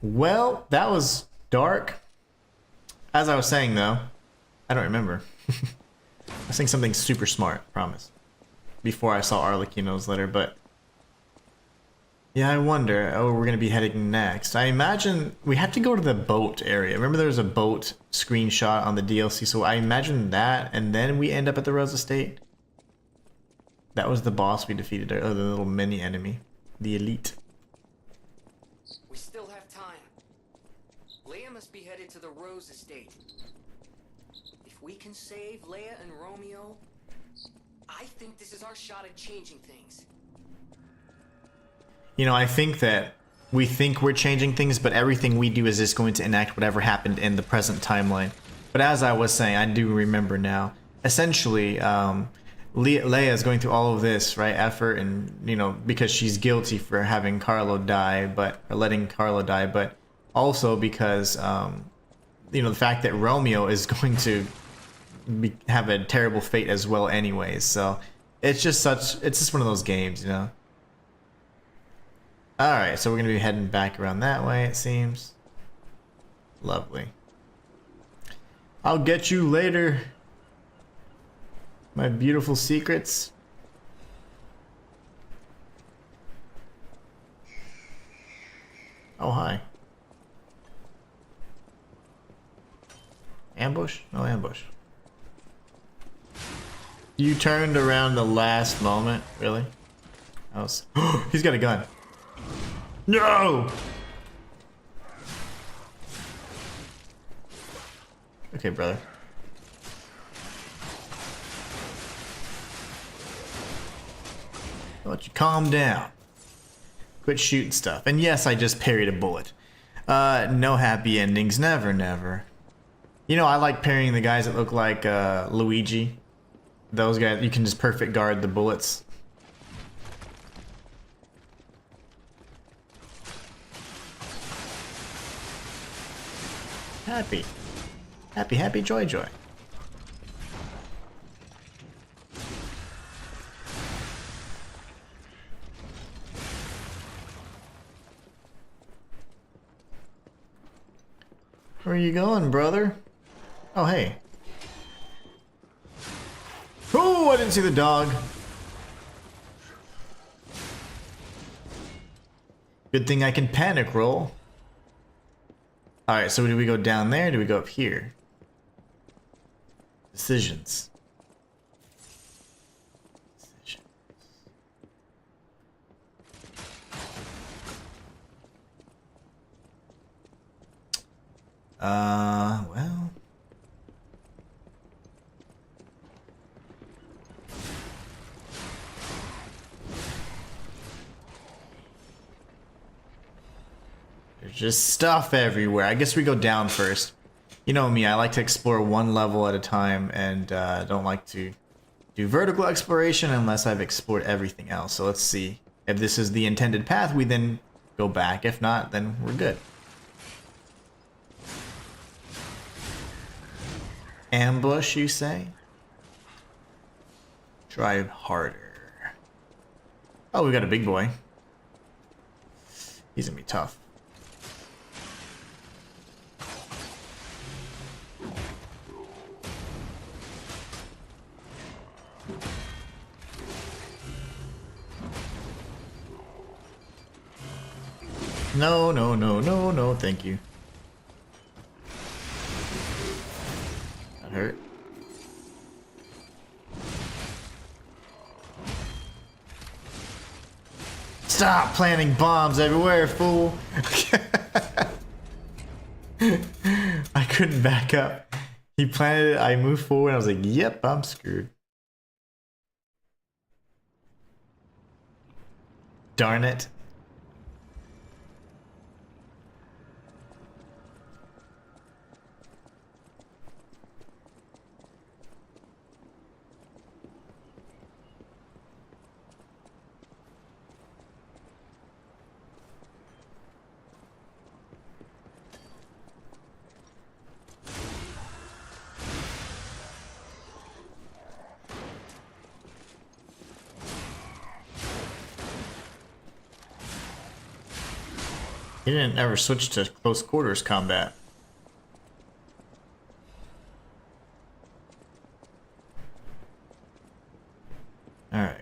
Well, that was dark. As I was saying, though, I don't remember. I was saying something super smart, promise. Before I saw Arlecchino's letter, but yeah, I wonder where we're gonna be heading next. I imagine we have to go to the boat area. Remember, there was a boat screenshot on the DLC, so I imagine that, and then we end up at the Rose Estate. That was the boss we defeated, or the little mini enemy, the elite. We still have time. Leia must be headed to the Rose Estate. If we can save Leia and Romeo, I think this is our shot at changing things. You know, I think that we think we're changing things, but everything we do is just going to enact whatever happened in the present timeline. But as I was saying, I do remember now. Essentially, Leia is going through all of this, right, effort, and, you know, because she's guilty for having Carlo die, or letting Carlo die, but also because, you know, the fact that Romeo is going to have a terrible fate as well anyways, so it's just one of those games, you know. Alright, so we're going to be heading back around that way, it seems. Lovely. I'll get you later. My beautiful secrets. Oh, hi. Ambush? No ambush. You turned around the last moment? Really? I was... He's got a gun. No! Okay, brother. I'll let you calm down. Quit shooting stuff. And yes, I just parried a bullet. No happy endings. Never, never. You know, I like parrying the guys that look like Luigi. Those guys, you can just perfect guard the bullets. Happy. Happy, happy, joy, joy. Where are you going, brother? Oh, hey. Oh, I didn't see the dog. Good thing I can panic roll. Alright, so do we go down there or do we go up here? Decisions. Well. There's just stuff everywhere. I guess we go down first. You know me, I like to explore one level at a time and don't like to do vertical exploration unless I've explored everything else. So let's see. If this is the intended path, we then go back. If not, then we're good. Ambush, you say? Try harder. Oh, we got a big boy. He's gonna be tough. No, no, no, no, no, thank you. That hurt. Stop planting bombs everywhere, fool! I couldn't back up. He planted it, I moved forward, I was like, yep, I'm screwed. Darn it. He didn't ever switch to close quarters combat. Alright.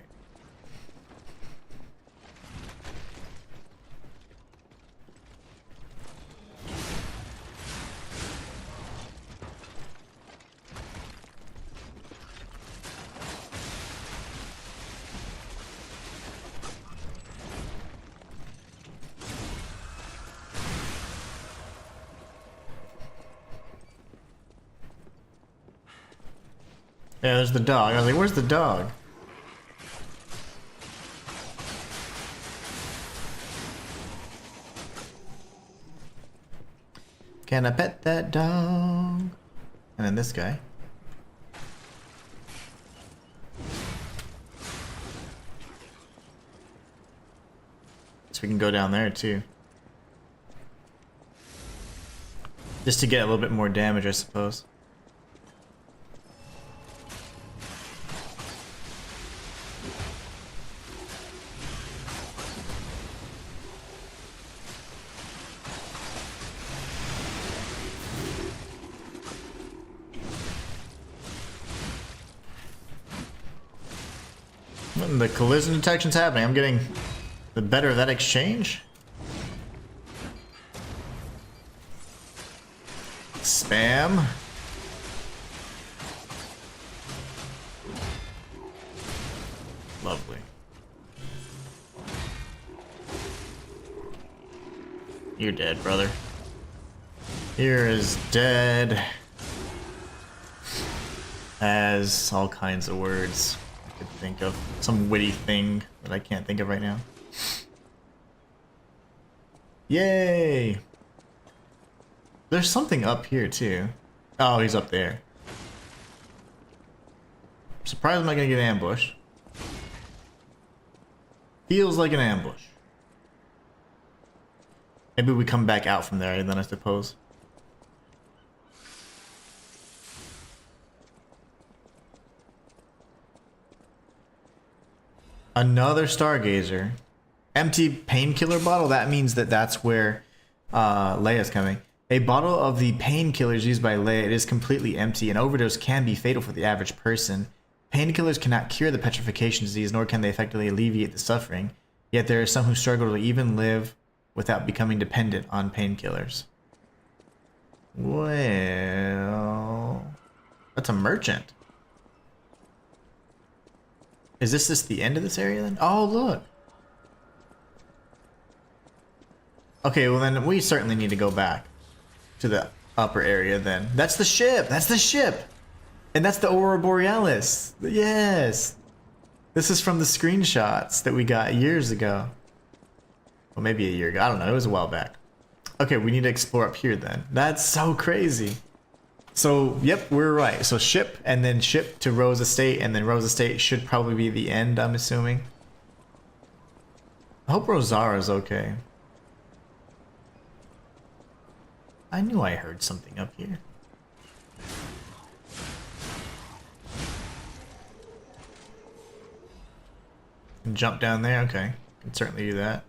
Yeah, there's the dog. I was like, where's the dog? Can I pet that dog? And then this guy. So we can go down there too. Just to get a little bit more damage, I suppose. The collision detection's happening. I'm getting the better of that exchange. Spam. Lovely. You're dead, brother. Here is dead. As all kinds of words. Could think of some witty thing that I can't think of right now. Yay! There's something up here too. Oh, he's up there. I'm surprised I'm not gonna get ambushed. Feels like an ambush. Maybe we come back out from there then, I suppose. Another Stargazer. Empty painkiller bottle? That means that that's where Leia's coming. A bottle of the painkillers used by Leia. It is completely empty. An overdose can be fatal for the average person. Painkillers cannot cure the petrification disease, nor can they effectively alleviate the suffering. Yet there are some who struggle to even live without becoming dependent on painkillers. Well... That's a merchant. Is this just the end of this area then? Oh, look. Okay, well then we certainly need to go back to the upper area then. That's the ship! That's the ship! And that's the Aurora Borealis! Yes! This is from the screenshots that we got years ago. Well, maybe a year ago. I don't know. It was a while back. Okay, we need to explore up here then. That's so crazy. So, yep, we're right. So ship, and then ship to Rose Estate, and then Rose Estate should probably be the end, I'm assuming. I hope Rosara's okay. I knew I heard something up here. Jump down there? Okay. Can certainly do that.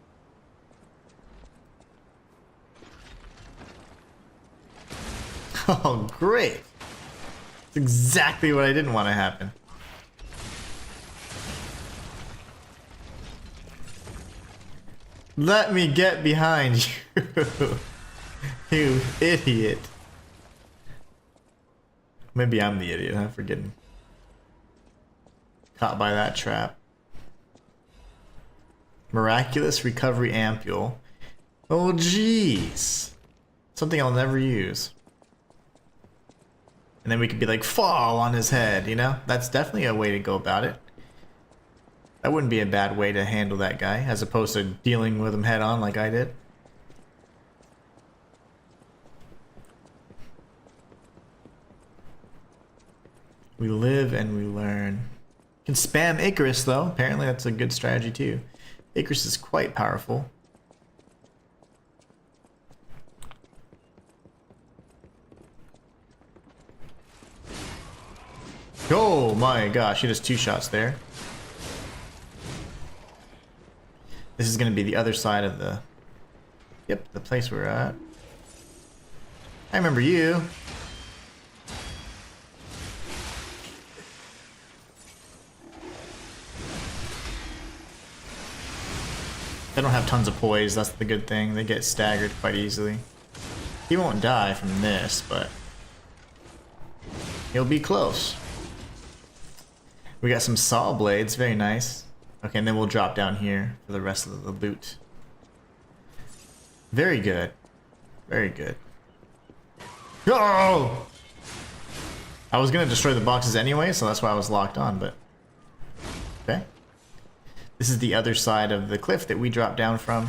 Oh, great! That's exactly what I didn't want to happen. Let me get behind you, you idiot. Maybe I'm the idiot, I'm forgetting. Caught by that trap. Miraculous recovery ampule. Oh, jeez. Something I'll never use. And then we could be like, fall on his head, you know? That's definitely a way to go about it. That wouldn't be a bad way to handle that guy, as opposed to dealing with him head on like I did. We live and we learn. Can spam Icarus though. Apparently that's a good strategy too. Icarus is quite powerful. Oh my gosh, he does 2 shots there. This is going to be the other side of the... Yep, the place we're at. I remember you. They don't have tons of poise, that's the good thing. They get staggered quite easily. He won't die from this, but... he'll be close. We got some saw blades, very nice. Okay, and then we'll drop down here for the rest of the loot. Very good. Very good. Oh! I was gonna destroy the boxes anyway, so that's why I was locked on, but... okay. This is the other side of the cliff that we dropped down from.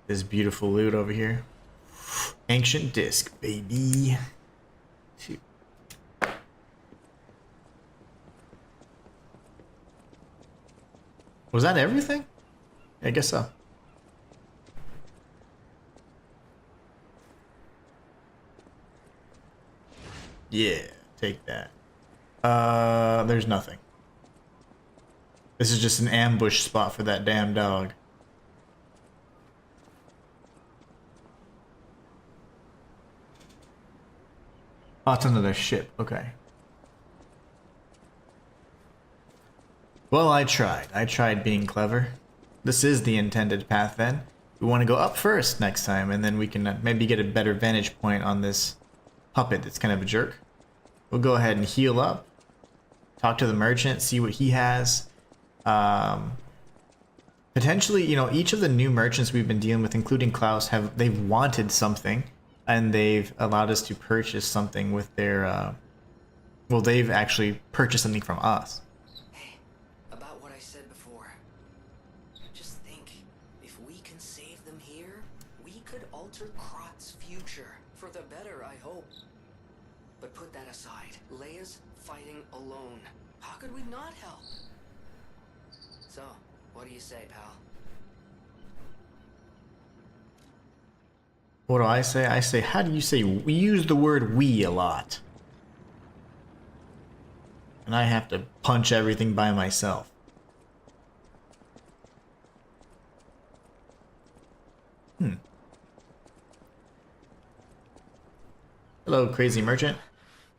This beautiful loot over here. Ancient disc, baby. Was that everything? I guess so. Yeah, take that. There's nothing. This is just an ambush spot for that damn dog. Oh, it's another ship. Okay. Well, I tried. I tried being clever. This is the intended path then. We want to go up first next time, and then we can maybe get a better vantage point on this puppet that's kind of a jerk. We'll go ahead and heal up. Talk to the merchant, see what he has. Potentially, you know, each of the new merchants we've been dealing with, including Klaus, they've wanted something, and they've allowed us to purchase something with their, well, they've actually purchased something from us. Krat's future for the better, I hope. But put that aside. Leia's fighting alone. How could we not help? So, what do you say, pal? What do I say? I say, how do you say? We use the word "we" a lot. And I have to punch everything by myself. Hello, crazy merchant.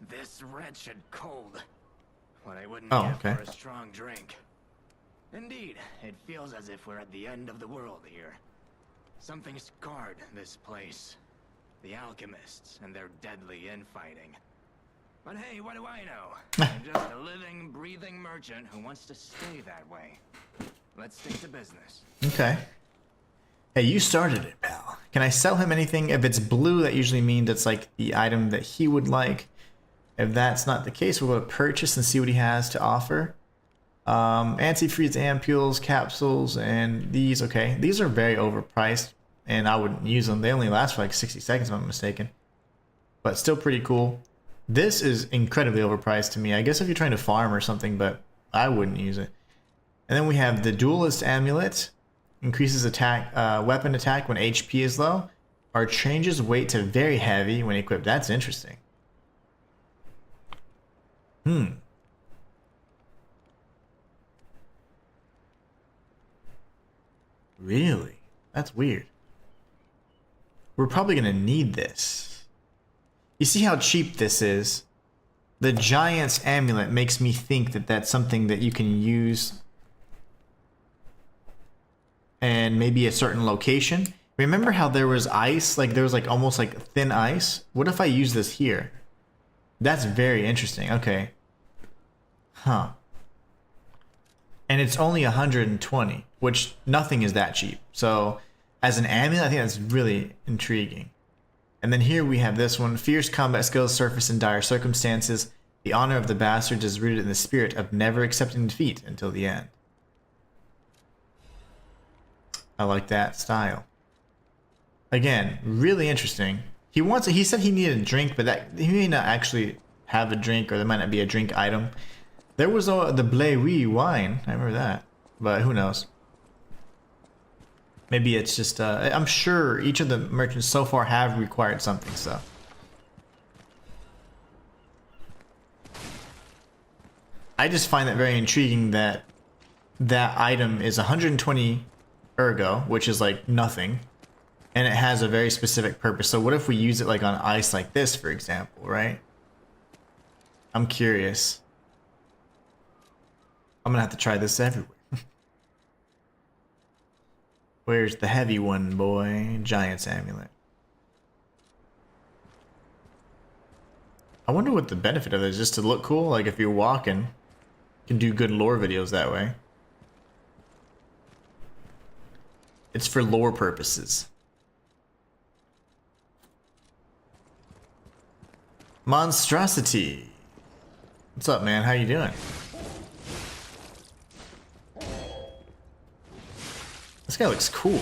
This wretched cold. What I wouldn't give for a strong drink. Indeed, it feels as if we're at the end of the world here. Something scarred this place. The alchemists and their deadly infighting. But hey, what do I know? I'm just a living, breathing merchant who wants to stay that way. Let's stick to business. Okay. Hey, you started it, pal. Can I sell him anything? If it's blue, that usually means it's like the item that he would like. If that's not the case, we'll go to purchase and see what he has to offer. Antifreeze ampules, capsules, and these. Okay, these are very overpriced, and I wouldn't use them. They only last for like 60 seconds, if I'm not mistaken. but still pretty cool. This is incredibly overpriced to me. I guess if you're trying to farm or something, but I wouldn't use it. And then we have the Duelist Amulet. Increases attack, weapon attack when HP is low. Or changes weight to very heavy when equipped. That's interesting. Really? That's weird. We're probably going to need this. You see how cheap this is? The Giant's Amulet makes me think that that's something that you can use and maybe a certain location. Remember how there was ice? Like there was like almost like thin ice? What if I use this here? That's very interesting. Okay. Huh. And it's only 120, which nothing is that cheap. So as an amulet, I think that's really intriguing. And then here we have this one. Fierce combat skills surface in dire circumstances. The honor of the bastard is rooted in the spirit of never accepting defeat until the end. I like that style. Again, really interesting. He said he needed a drink, but that he may not actually have a drink, or there might not be a drink item. There was the Blairy wine. I remember that, but who knows? Maybe it's just. I'm sure each of the merchants so far have required something. So. I just find that very intriguing that that item is 120 ergo, which is like nothing, and it has a very specific purpose. So what if we use it like on ice like this, for example, right? I'm curious. I'm gonna have to try this everywhere. Where's the heavy one, boy? Giant's Amulet. I wonder what the benefit of it is, just to look cool. Like if you're walking, you can do good lore videos that way. It's for lore purposes. Monstrosity. What's up, man? How you doing? This guy looks cool.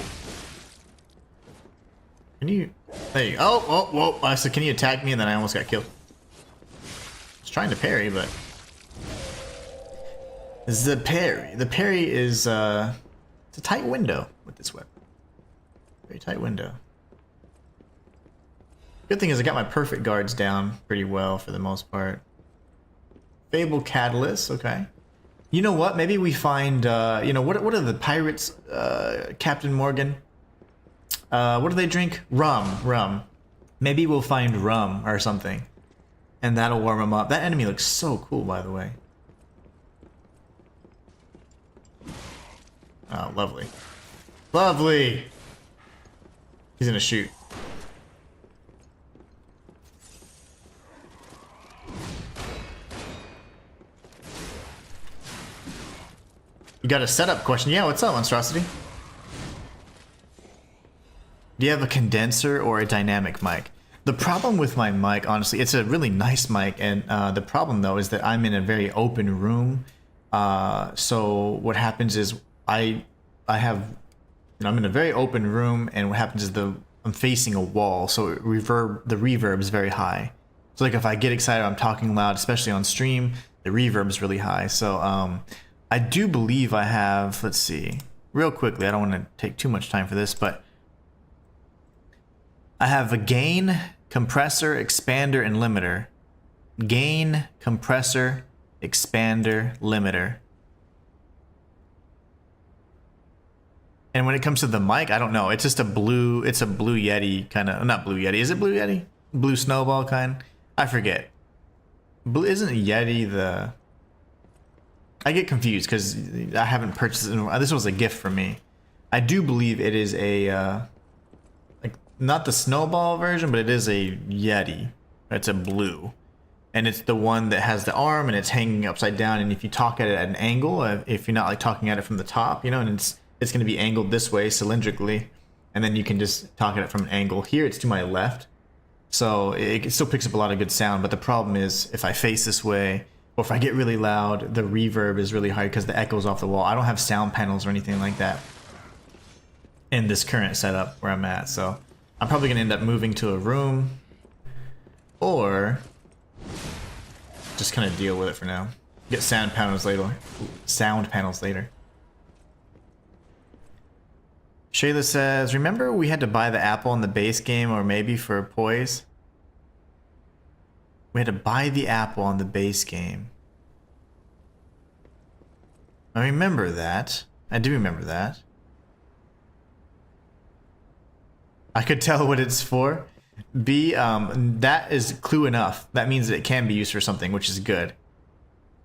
Can you... There you go. Oh, whoa. I said, can you attack me? And then I almost got killed. I was trying to parry, but... The parry. The parry is, it's a tight window with this weapon. Very tight window. Good thing is I got my perfect guards down pretty well for the most part. Fable Catalyst, okay. You know what? Maybe we find, you know, what are the pirates, Captain Morgan? What do they drink? Rum. Maybe we'll find rum or something. And that'll warm them up. That enemy looks so cool, by the way. Oh, lovely. Lovely! He's gonna shoot. You got a setup question. Yeah, what's up, Monstrosity? Do you have a condenser or a dynamic mic? The problem with my mic, honestly, it's a really nice mic, and the problem though is that I'm in a very open room. So what happens is I'm in a very open room, and what happens is I'm facing a wall, so the reverb is very high. So like if I get excited, I'm talking loud, especially on stream, the reverb is really high. So I do believe I have, let's see, real quickly, I don't want to take too much time for this, but I have a gain, compressor, expander, and limiter. Gain, compressor, expander, limiter. And when it comes to the mic, I don't know. It's just it's a Blue Yeti kind of, not Blue Yeti. Is it Blue Yeti? Blue Snowball kind? I forget. Isn't Yeti the... I get confused because I haven't purchased it. This was a gift from me. I do believe it is a, like, not the Snowball version, but it is a Yeti. It's a blue. And it's the one that has the arm and it's hanging upside down. And if you talk at it at an angle, if you're not like talking at it from the top, you know, and it's going to be angled this way cylindrically, and then you can just talk at it from an angle. Here it's to my left, so it still picks up a lot of good sound, but the problem is if I face this way, or if I get really loud, the reverb is really high because the echo's off the wall. I don't have sound panels or anything like that in this current setup where I'm at, so I'm probably going to end up moving to a room or just kind of deal with it for now. Get sound panels later. Shayla says, remember we had to buy the apple in the base game, or maybe for poise? We had to buy the apple on the base game. I remember that. I do remember that. I could tell what it's for. B, that is clue enough. That means that it can be used for something, which is good.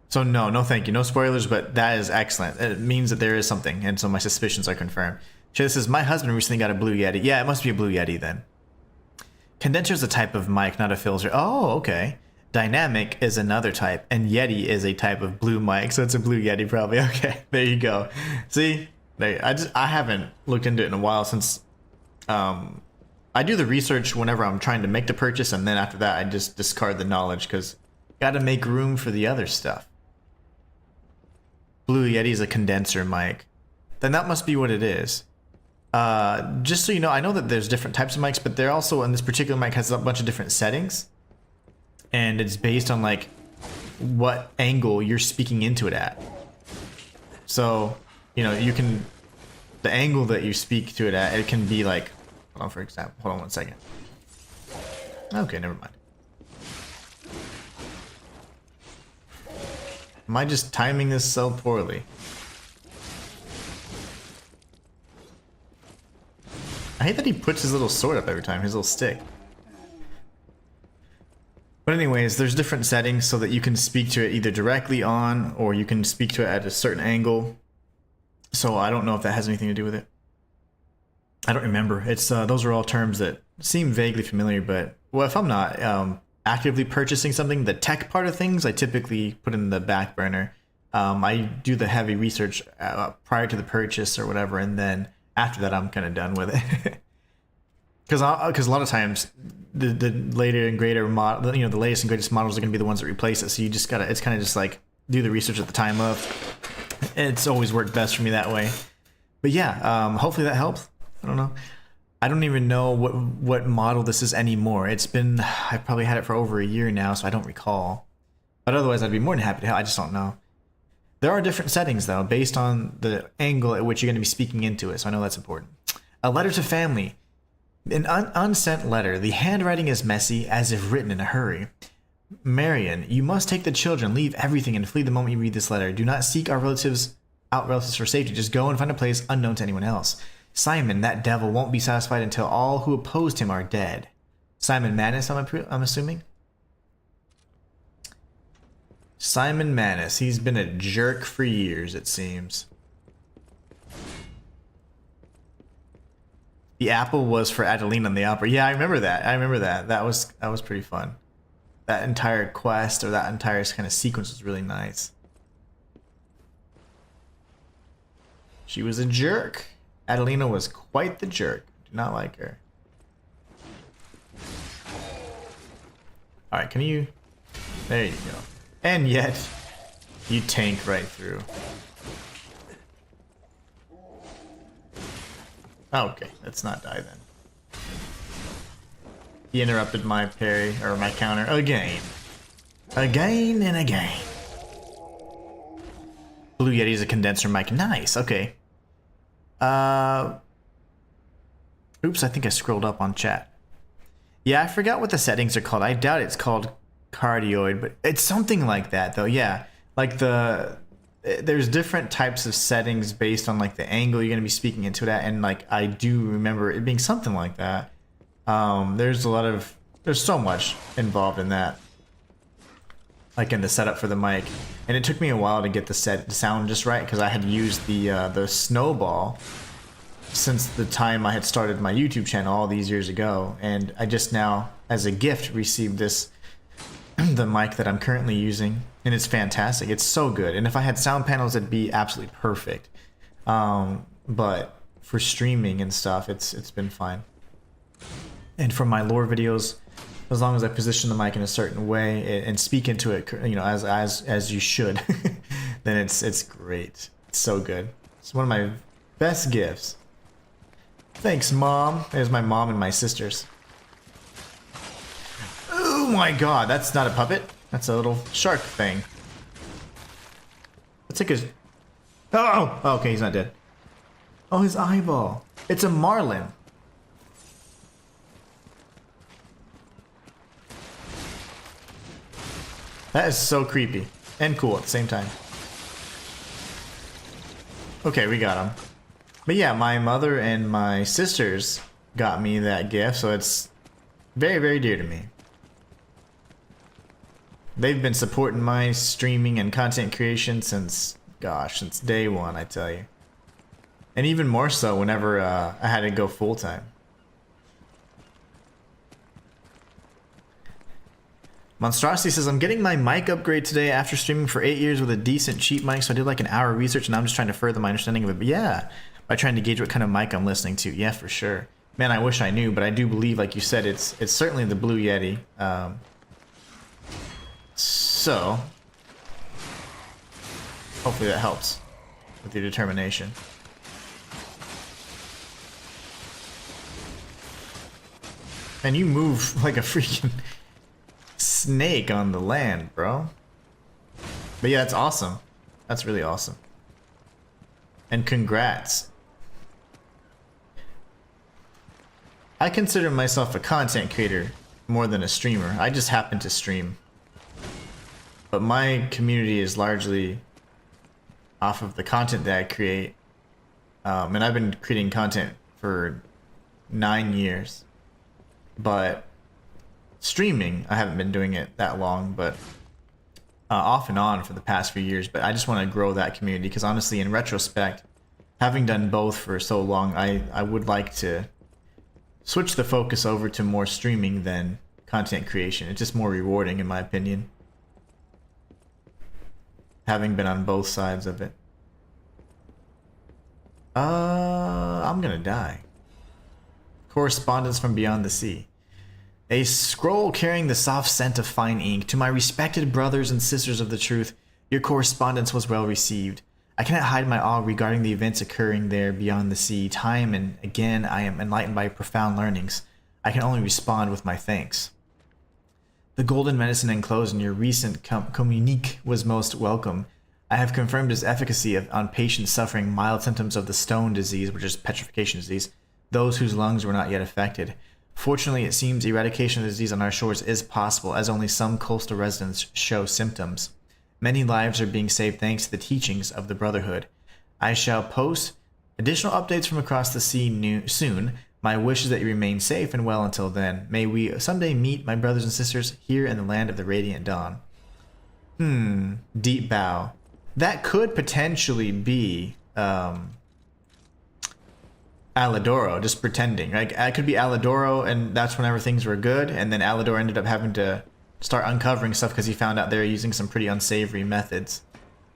So no thank you. No spoilers, but that is excellent. It means that there is something, and so my suspicions are confirmed. Shayla says, my husband recently got a Blue Yeti. Yeah, it must be a Blue Yeti then. Condenser is a type of mic, not a filter. Oh, okay. Dynamic is another type, and Yeti is a type of blue mic, so it's a Blue Yeti probably. Okay, there you go. See, I haven't looked into it in a while since I do the research whenever I'm trying to make the purchase, and then after that I just discard the knowledge because got to make room for the other stuff. Blue Yeti is a condenser mic. Then that must be what it is. Just so you know, I know that there's different types of mics, but they're also, and this particular mic has a bunch of different settings. And it's based on like what angle you're speaking into it at. So, you know, you can, the angle that you speak to it at, it can be like, hold on, for example, hold on one second. Okay, never mind. Am I just timing this so poorly? I hate that he puts his little sword up every time, his little stick. But anyways, there's different settings so that you can speak to it either directly on, or you can speak to it at a certain angle. So I don't know if that has anything to do with it. I don't remember. It's those are all terms that seem vaguely familiar, but well, if I'm not actively purchasing something, the tech part of things I typically put in the back burner. I do the heavy research prior to the purchase or whatever, and then after that I'm kind of done with it. Because a lot of times the later and greater model, you know, the latest and greatest models are going to be the ones that replace it. So you just gotta, it's kind of just like do the research at the time of. It's always worked best for me that way. But yeah, hopefully that helps. I don't know. I don't even know what model this is anymore. It's been, I've probably had it for over a year now, so I don't recall. But otherwise, I'd be more than happy to help. I just don't know. There are different settings though, based on the angle at which you're going to be speaking into it. So I know that's important. A letter to family. An unsent letter. The handwriting is messy, as if written in a hurry. Marion, you must take the children, leave everything, and flee the moment you read this letter. Do not seek our relatives for safety. Just go and find a place unknown to anyone else. Simon, that devil won't be satisfied until all who opposed him are dead. Simon Manus, I'm assuming? Simon Manus. He's been a jerk for years, it seems. The apple was for Adeline on the opera. Yeah, I remember that. That was pretty fun. That entire quest, or that entire kind of sequence, was really nice. She was a jerk. Adelina was quite the jerk. Do not like her. Alright, can you... There you go. And yet, you tank right through. Okay, let's not die then. He interrupted my parry, or my counter, again. Again and again. Blue Yeti is a condenser mic. Nice, okay. Oops, I think I scrolled up on chat. Yeah, I forgot what the settings are called. I doubt it's called cardioid, but it's something like that though. Yeah, like there's different types of settings based on like the angle you're going to be speaking into that, and like I do remember it being something like that. There's so much involved in that, like in the setup for the mic, and it took me a while to get the sound just right, because I had used the snowball since the time I had started my YouTube channel all these years ago, and I just now as a gift received this the mic that I'm currently using, and it's fantastic. It's so good, and if I had sound panels it'd be absolutely perfect, but for streaming and stuff it's been fine. And for my lore videos, as long as I position the mic in a certain way and speak into it, you know, as you should, then it's great. It's so good. It's one of my best gifts. Thanks, Mom. There's my mom and my sisters. Ooh, my god, that's not a puppet. That's a little shark thing. Let's take his... Oh! Okay, he's not dead. Oh, his eyeball. It's a marlin. That is so creepy. And cool at the same time. Okay, we got him. But yeah, my mother and my sisters got me that gift, so it's very, very dear to me. They've been supporting my streaming and content creation since, gosh, since day one, I tell you. And even more so whenever I had to go full-time. Monstrosity says, I'm getting my mic upgrade today after streaming for 8 years with a decent cheap mic, so I did like an hour of research and I'm just trying to further my understanding of it. But yeah, by trying to gauge what kind of mic I'm listening to. Yeah, for sure. Man, I wish I knew, but I do believe, like you said, it's certainly the Blue Yeti. So, hopefully that helps with your determination. And you move like a freaking snake on the land, bro. But yeah, it's awesome. That's really awesome. And congrats. I consider myself a content creator more than a streamer. I just happen to stream. But my community is largely off of the content that I create. And I've been creating content for 9 years. But streaming, I haven't been doing it that long, but off and on for the past few years. But I just want to grow that community because honestly, in retrospect, having done both for so long, I would like to switch the focus over to more streaming than content creation. It's just more rewarding in my opinion. Having been on both sides of it. I'm gonna die. Correspondence from beyond the sea. A scroll carrying the soft scent of fine ink. To my respected brothers and sisters of the truth, your correspondence was well received. I cannot hide my awe regarding the events occurring there beyond the sea. Time and again, I am enlightened by profound learnings. I can only respond with my thanks. The golden medicine enclosed in your recent communique was most welcome. I have confirmed its efficacy on patients suffering mild symptoms of the stone disease, which is petrification disease, those whose lungs were not yet affected. Fortunately, it seems eradication of the disease on our shores is possible, as only some coastal residents show symptoms. Many lives are being saved thanks to the teachings of the Brotherhood. I shall post additional updates from across the sea soon. My wish is that you remain safe and well until then. May we someday meet, my brothers and sisters, here in the land of the Radiant Dawn. Deep bow. That could potentially be Alidoro, just pretending. Like, I could be Alidoro, and that's whenever things were good, and then Alidoro ended up having to start uncovering stuff because he found out they were using some pretty unsavory methods.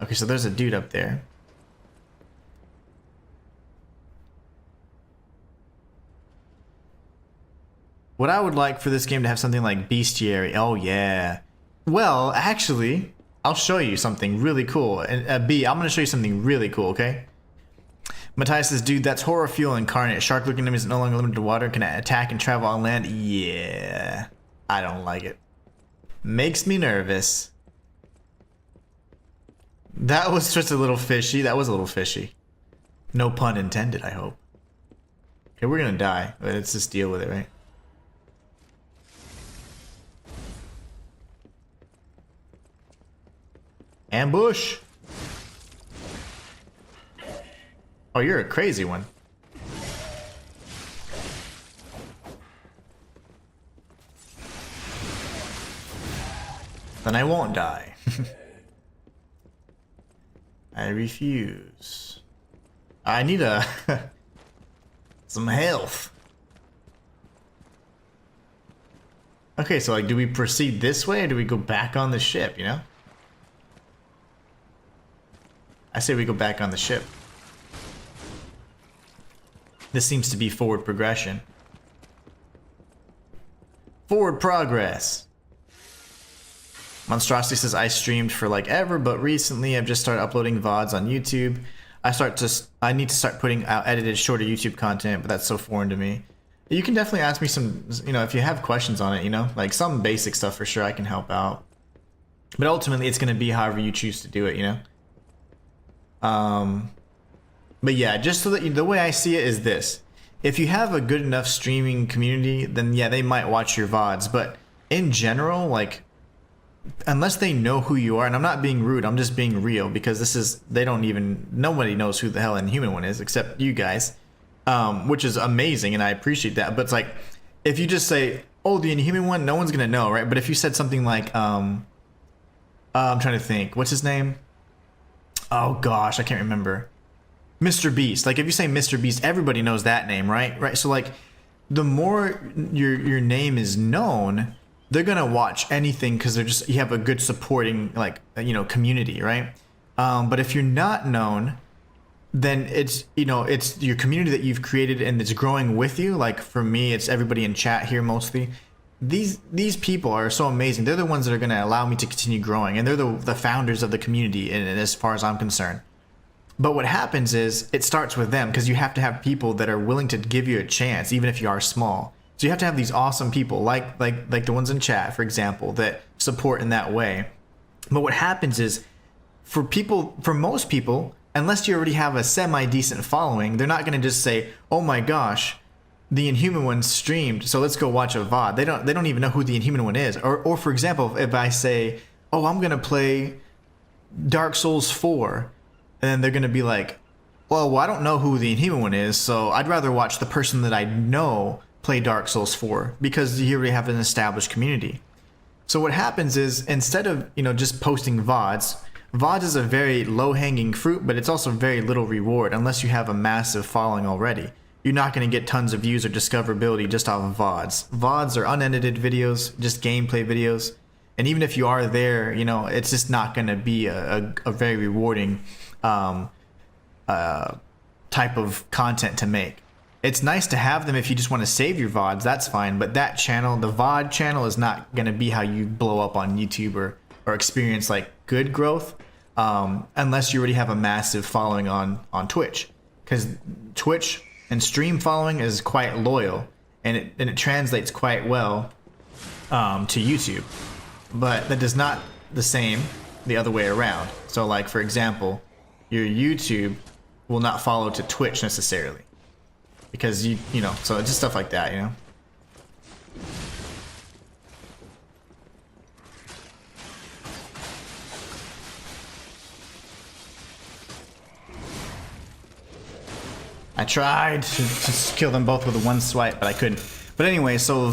Okay, so there's a dude up there. What I would like for this game to have something like bestiary. Oh, yeah. Well, actually, I'll show you something really cool. And B, I'm going to show you something really cool, okay? Matthias says, dude, that's horror fuel incarnate. Shark-looking enemies is no longer limited to water and can attack and travel on land. Yeah. I don't like it. Makes me nervous. That was just a little fishy. That was a little fishy. No pun intended, I hope. Okay, we're going to die. But let's just deal with it, right? Ambush! Oh, you're a crazy one. Then I won't die. I refuse. I need some health. Okay, so like, do we proceed this way or do we go back on the ship, you know? I say we go back on the ship. This seems to be forward progression. Forward progress. Monstrosity says, I streamed for like ever, but recently I've just started uploading VODs on YouTube. I need to start putting out edited, shorter YouTube content, but that's so foreign to me. You can definitely ask me some, you know, if you have questions on it, you know, like some basic stuff for sure I can help out. But ultimately it's going to be however you choose to do it, you know. But yeah, just so that the way I see it is this. If you have a good enough streaming community, then yeah, they might watch your VODs. But in general, like, unless they know who you are, and I'm not being rude, I'm just being real, because this is, nobody knows who the hell Inhuman One is except you guys, which is amazing, and I appreciate that. But it's like, if you just say, oh, the Inhuman One, no one's gonna know, right? But if you said something like, I'm trying to think, what's his name? Oh gosh, I can't remember. Mr. Beast. Like if you say Mr. Beast, everybody knows that name, right? Right. So like, the more your name is known, they're gonna watch anything because you have a good supporting, like, you know, community, right? But if you're not known, then it's, you know, it's your community that you've created and it's growing with you. Like for me, it's everybody in chat here mostly. These people are so amazing. They're the ones that are gonna allow me to continue growing, and they're the founders of the community, and as far as I'm concerned. But what happens is it starts with them, because you have to have people that are willing to give you a chance, even if you are small. So you have to have these awesome people like the ones in chat, for example, that support in that way. But what happens is, for most people, unless you already have a semi-decent following, they're not going to just say, oh my gosh, the Inhuman One streamed, so let's go watch a VOD. They don't even know who the Inhuman One is. Or for example, if I say, oh, I'm going to play Dark Souls 4, and then they're going to be like, well, I don't know who the Inhuman One is, so I'd rather watch the person that I know play Dark Souls 4, because you already have an established community. So what happens is, instead of, you know, just posting VODs is a very low-hanging fruit, but it's also very little reward unless you have a massive following already. You're not going to get tons of views or discoverability just off of VODs. VODs are unedited videos, just gameplay videos, and even if you are there, you know, it's just not going to be a very rewarding type of content to make. It's nice to have them if you just want to save your VODs, that's fine, but that channel, the VOD channel, is not going to be how you blow up on YouTube or experience like good growth, unless you already have a massive following on Twitch, because Twitch and stream following is quite loyal, and it translates quite well to YouTube, but that does not the same the other way around. So like, for example, your YouTube will not follow to Twitch necessarily, because you know, so just stuff like that, you know. I tried to just kill them both with one swipe, but I couldn't. But anyway, so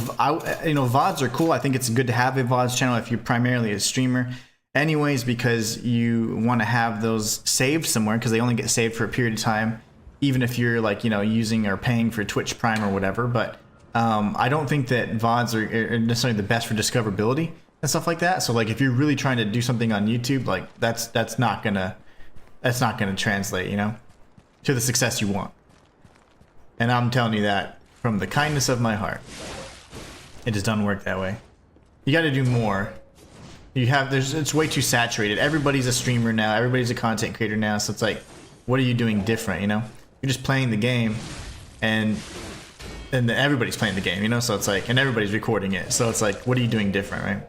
you know, VODs are cool. I think it's good to have a VODs channel if you're primarily a streamer. Anyways, because you want to have those saved somewhere, because they only get saved for a period of time, even if you're like, you know, using or paying for Twitch Prime or whatever. But I don't think that VODs are necessarily the best for discoverability and stuff like that. So like, if you're really trying to do something on YouTube, like that's not gonna translate, you know, to the success you want. And I'm telling you that from the kindness of my heart. It just doesn't work that way. You got to do more. It's way too saturated. Everybody's a streamer now. Everybody's a content creator now. So it's like, what are you doing different, you know? You're just playing the game, and everybody's playing the game, you know? So it's like, and everybody's recording it. So it's like, what are you doing different,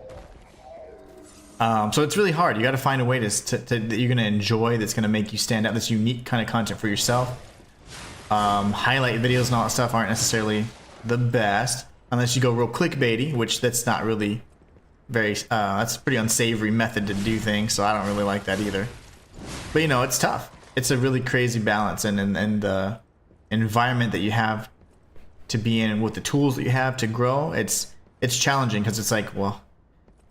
right? So it's really hard. You got to find a way that you're going to enjoy, that's going to make you stand out, this unique kind of content for yourself. Highlight videos and all that stuff aren't necessarily the best, unless you go real clickbaity, which that's not really very, that's a pretty unsavory method to do things, so I don't really like that either. But you know, it's tough. It's a really crazy balance, and the environment that you have to be in, and with the tools that you have to grow, it's challenging, because it's like, well,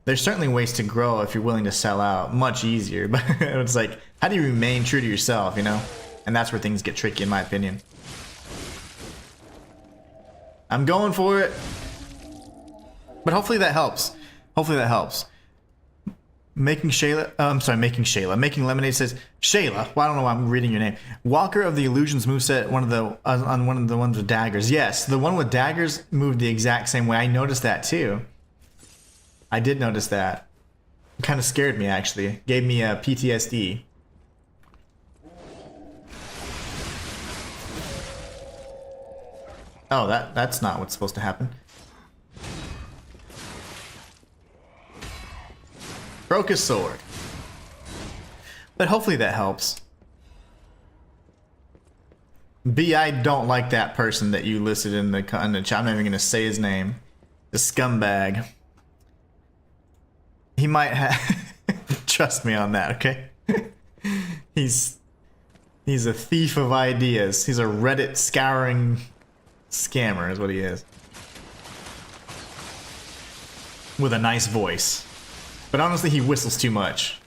there's certainly ways to grow if you're willing to sell out, much easier, but it's like, how do you remain true to yourself, you know? And that's where things get tricky, in my opinion. I'm going for it. But hopefully that helps. Hopefully that helps. Making Lemonade says, Shayla, well, I don't know why I'm reading your name. Walker of the Illusions moveset, on one of the ones with daggers. Yes, the one with daggers moved the exact same way. I noticed that too. I did notice that. It kind of scared me, actually. Gave me a PTSD. Oh, that's not what's supposed to happen. Broke his sword. But hopefully that helps. B, I don't like that person that you listed in the chat. I'm not even going to say his name. The scumbag. He might have... Trust me on that, okay? He's a thief of ideas. He's a Reddit scouring scammer is what he is. With a nice voice. But honestly, he whistles too much.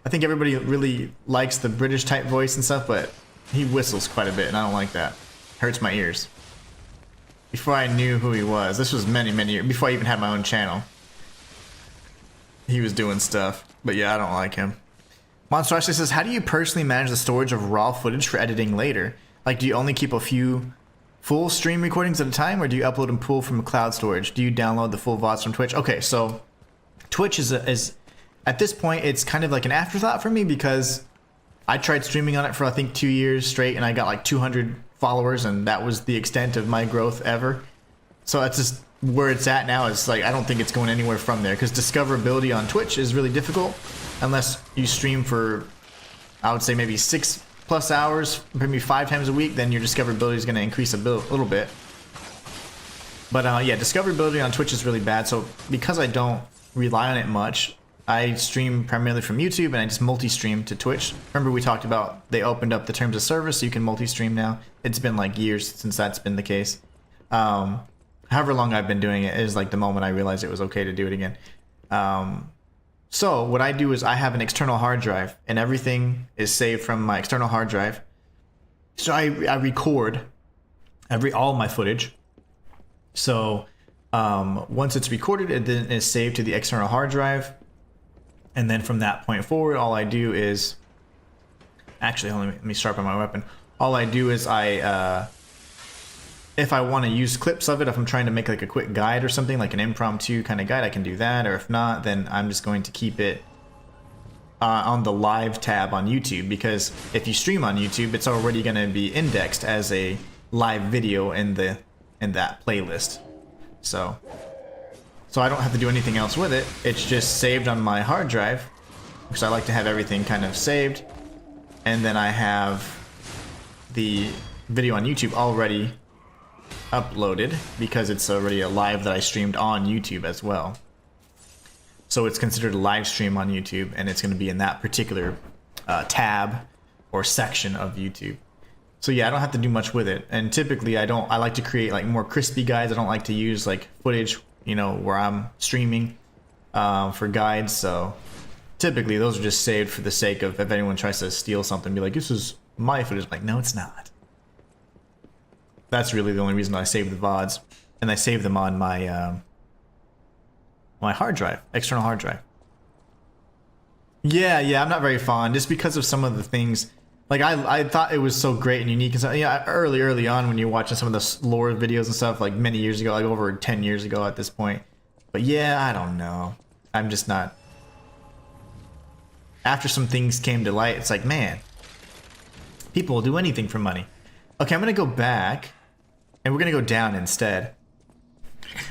I think everybody really likes the British type voice and stuff, but he whistles quite a bit, and I don't like that. Hurts my ears. Before I knew who he was, this was many, many years, before I even had my own channel. He was doing stuff, but yeah, I don't like him. Monster actually says, how do you personally manage the storage of raw footage for editing later? Like, do you only keep a few full stream recordings at a time, or do you upload and pull from cloud storage? Do you download the full VODs from Twitch? Okay, so Twitch is at this point, it's kind of like an afterthought for me because I tried streaming on it for I think 2 years straight, and I got like 200 followers, and that was the extent of my growth ever. So that's just where it's at now. It's like I don't think it's going anywhere from there because discoverability on Twitch is really difficult unless you stream for, I would say, maybe 6+ hours, maybe 5 times a week. Then your discoverability is going to increase a little bit. But yeah, discoverability on Twitch is really bad. So because I don't rely on it much, I stream primarily from YouTube, and I just multi-stream to Twitch. Remember we talked about they opened up the terms of service so you can multi-stream now. It's been like years since that's been the case. However long I've been doing it is like the moment I realized it was okay to do it again. So what I do is I have an external hard drive, and everything is saved from my external hard drive. So I record all my footage. So once it's recorded, it then is saved to the external hard drive. And then from that point forward, all I do is... Actually, let me sharpen my weapon. All I do is if I want to use clips of it, if I'm trying to make like a quick guide or something, like an impromptu kind of guide, I can do that. Or if not, then I'm just going to keep it on the live tab on YouTube. Because if you stream on YouTube, it's already going to be indexed as a live video in that playlist. So I don't have to do anything else with it. It's just saved on my hard drive, because I like to have everything kind of saved. And then I have the video on YouTube already uploaded because it's already a live that I streamed on YouTube as well. So it's considered a live stream on YouTube, and it's going to be in that particular tab or section of YouTube. So yeah, I don't have to do much with it. And typically I like to create like more crispy guides. I don't like to use like footage, you know, where I'm streaming for guides. So typically those are just saved for the sake of if anyone tries to steal something, be like, this is my footage. Like, no, it's not. That's really the only reason I save the VODs, and I save them on my my hard drive, external hard drive. Yeah, I'm not very fond, just because of some of the things. Like I thought it was so great and unique and stuff. Yeah, early on when you're watching some of the lore videos and stuff, like many years ago, like over 10 years ago at this point. But yeah, I don't know. I'm just not. After some things came to light, it's like, man, people will do anything for money. Okay, I'm gonna go back, and we're gonna go down instead.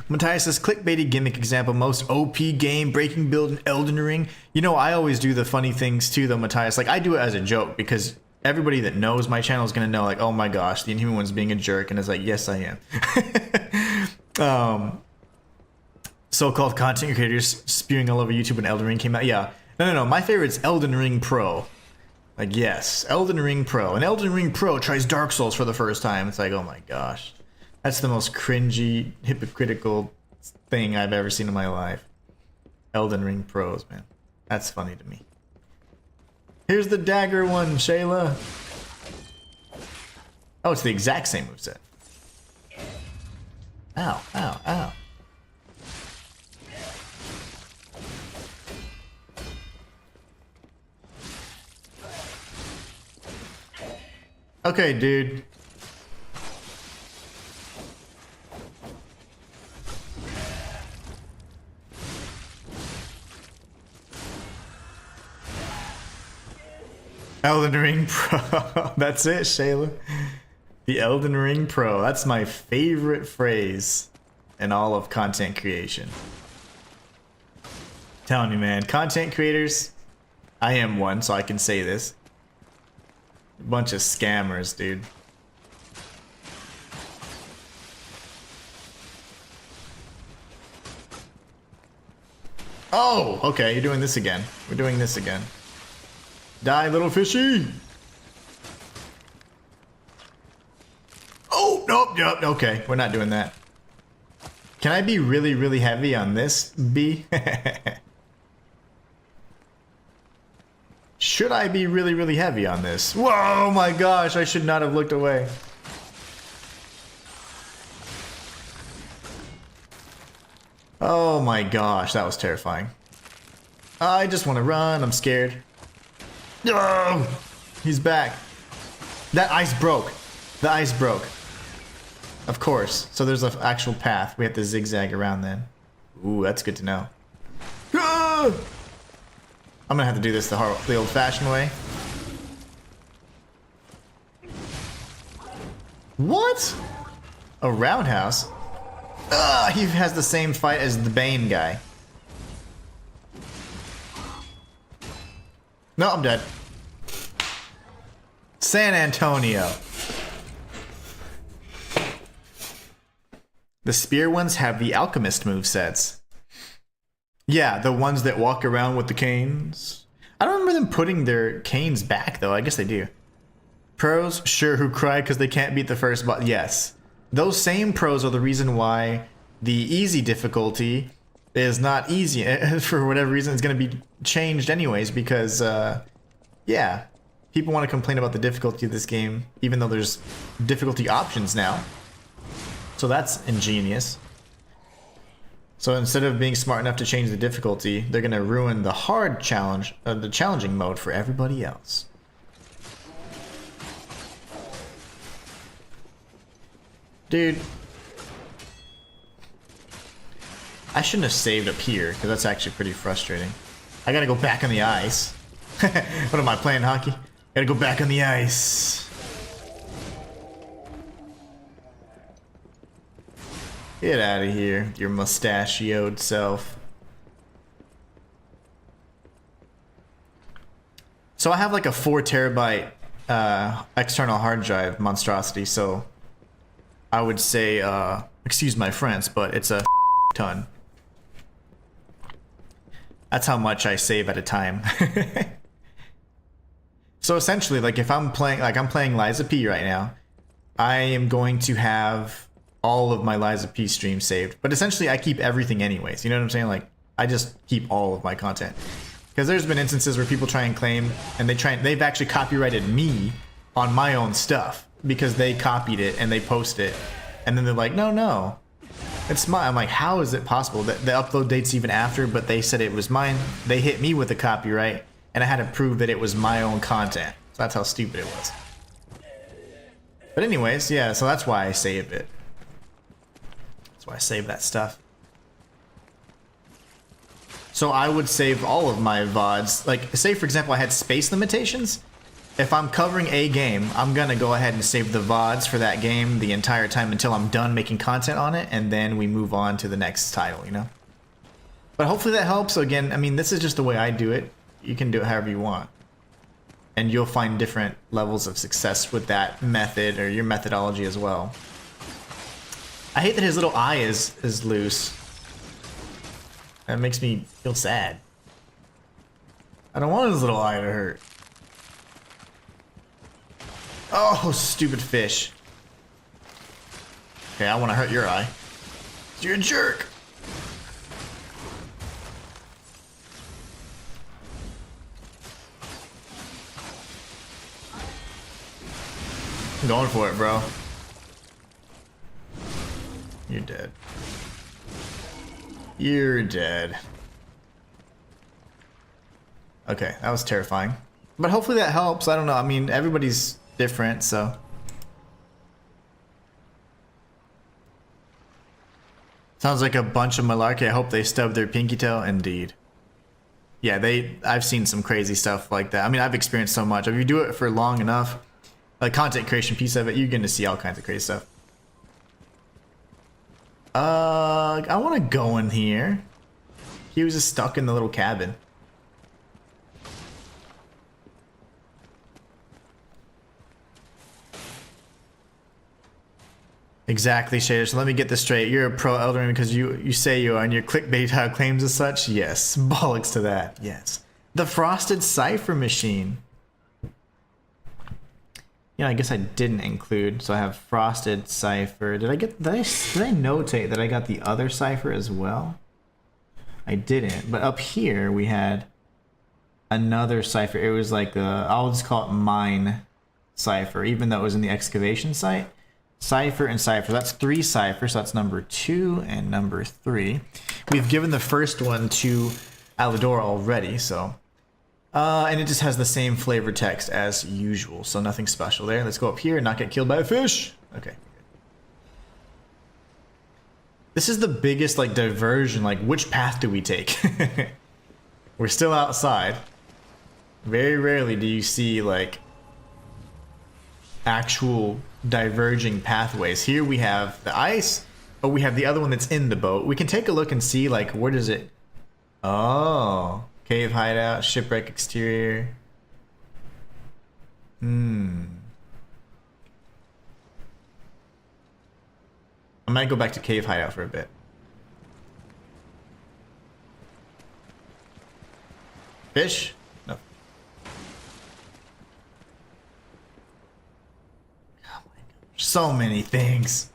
Matthias says, clickbaity gimmick example, most OP game, breaking build in Elden Ring. You know, I always do the funny things too, though, Matthias. Like, I do it as a joke, because everybody that knows my channel is gonna know, like, oh my gosh, the Inhuman one's being a jerk, and it's like, yes, I am. So-called content creators spewing all over YouTube when Elden Ring came out. Yeah, no, my favorite's Elden Ring Pro. Like, yes, Elden Ring Pro. And Elden Ring Pro tries Dark Souls for the first time. It's like, oh my gosh. That's the most cringy, hypocritical thing I've ever seen in my life. Elden Ring Pros, man. That's funny to me. Here's the dagger one, Shayla. Oh, it's the exact same moveset. Ow, ow, ow. Okay, dude. Elden Ring Pro. That's it, Shayla. The Elden Ring Pro. That's my favorite phrase in all of content creation. Telling you, man, content creators, I am one, so I can say this. Bunch of scammers, dude. Oh, okay, you're doing this again. We're doing this again. Die, little fishy! Oh, nope, nope, okay, we're not doing that. Can I be really, really heavy on this, B? Should I be really, really heavy on this? Whoa, my gosh, I should not have looked away. Oh my gosh, that was terrifying. I just want to run, I'm scared. Oh, he's back. That ice broke. The ice broke. Of course. So there's an actual path. We have to zigzag around then. Ooh, that's good to know. Ah! I'm gonna have to do this the old-fashioned way. What? A roundhouse? He has the same fight as the Bane guy. No, I'm dead. San Antonio. The spear ones have the alchemist movesets. Yeah, the ones that walk around with the canes. I don't remember them putting their canes back, though. I guess they do. Pros, sure, who cry because they can't beat the first boss. Yes. Those same pros are the reason why the easy difficulty is not easy. For whatever reason, it's going to be changed anyways because, yeah, people want to complain about the difficulty of this game, even though there's difficulty options now. So that's ingenious. So instead of being smart enough to change the difficulty, they're going to ruin the hard challenge, the challenging mode for everybody else. Dude. I shouldn't have saved up here, because that's actually pretty frustrating. I gotta go back on the ice. What am I, playing hockey? Gotta go back on the ice. Get out of here, your mustachioed self. So I have like a 4 terabyte external hard drive monstrosity, so I would say, excuse my French, but it's a ton. That's how much I save at a time. So essentially, like if I'm playing, like I'm playing Liza P right now, I am going to have all of my Liza P streams saved. But essentially, I keep everything anyways. You know what I'm saying? Like I just keep all of my content. Because there's been instances where people try and claim, and they've actually copyrighted me on my own stuff because they copied it and they post it, and then they're like, no, it's mine. I'm like, how is it possible that the upload date's even after, but they said it was mine? They hit me with the copyright, and I had to prove that it was my own content. So that's how stupid it was. But anyways, yeah, so that's why I save it. That's why I save that stuff. So I would save all of my VODs. Like, say for example, I had space limitations. If I'm covering a game, I'm gonna go ahead and save the VODs for that game the entire time until I'm done making content on it, and then we move on to the next title, you know? But hopefully that helps. So again, I mean, this is just the way I do it. You can do it however you want. And you'll find different levels of success with that method, or your methodology as well. I hate that his little eye is loose. That makes me feel sad. I don't want his little eye to hurt. Oh, stupid fish. Okay, I want to hurt your eye. You're a jerk. I'm going for it, bro. You're dead. You're dead. Okay, that was terrifying. But hopefully that helps. I don't know. I mean, everybody's different, so. Sounds like a bunch of malarkey. I hope they stub their pinky toe. Indeed. Yeah, I've seen some crazy stuff like that. I mean, I've experienced so much. If you do it for long enough, a content creation piece of it, you're gonna see all kinds of crazy stuff. I want to go in here. He was just stuck in the little cabin. Exactly, Shader. So let me get this straight. You're a pro Elden Ring because you say you are, and your clickbait claims as such? Yes. Bollocks to that. Yes. The Frosted Cipher Machine. You know, I guess I didn't include. So I have Frosted Cipher. Did I notate that I got the other cipher as well? I didn't. But up here we had another cipher. It was like I'll just call it mine cipher, even though it was in the excavation site. Cipher and cipher. That's 3 ciphers. So that's number 2 and number 3. We've given the first one to Alidor already, so. And it just has the same flavor text as usual, so nothing special there. Let's go up here and not get killed by a fish. Okay. This is the biggest like diversion. Like, which path do we take? We're still outside. Very rarely do you see like actual diverging pathways. Here we have the ice, but we have the other one that's in the boat. We can take a look and see like where does it. Oh. Cave hideout, shipwreck exterior. I might go back to cave hideout for a bit. Fish? No. Oh my gosh. So many things.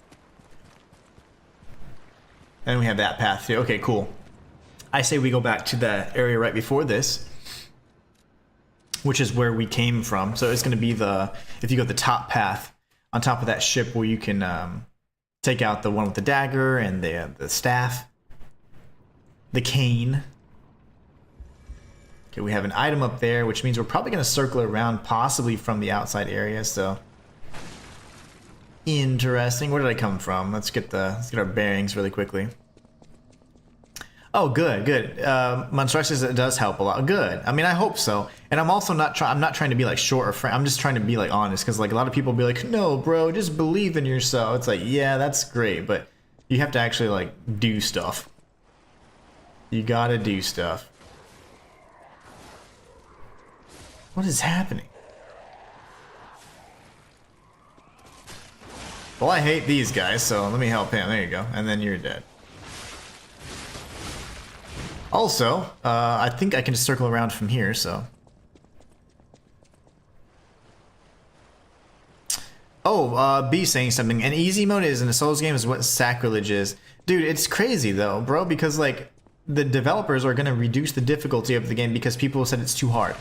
And we have that path too. Okay, cool. I say we go back to the area right before this, which is where we came from. So it's going to be if you go the top path on top of that ship where you can take out the one with the dagger and the staff, the cane. Okay, we have an item up there, which means we're probably going to circle around possibly from the outside area. So interesting. Where did I come from? Let's get our bearings really quickly. Oh, good. Monstrosity says it does help a lot. Good. I mean, I hope so. And I'm also not trying to be like short or frank. I'm just trying to be like honest, because like a lot of people be like, no, bro, just believe in yourself. It's like, yeah, that's great, but you have to actually like do stuff. You gotta do stuff. What is happening? Well, I hate these guys, so let me help him. There you go. And then you're dead. Also, I think I can just circle around from here, so. Oh, B saying something. An easy mode is in a Souls game is what sacrilege is. Dude, it's crazy though, bro, because like the developers are going to reduce the difficulty of the game because people said it's too hard.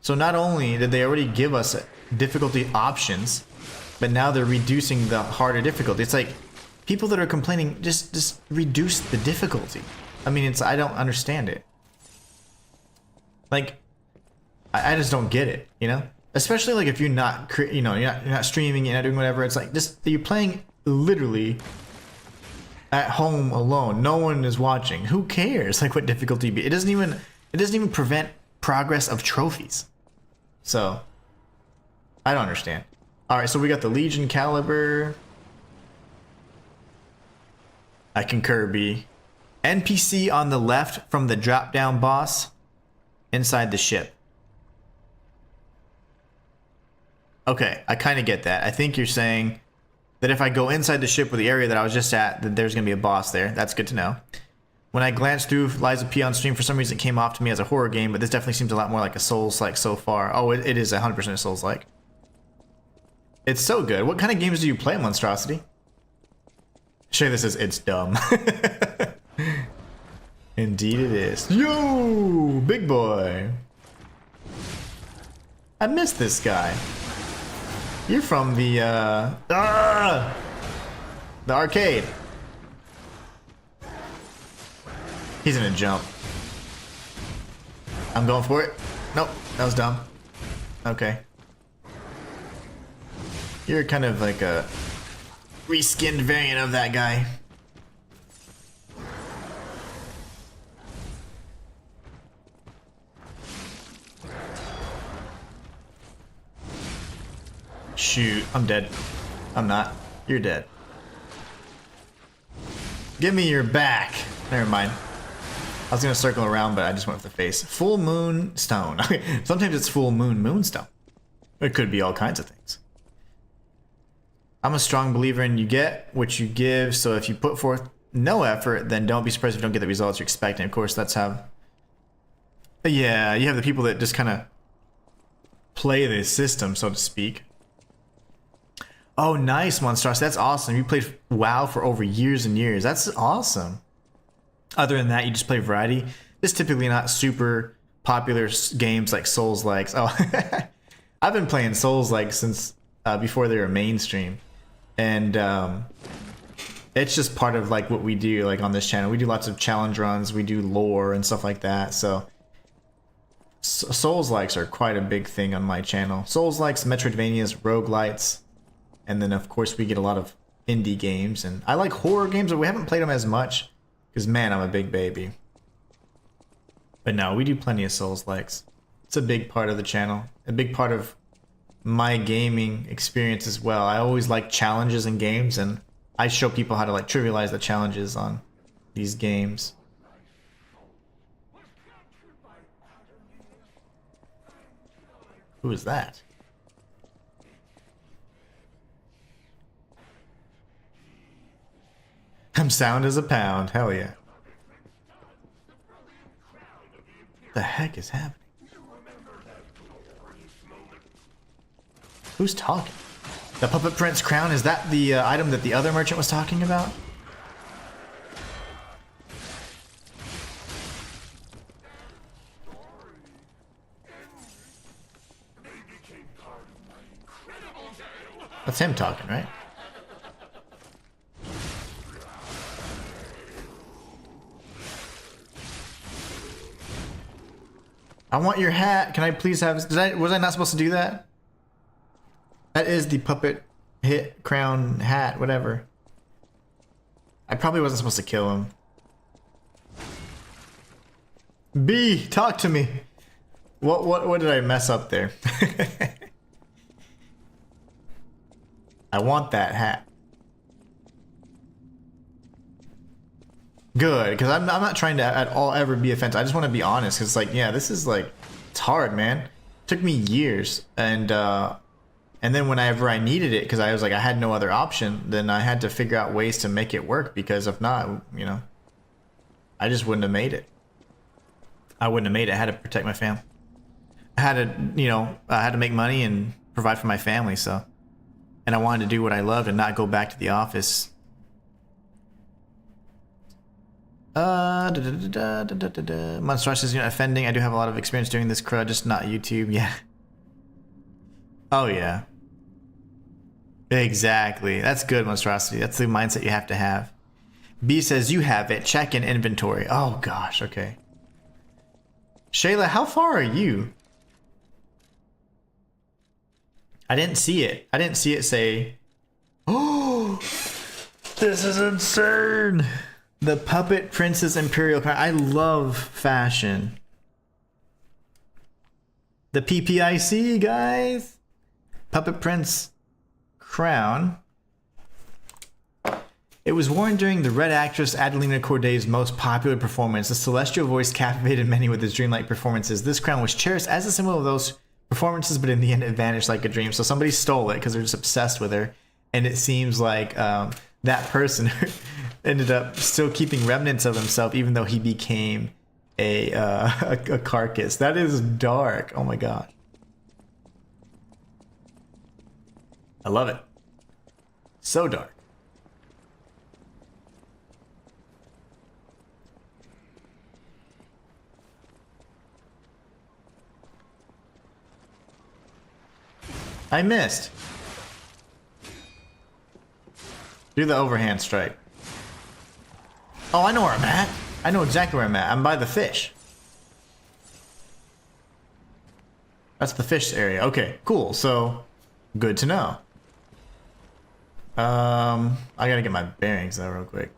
So not only did they already give us difficulty options, but now they're reducing the harder difficulty. It's like people that are complaining, just reduce the difficulty. I mean, I don't understand it. Like, I just don't get it, you know? Especially like if you're not, you're not streaming, you're not doing whatever. It's like you're playing literally at home alone. No one is watching. Who cares? Like what difficulty be? It doesn't even prevent progress of trophies. So I don't understand. All right, so we got the Legion caliber. I concur, B. NPC on the left from the drop-down boss inside the ship. Okay, I kind of get that. I think you're saying that if I go inside the ship or the area that I was just at, that there's going to be a boss there. That's good to know. When I glanced through Lies of P on stream, for some reason it came off to me as a horror game, but this definitely seems a lot more like a Souls-like so far. Oh, it is 100% Souls-like. It's so good. What kind of games do you play, Monstrosity? Shay, this is, it's dumb. Indeed it is. Yo, big boy. I missed this guy. You're from the arcade. He's gonna jump. I'm going for it. Nope, that was dumb. Okay. You're kind of like a reskinned variant of that guy. shoot. I'm dead. I'm not. You're dead. Give me your back. Never mind. I was gonna circle around, but I just went with the face. Full moon stone. Sometimes it's full moon moonstone. It could be all kinds of things. I'm a strong believer in you get what you give, so if you put forth no effort, then don't be surprised if you don't get the results you're expecting. Of course, that's how... Yeah, you have the people that just kind of play the system, so to speak. Oh, nice, Monstrosity. That's awesome. You played WoW for over years and years. That's awesome. Other than that, you just play variety. This is typically not super popular games like Souls-likes. Oh, I've been playing Souls-like since before they were mainstream. And it's just part of like what we do like on this channel. We do lots of challenge runs. We do lore and stuff like that. So Souls-likes are quite a big thing on my channel. Souls-likes, Metroidvanias, roguelites. And then, of course, we get a lot of indie games. And I like horror games, but we haven't played them as much. Because, man, I'm a big baby. But no, we do plenty of Souls-likes. It's a big part of the channel. A big part of my gaming experience as well. I always like challenges in games. And I show people how to, like, trivialize the challenges on these games. Who is that? I'm sound as a pound. Hell yeah. What the heck is happening? Who's talking? The Puppet Prince crown? Is that the item that the other merchant was talking about? That's him talking, right? I want your hat. Can I please have... was I not supposed to do that? That is the puppet hit crown hat, whatever. I probably wasn't supposed to kill him. B, talk to me. What did I mess up there? I want that hat. Good, because I'm not trying to at all ever be offensive. I just want to be honest, because like, yeah, this is like, it's hard, man. It took me years, and then whenever I needed it, because I was like, I had no other option, then I had to figure out ways to make it work, because if not, you know, I just wouldn't have made it. I wouldn't have made it. I had to protect my family. I had to, you know, I had to make money and provide for my family, so. And I wanted to do what I loved and not go back to the office. Monstrosity is, you know, offending. I do have a lot of experience doing this crud, just not YouTube. Yeah. Oh yeah. Exactly. That's good, Monstrosity. That's the mindset you have to have. B says you have it. Check in inventory. Oh gosh. Okay. Shayla, how far are you? I didn't see it. I didn't see it say. Oh, this is insane. The Puppet Princess Imperial Crown. I love fashion. The PPIC, guys. Puppet Prince Crown. It was worn during the Red actress Adelina Corday's most popular performance. The celestial voice captivated many with his dreamlike performances. This crown was cherished as a symbol of those performances, but in the end it vanished like a dream. So somebody stole it because they're just obsessed with her. And it seems like that person ended up still keeping remnants of himself, even though he became a carcass. That is dark. Oh my god. I love it. So dark. I missed. Do the overhand strike. Oh, I know where I'm at. I know exactly where I'm at. I'm by the fish. That's the fish area. Okay, cool. So, good to know. I gotta get my bearings though real quick.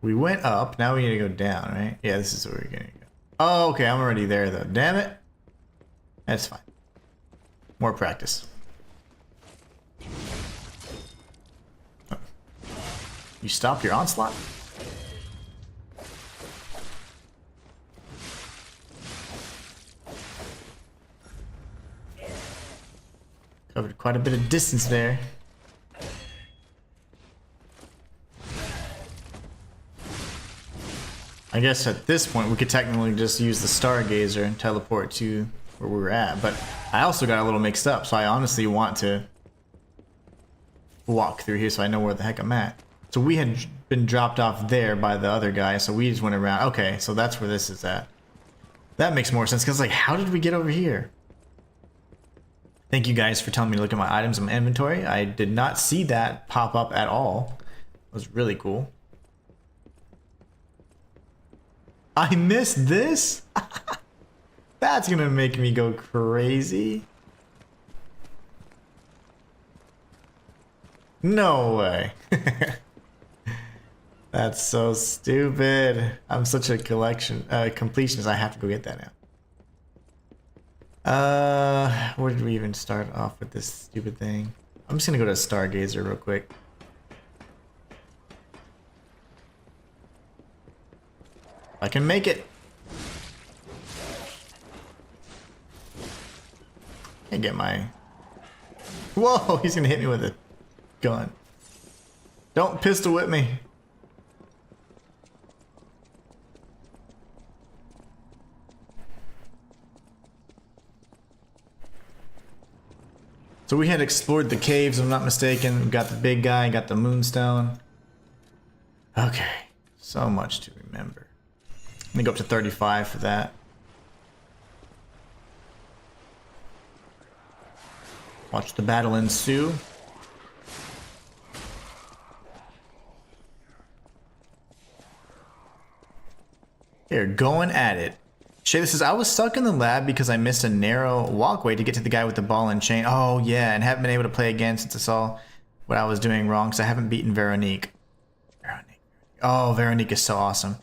We went up. Now we need to go down, right? Yeah, this is where we're gonna go. Oh, okay. I'm already there, though. Damn it. That's fine. More practice. Oh. You stop your onslaught? Covered quite a bit of distance there. I guess at this point we could technically just use the Stargazer and teleport to where we were at, but I also got a little mixed up, so I honestly want to walk through here so I know where the heck I'm at. So we had been dropped off there by the other guy, so we just went around. Okay, so that's where this is at. That makes more sense, because like, how did we get over here? Thank you guys for telling me to look at my items in my inventory. I did not see that pop up at all. It was really cool. I missed this? That's gonna make me go crazy. No way. That's so stupid. I'm such a completionist. I have to go get that now. Where did we even start off with this stupid thing? I'm just gonna go to Stargazer real quick. I can make it. Can't get my... Whoa, he's gonna hit me with a gun. Don't pistol whip me. So we had explored the caves, if I'm not mistaken. We got the big guy, got the moonstone. Okay, so much to remember. Let me go up to 35 for that. Watch the battle ensue. Here, going at it. Shayla says, I was stuck in the lab because I missed a narrow walkway to get to the guy with the ball and chain. Oh, yeah, and haven't been able to play again since I saw what I was doing wrong, because I haven't beaten Veronique. Oh, Veronique is so awesome.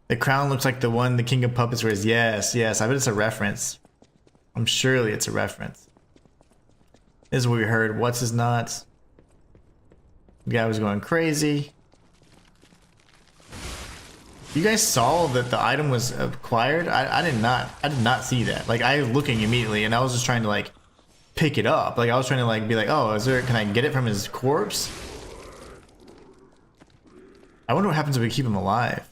The crown looks like the one the King of Puppets wears. Yes, yes, I bet it's a reference. I'm surely it's a reference. This is what we heard. What's his nuts? The guy was going crazy. You guys saw that the item was acquired? I did not see that. Like, I was looking immediately and I was just trying to like pick it up. Like, I was trying to like be like, oh, can I get it from his corpse? I wonder what happens if we keep him alive.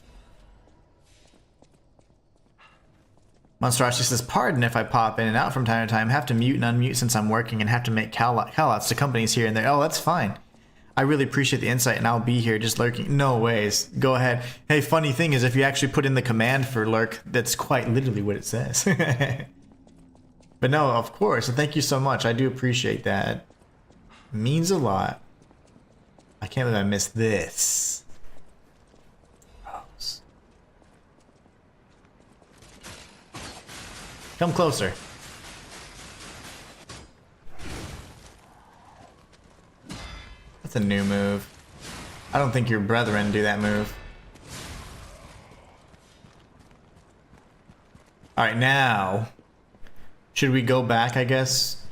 Monstrosity says, pardon if I pop in and out from time to time. Have to mute and unmute since I'm working and have to make call-outs to companies here and there. Oh, that's fine. I really appreciate the insight and I'll be here just lurking. No ways. Go ahead. Hey, funny thing is if you actually put in the command for lurk, that's quite literally what it says. But no, of course. Thank you so much. I do appreciate that. It means a lot. I can't believe I missed this. Come closer. That's a new move. I don't think your brethren do that move. Alright, now. Should we go back, I guess?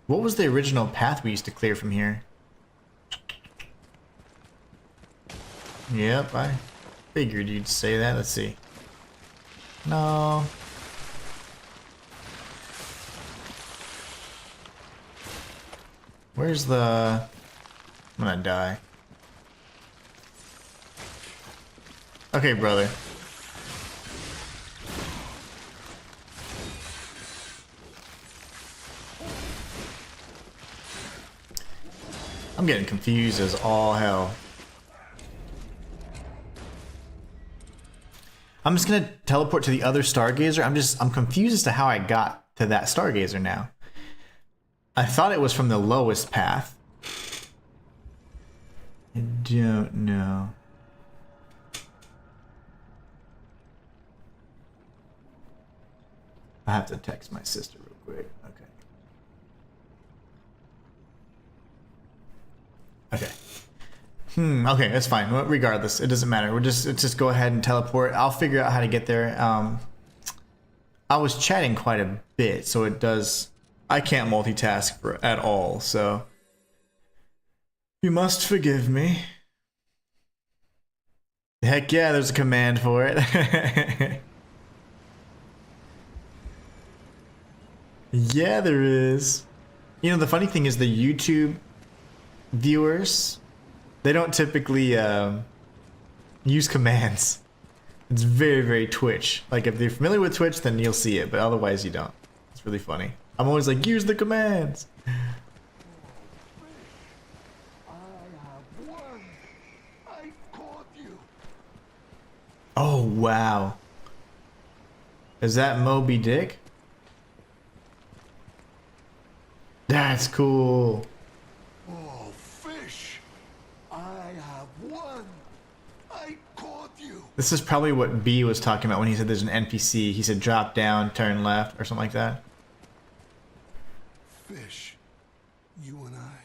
What was the original path we used to clear from here? Yep, I figured you'd say that. Let's see. No. Where's the... I'm gonna die. Okay, brother. I'm getting confused as all hell. I'm just gonna teleport to the other Stargazer. I'm confused as to how I got to that Stargazer now. I thought it was from the lowest path. I don't know. I have to text my sister real quick. Okay. Okay. Okay, that's fine. Well, regardless, it doesn't matter. Let's just go ahead and teleport. I'll figure out how to get there. I was chatting quite a bit, so it does. I can't multitask at all, so you must forgive me. Heck yeah, there's a command for it. Yeah, there is. You know, the funny thing is the YouTube viewers, they don't typically use commands. It's very, very Twitch. Like, if they're familiar with Twitch, then you'll see it, but otherwise you don't. It's really funny. I'm always like, use the commands. Oh, wow. Is that Moby Dick? That's cool. Oh, fish! I have won! I caught you! This is probably what B was talking about when he said there's an NPC. He said drop down, turn left, or something like that. Fish, you and I,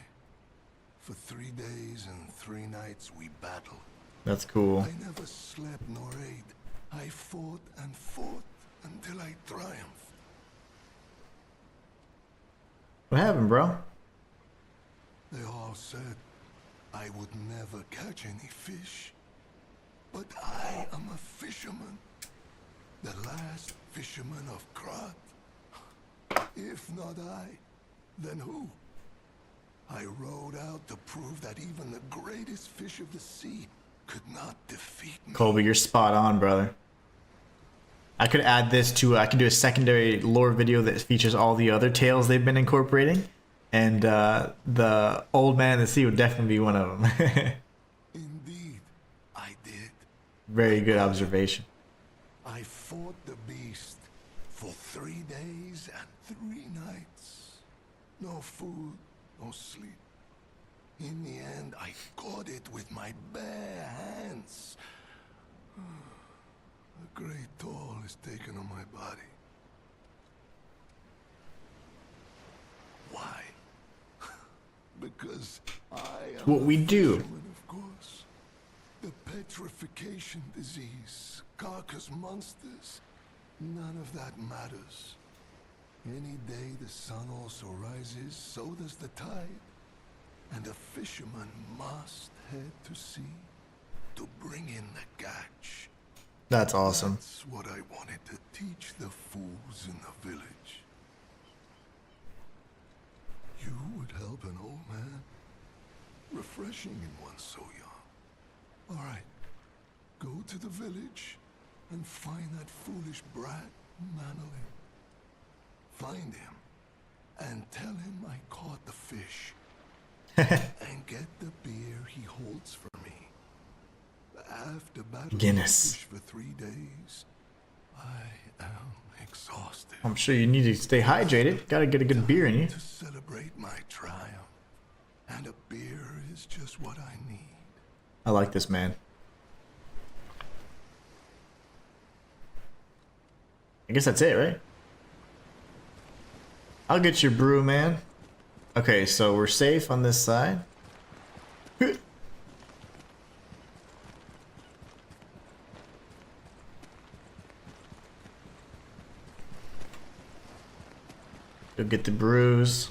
for 3 days and 3 nights we battled. That's cool. I never slept nor ate. I fought and fought until I triumphed. What happened, bro? They all said I would never catch any fish. But I am a fisherman. The last fisherman of Krat. If not I, then who? I rode out to prove that even the greatest fish of the sea could not defeat me. Colby, you're spot on, brother. I could add this to, I could do a secondary lore video that features all the other tales they've been incorporating. And the Old Man in the Sea would definitely be one of them. Indeed, I did. Very good observation. I fought the beast for 3 days and 3 nights. No food, no sleep. In the end, I caught it with my bare hands. A great toll is taken on my body. Why? Because I am What we do. fisherman, of course. The petrification disease, carcass monsters, none of that matters. Any day the sun also rises, so does the tide. And a fisherman must head to sea to bring in the catch. That's awesome. That's what I wanted to teach the fools in the village. You would help an old man. Refreshing in one so young. All right, go to the village and find that foolish brat, Manolin. Find him and tell him I caught the fish. And get the beer he holds for me. After battling Guinness. fish for 3 days, I am exhausted. I'm sure you need to stay hydrated. Gotta get a good beer in you. To celebrate my triumph, and a beer is just what I need. I like this man. I guess that's it, right? I'll get your brew, man. Okay, so we're safe on this side. Go get the brews.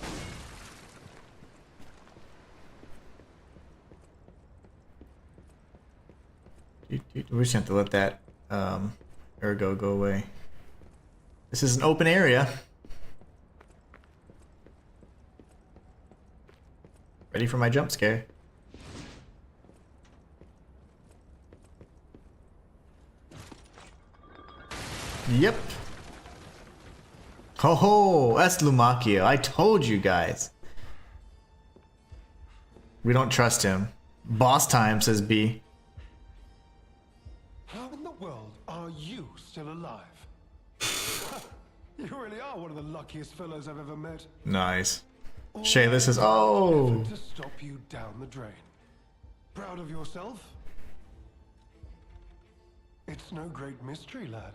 We just have to let that ergo go away. This is an open area. Ready for my jump scare. Yep. Ho ho, that's LUMACCHIO. I told you guys. We don't trust him. Boss time, says B. How in the world are you still alive? You really are one of the luckiest fellows I've ever met. Nice. Shayla says, oh. To stop you down the drain. Proud of yourself? It's no great mystery, lad.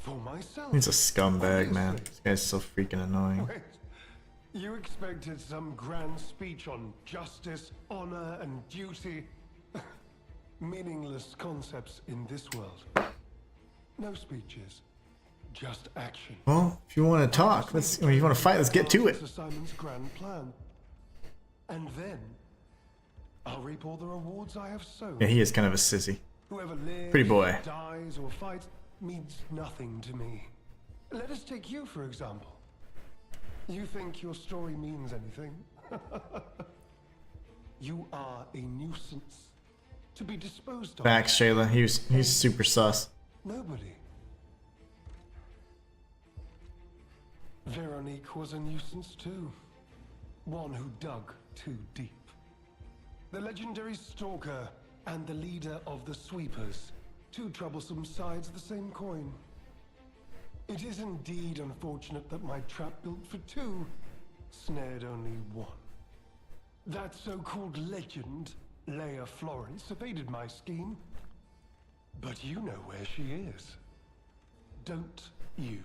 For myself. He's a scumbag, man. This guy's so freaking annoying. Wait, You expected some grand speech on justice, honor, and duty. Meaningless concepts in this world. No speeches, just action. Well, if you want to talk, if you want to fight, let's get to it. Simon's grand plan. And then I'll reap all the rewards I have sown. Yeah, he is kind of a sissy. Whoever lives, Pretty boy. dies, or fights means nothing to me. Let us take you, for example. You think your story means anything? You are a nuisance to be disposed of. Facts, Shayla. He's super sus. Nobody. Veronique was a nuisance too. One who dug too deep. The legendary Stalker and the leader of the Sweepers. Two troublesome sides of the same coin. It is indeed unfortunate that my trap built for two snared only one. That so-called legend, Leia Florence, evaded my scheme. But you know where she is. Don't you?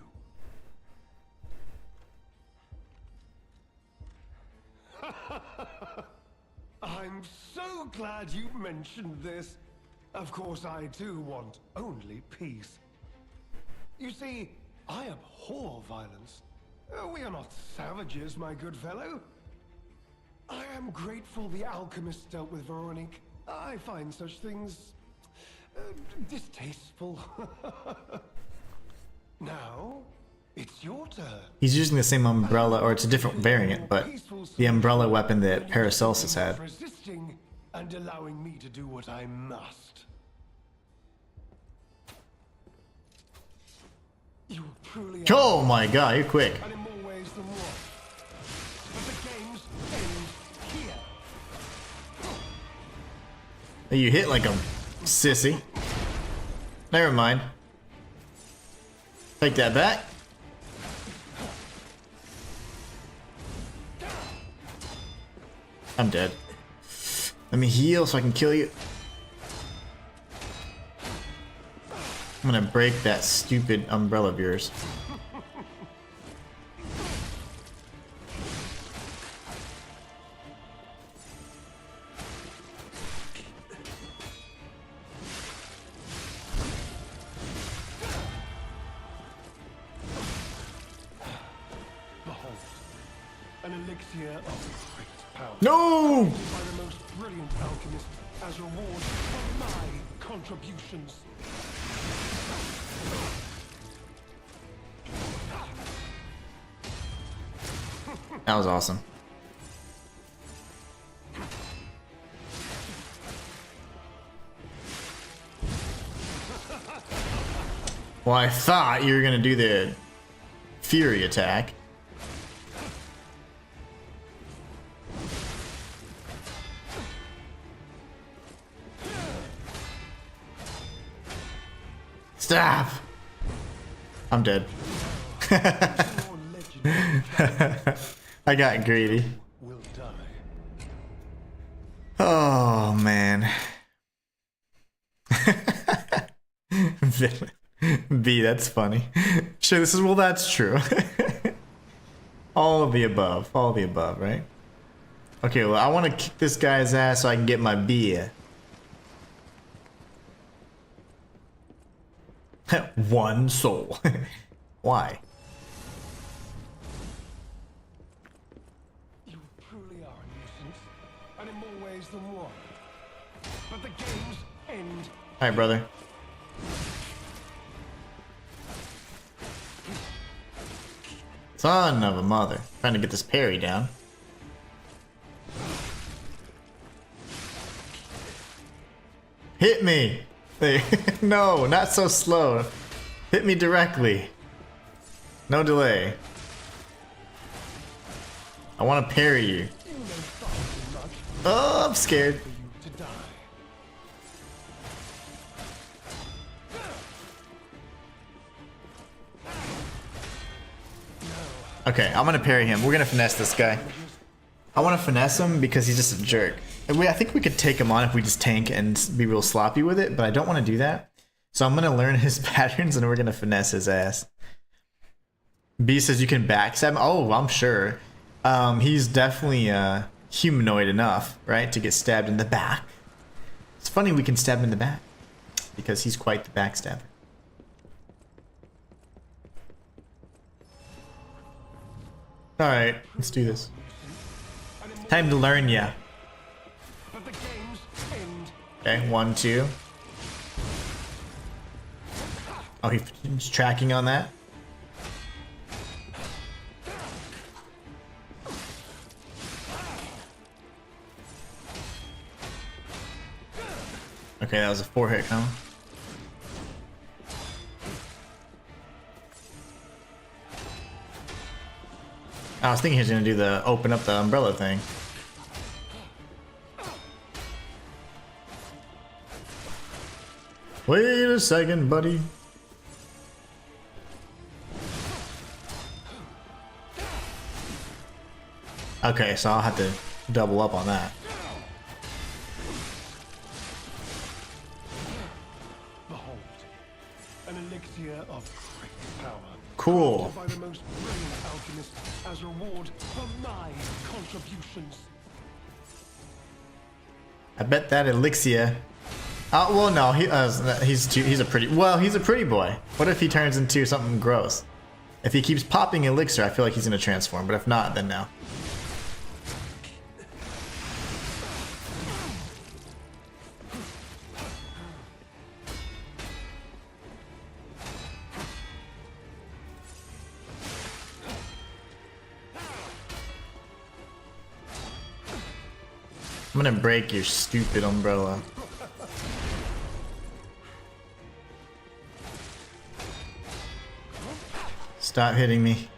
I'm so glad you mentioned this. Of course, I too want only peace. You see, I abhor violence. We are not savages, my good fellow. I am grateful the alchemist dealt with Veronique. I find such things distasteful. Now, it's your turn. He's using the same umbrella, or it's a different variant, but the umbrella weapon that Paracelsus had. Resisting and allowing me to do what I must. You truly Oh my god, you're quick. and in more ways than one. But the games end here. You hit like a sissy. Never mind. Take that back. I'm dead. Let me heal so I can kill you. I'm gonna break that stupid umbrella of yours. Behold, an elixir of great power. No! By the most brilliant alchemist as reward for my contributions. That was awesome. Well, I thought you were gonna do the Fury attack. Stop! I'm dead. I got greedy. Will die. Oh man. B, that's funny. Sure, this is, well, that's true. All of the above. All of the above, right? Okay, well, I want to kick this guy's ass so I can get my beer. One soul. Why? You truly are a nuisance, and in more ways than one. But the games end. Alright, brother. Son of a mother. Trying to get this parry down. Hit me! No, not so slow. Hit me directly. No delay. I want to parry you. Oh, I'm scared. To die. Okay, I'm gonna parry him. We're gonna finesse this guy. I want to finesse him because he's just a jerk. I think we could take him on if we just tank and be real sloppy with it, but I don't want to do that. So I'm gonna learn his patterns and we're gonna finesse his ass. B says you can backstab him. Oh, I'm sure. He's definitely humanoid enough, right, to get stabbed in the back. It's funny we can stab him in the back because he's quite the backstabber. All right, let's do this. Time to learn ya. Okay, 1, 2. Oh, he's tracking on that. Okay, that was a 4-hit combo. I was thinking he was gonna do the open up the umbrella thing. Wait a second, buddy. Okay, so I'll have to double up on that. Behold, an elixir of great power. Cool. By the most brilliant alchemist as reward for my contributions. I bet that elixir. Oh well, no, he's a pretty boy. What if he turns into something gross? If he keeps popping elixir, I feel like he's gonna transform. But if not, then no. I'm gonna break your stupid umbrella. Stop hitting me.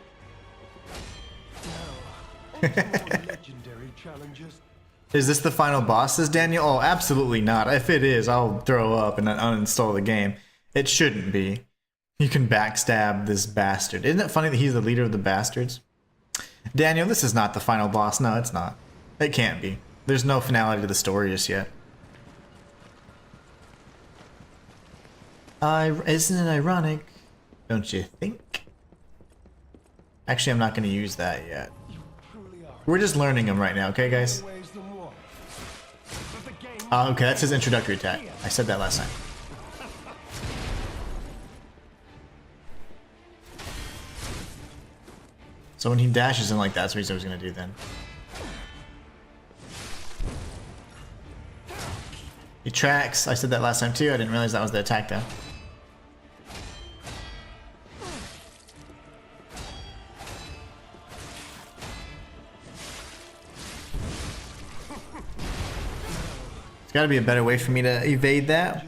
Is this the final boss, says Daniel? Oh, absolutely not. If it is, I'll throw up and uninstall the game. It shouldn't be. You can backstab this bastard. Isn't it funny that he's the leader of the bastards? Daniel, this is not the final boss. No, it's not. It can't be. There's no finality to the story just yet. Isn't it ironic? Don't you think? Actually, I'm not going to use that yet. We're just learning them right now, okay, guys? Okay, that's his introductory attack. I said that last time. So when he dashes in like that, that's what he's always going to do then. He tracks. I said that last time too. I didn't realize that was the attack though. There's got to be a better way for me to evade that.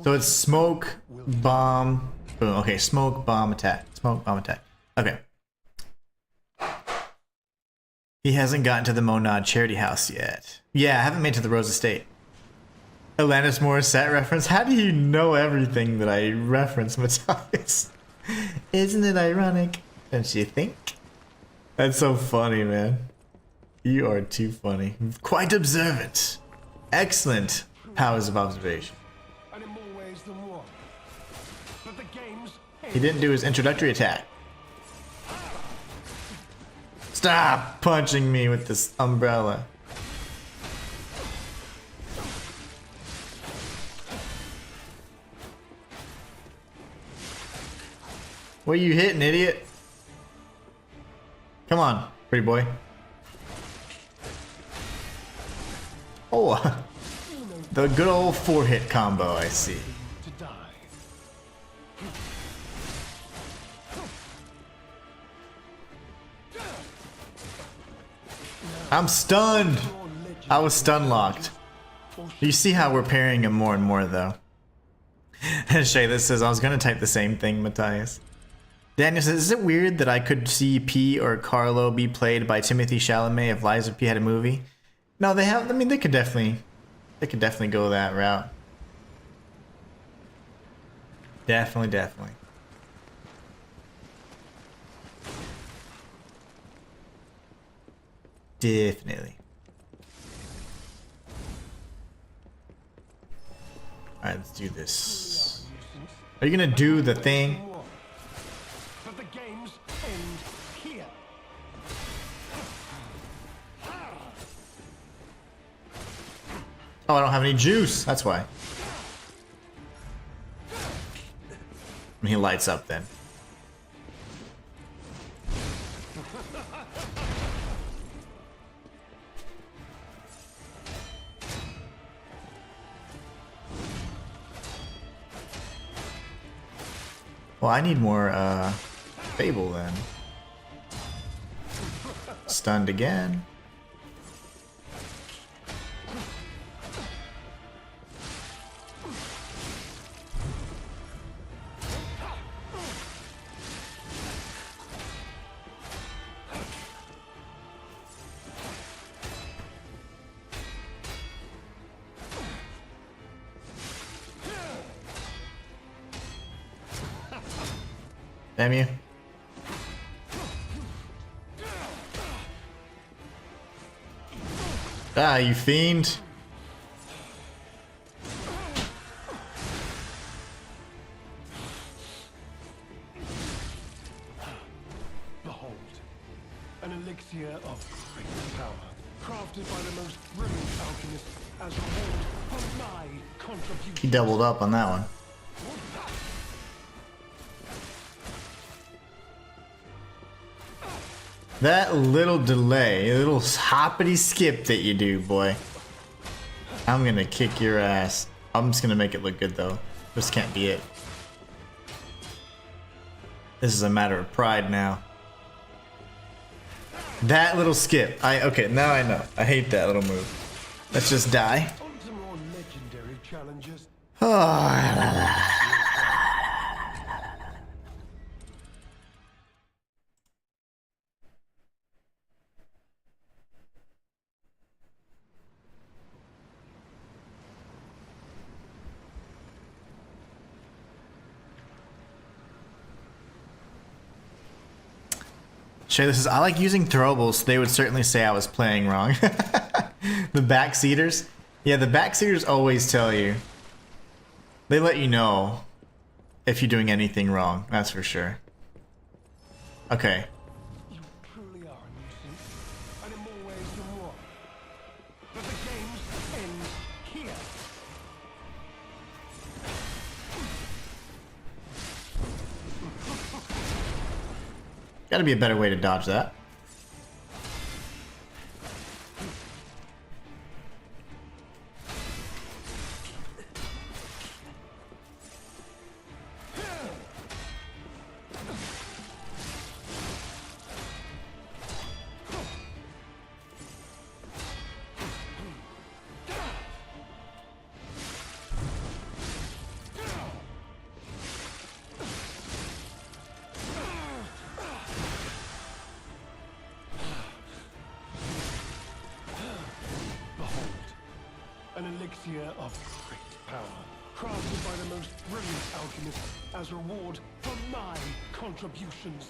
So it's smoke, bomb, boom. Okay, smoke, bomb, attack. Smoke, bomb, attack. Okay. He hasn't gotten to the Monad charity house yet. Yeah, I haven't made it to the Rose Estate. Alanis Morissette reference. How do you know everything that I reference, Matthias? Isn't it ironic? Don't you think? That's so funny, man. You are too funny. Quite observant. Excellent powers of observation. He didn't do his introductory attack. Stop punching me with this umbrella. What are you hitting, idiot? Come on, pretty boy. Oh, the good old 4-hit combo, I see. I'm stunned. I was stun locked. You see how we're parrying him more and more, though. And Shay, this says I was gonna type the same thing, Matthias. Daniel says, is it weird that I could see P or Carlo be played by Timothy Chalamet if Lies of P had a movie? No, they have. I mean, they could definitely go that route. Definitely. Definitely. Alright, let's do this. Are you gonna do the thing? Oh, I don't have any juice. That's why. And he lights up then. Well, I need more Fable then. Stunned again. Damn you. Ah, you fiend. Behold, an elixir of great power, crafted by the most brilliant alchemist as reward for my contribution. He doubled up on that one. That little delay, a little hoppity skip that you do, boy. I'm gonna kick your ass. I'm just gonna make it look good though. This can't be it. This is a matter of pride now. That little skip. Okay, now I know. I hate that little move. Let's just die. On to more legendary challenges. Shay, this is, I like using throwables. They would certainly say I was playing wrong. The backseaters? Yeah, the backseaters always tell you. They let you know if you're doing anything wrong, that's for sure. Okay. You truly are a nuisance, and in more ways than one. But the games end here. Gotta be a better way to dodge that. An elixir of great power, crafted by the most brilliant alchemist as reward for my contributions.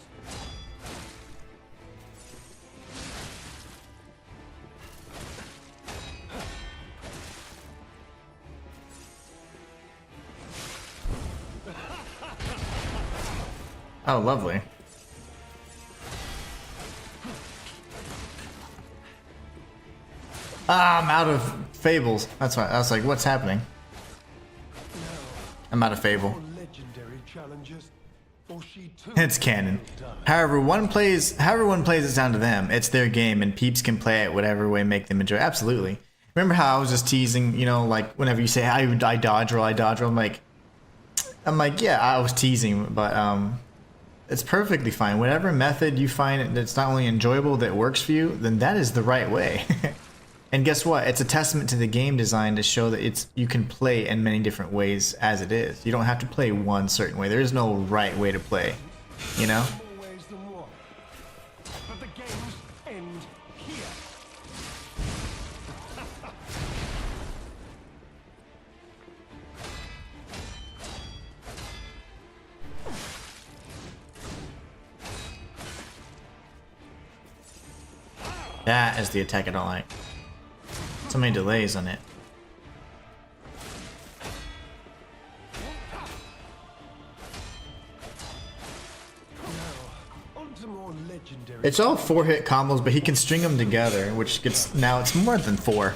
Oh, lovely. Ah, I'm out of fables. That's why I was like, what's happening? I'm out of fable. Legendary challenges, for she too It's canon. However one plays it's down to them. It's their game and peeps can play it whatever way make them enjoy. Absolutely. Remember how I was just teasing, you know, like whenever you say I dodge roll, I'm like, yeah, I was teasing, but it's perfectly fine. Whatever method you find that's not only enjoyable, that works for you, then that is the right way. And guess what? It's a testament to the game design to show that you can play in many different ways as it is. You don't have to play one certain way. There is no right way to play, you know? more ways than one. But the games end here. That is the attack I don't like. So many delays on it. Now, on some more legendary. It's all 4-hit combos, but he can string them together, which gets, now it's more than 4.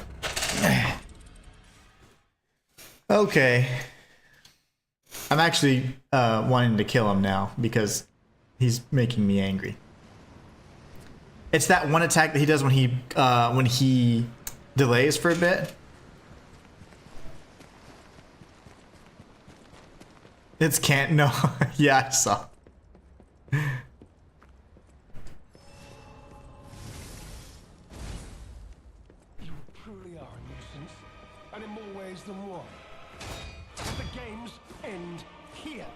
Okay. I'm actually wanting to kill him now because he's making me angry. It's that one attack that he does when he delays for a bit. It's can't no. Yeah, I saw. You truly are a nuisance, and in more ways than one. The games end here.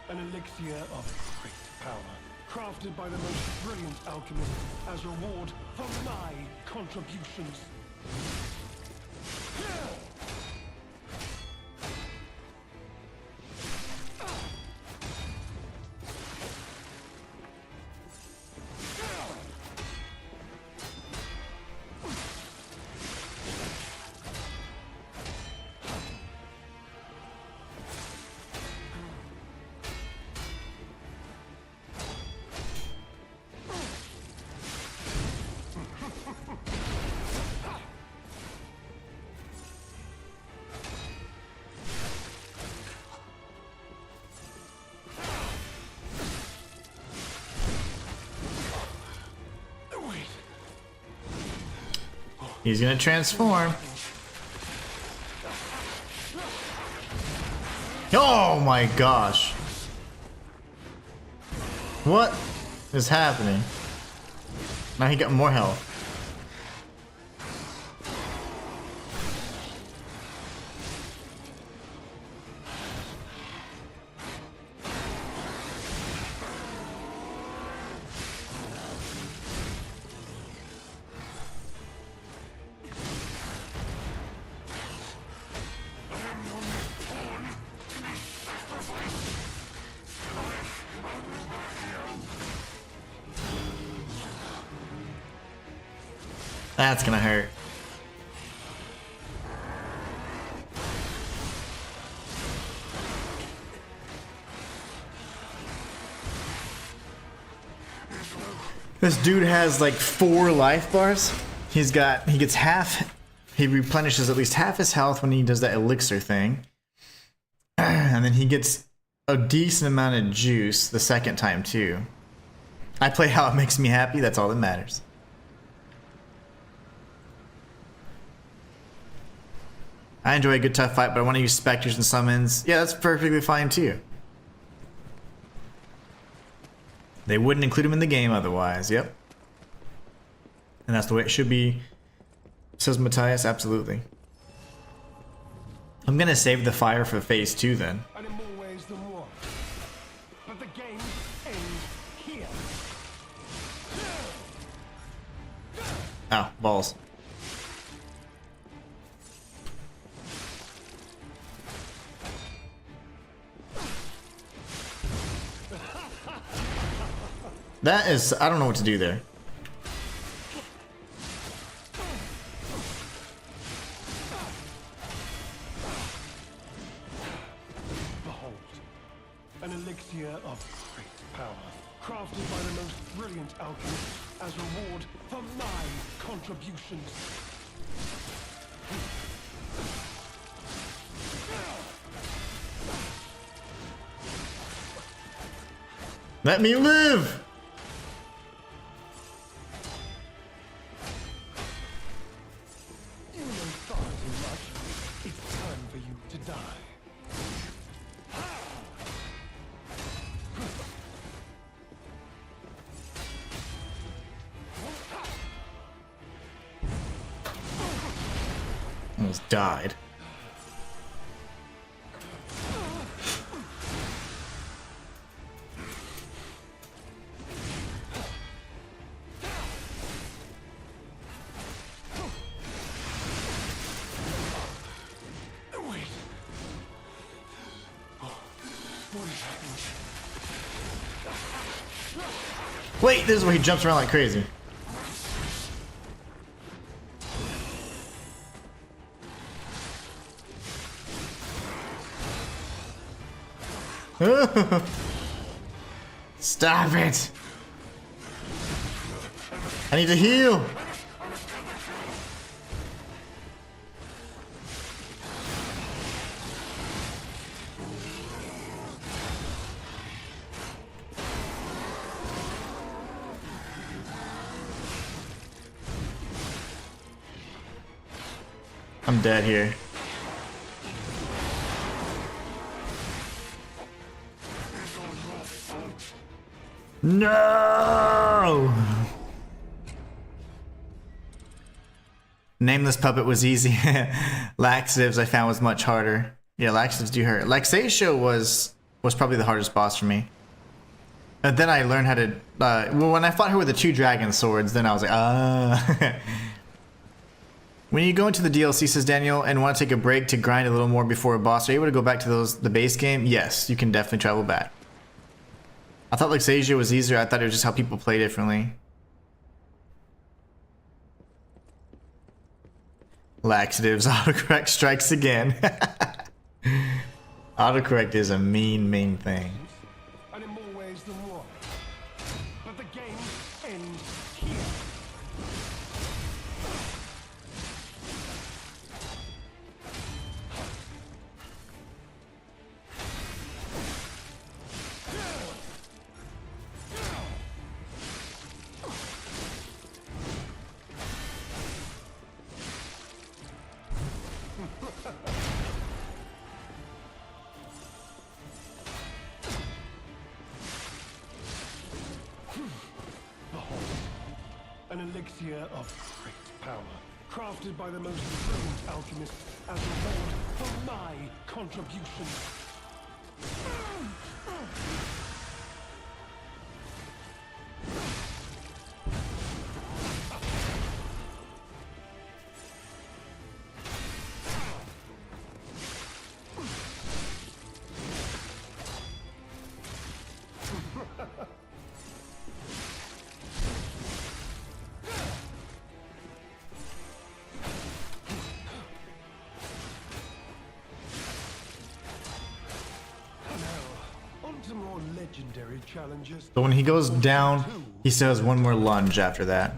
An elixir of great power, crafted by the most brilliant alchemist as reward for my contributions. He's gonna transform. Oh my gosh. What is happening? Now he got more health. That's gonna hurt. This dude has like 4 life bars. He gets half, he replenishes at least half his health when he does that elixir thing. And then he gets a decent amount of juice the second time too. I play how it makes me happy, that's all that matters. I enjoy a good tough fight, but I want to use specters and summons. Yeah, that's perfectly fine too. They wouldn't include them in the game otherwise, yep. And that's the way it should be, says Matthias, absolutely. I'm gonna save the fire for phase 2 then. And in more ways than one. But the games end here. Oh, balls. That is, I don't know what to do there. Behold, an elixir of great power, crafted by the most brilliant alchemist as reward for my contributions. Let me live! You know far too much. It's time for you to die. Almost died. Wait, this is where he jumps around like crazy. Stop it! I need to heal! I'm dead here. No! Nameless puppet was easy. Laxatives I found was much harder. Yeah, laxatives do hurt. Laxatio was probably the hardest boss for me. And then I learned how to. Well, when I fought her with the 2 dragon swords, then I was like, ah. When you go into the DLC, says Daniel, and want to take a break to grind a little more before a boss, are you able to go back to the base game? Yes, you can definitely travel back. I thought Laxasia was easier. I thought it was just how people play differently. Laxatives, autocorrect strikes again. Autocorrect is a mean thing. And in more ways than one. But the game ends here. An elixir of great power, crafted by the most brilliant alchemist as a reward for my contribution. More legendary challenges. So when he goes down, he still has one more lunge after that.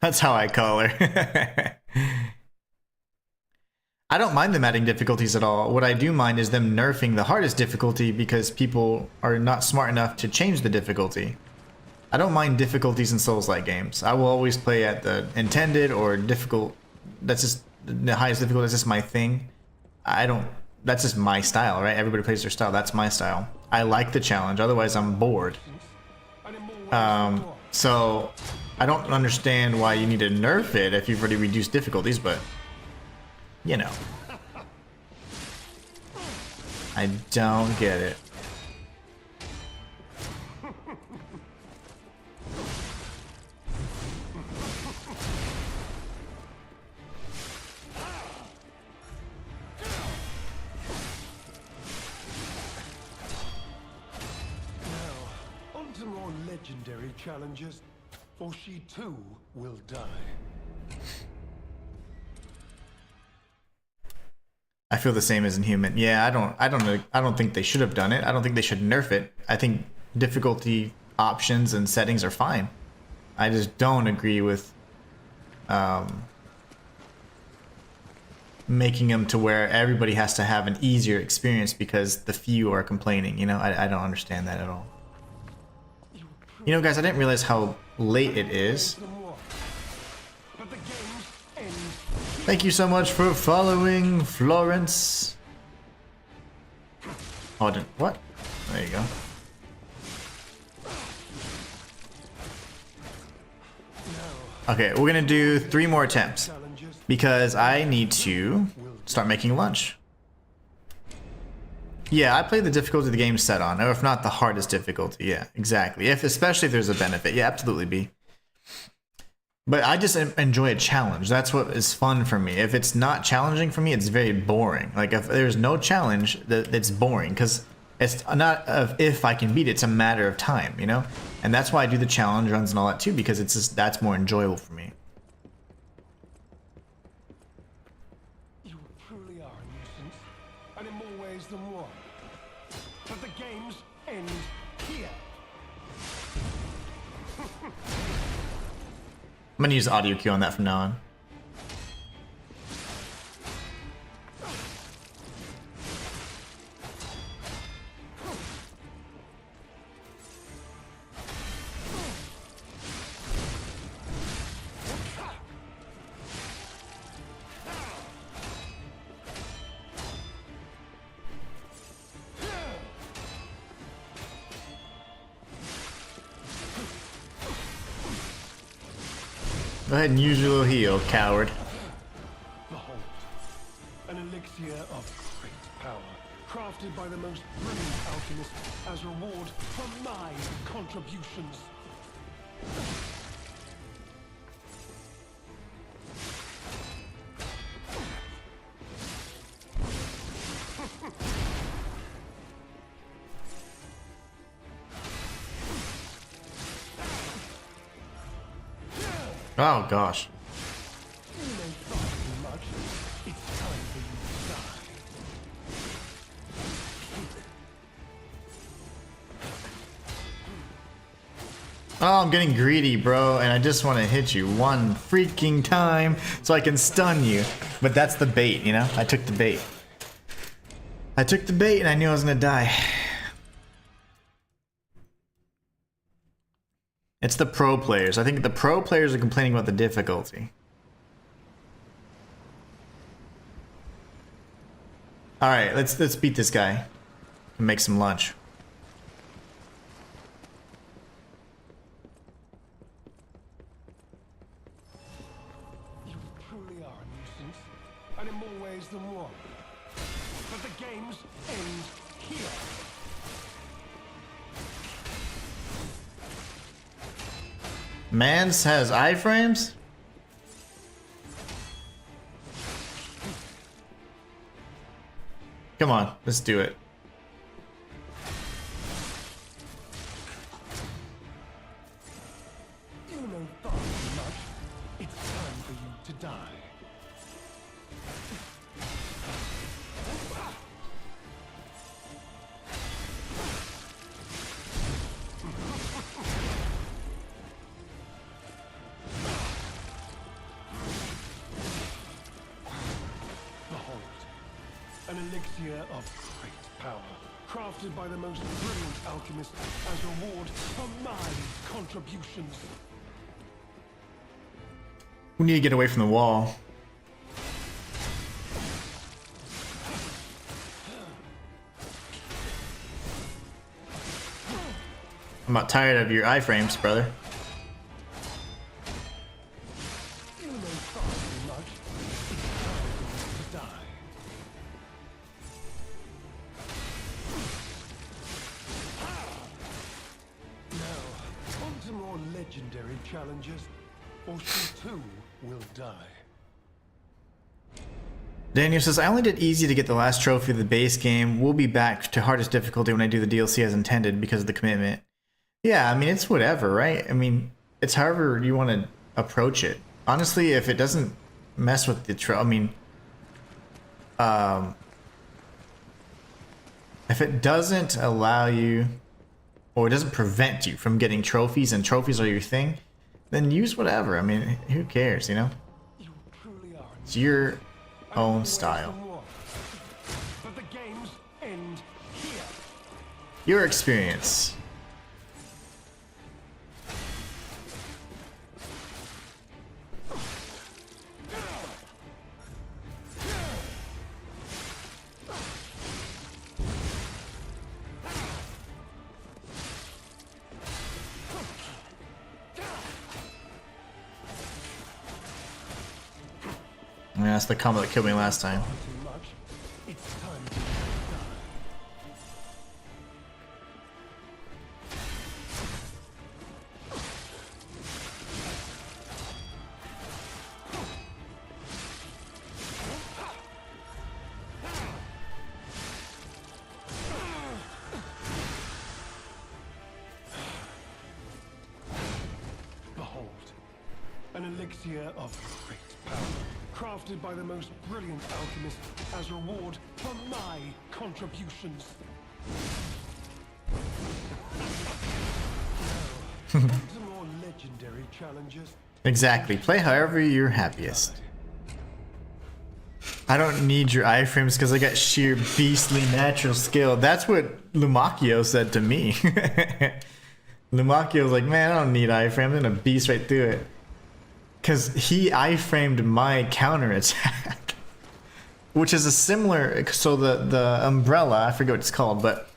That's how I call her. I don't mind them adding difficulties at all. What I do mind is them nerfing the hardest difficulty because people are not smart enough to change the difficulty. I don't mind difficulties in Souls-like games. I will always play at the intended or difficult. That's just the highest difficulty. That's just my thing. That's just my style, right? Everybody plays their style. That's my style. I like the challenge. Otherwise, I'm bored. So I don't understand why you need to nerf it if you've already reduced difficulties, but you know, I don't get it. Legendary challenges, for she too will die. I feel the same as Inhuman. Yeah, I don't think they should have done it. I don't think they should nerf it. I think difficulty options and settings are fine. I just don't agree with making them to where everybody has to have an easier experience because the few are complaining. You know, I don't understand that at all. You know, guys, I didn't realize how late it is. Thank you so much for following, Florence. Oh, what? There you go. Okay, we're gonna do 3 more attempts because I need to start making lunch. Yeah, I play the difficulty the game's set on, or if not the hardest difficulty. Yeah, exactly. Especially if there's a benefit. Yeah, absolutely, B. But I just enjoy a challenge. That's what is fun for me. If it's not challenging for me, it's very boring. Like if there's no challenge, it's boring because it's not of if I can beat it. It's a matter of time, you know. And that's why I do the challenge runs and all that too, because it's just that's more enjoyable for me. You truly are a nuisance, and in more ways than one. But the games end here. I'm gonna use audio cue on that from now on. Go ahead and use your little heal, coward. Behold, an elixir of great power, crafted by the most brilliant alchemist as reward for my contributions. Oh gosh. You may thought too much. It's time for you to die. Oh, I'm getting greedy, bro, and I just want to hit you one freaking time so I can stun you. But that's the bait, you know? I took the bait. I took the bait and I knew I was gonna die. It's the pro players. I think the pro players are complaining about the difficulty. Alright, let's beat this guy and make some lunch. You truly are a nuisance, and in more ways than one. But the games end here. Mans has iframes? Come on, let's do it. You know far too much. It's time for you to die. Behold, an elixir of great power, crafted by the most brilliant alchemist as reward for my contributions. We need to get away from the wall. I'm not tired of your iframes, brother. You know far too much. It's time for you to die. Now, on to more legendary challenges, or she too will die. Daniel says, I only did easy to get the last trophy of the base game. We'll be back to hardest difficulty when I do the DLC as intended because of the commitment. Yeah, I mean, it's whatever, right? I mean, it's however you want to approach it. Honestly, if it doesn't mess with the I mean, if it doesn't allow you, or it doesn't prevent you from getting trophies, and trophies are your thing, then use whatever. I mean, who cares, you know? You truly are. It's your own style. But the games end here. Your experience. Yeah, that's the combo that killed me last time. Too much. It's time to die. Behold, an elixir of great power, crafted by the most brilliant alchemist as reward for my contributions. Now, some more legendary challenges. Exactly. Play however you're happiest. I don't need your iframes because I got sheer beastly natural skill. That's what LUMACCHIO said to me. LUMACCHIO was like, man, I don't need iframe. I'm gonna beast right through it. Because he iframed my counter attack. Which is a similar, so the umbrella, I forget what it's called, but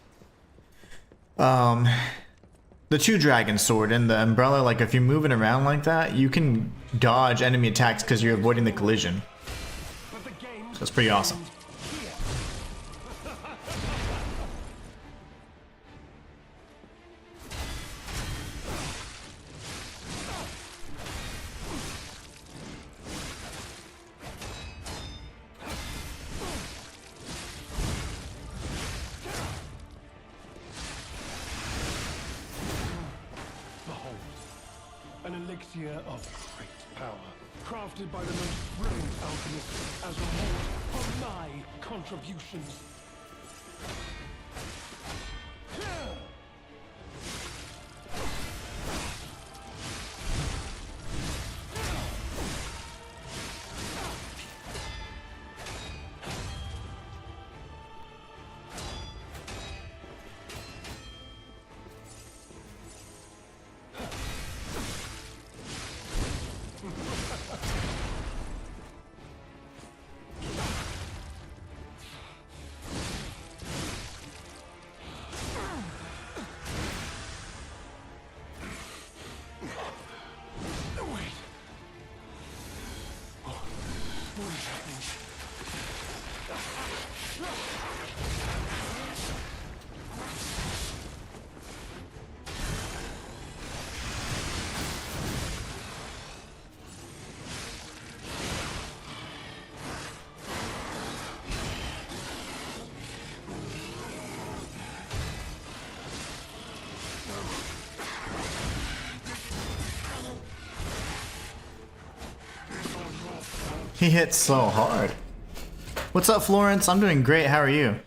the two dragon sword and the umbrella, like if you're moving around like that, you can dodge enemy attacks because you're avoiding the collision. So that's pretty awesome. An elixir of great power, crafted by the most brilliant alchemist as reward for my contributions. He hits so hard. What's up, Florence? I'm doing great. How are you?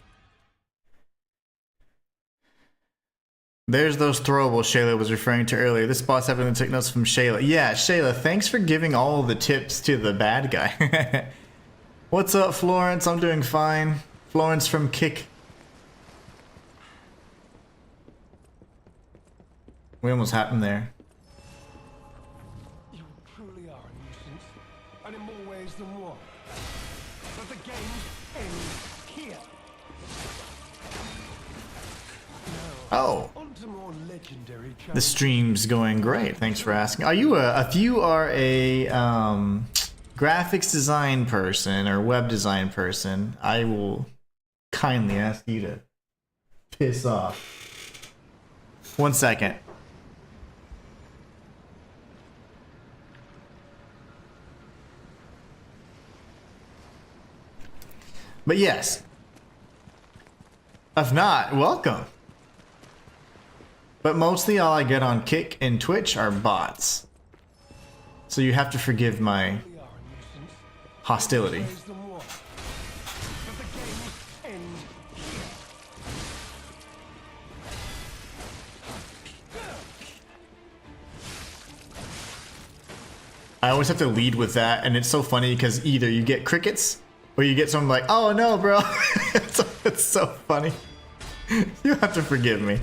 There's those throwables Shayla was referring to earlier. This boss evidently took notes from Shayla. Yeah, Shayla, thanks for giving all the tips to the bad guy. What's up, Florence? I'm doing fine. Florence from Kick. We almost happened there. You truly are a nuisance, and in more ways than one. But the game ends here. Oh. On to more legendary The challenges. stream's going great. Thanks for asking. Are you if you are a graphics design person or web design person, I will kindly ask you to piss off. 1 second. But yes. If not, welcome. But mostly all I get on Kick and Twitch are bots. So you have to forgive my We are a nuisance, hostility. ways than one. But the game ends here. I always have to lead with that, and it's so funny because either you get crickets or you get someone like, oh no, bro. it's so funny. You have to forgive me.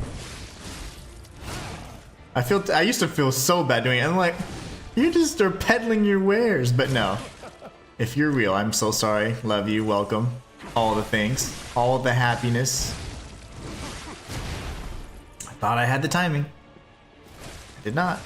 I used to feel so bad doing it. I'm like, you just are peddling your wares, but no. If you're real, I'm so sorry. Love you. Welcome. All the things. All the happiness. I thought I had the timing. I did not.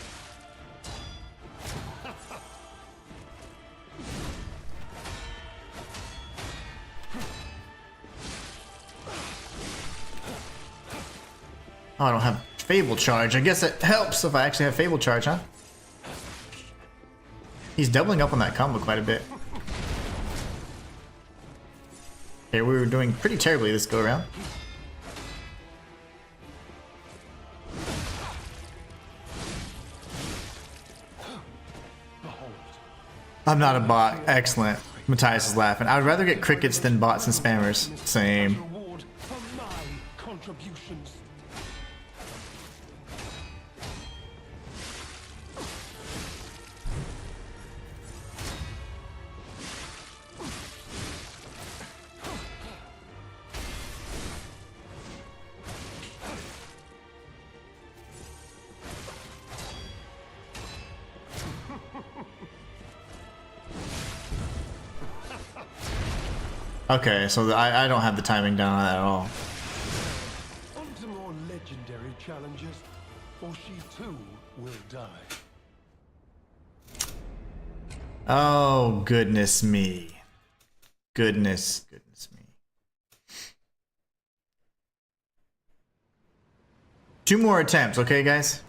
Oh, I don't have Fable Charge. I guess it helps if I actually have Fable Charge, huh? He's doubling up on that combo quite a bit. Okay, we were doing pretty terribly this go around. I'm not a bot. Excellent. Matthias is laughing. I would rather get crickets than bots and spammers. Same. Reward for my contributions. Okay, so I don't have the timing down on that at all. On to more legendary challenges, or she too will die. Oh, goodness me. Goodness me. 2 more attempts, okay, guys?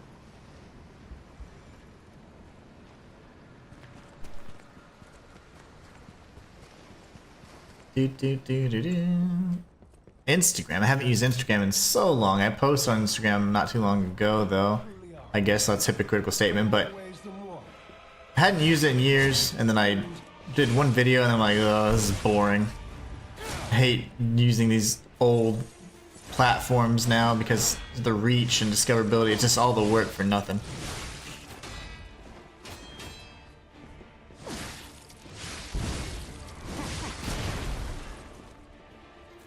Instagram. I haven't used Instagram in so long. I posted on Instagram not too long ago, though. I guess that's a hypocritical statement, but I hadn't used it in years, and then I did one video, and I'm like, oh, this is boring. I hate using these old platforms now because the reach and discoverability, it's just all the work for nothing.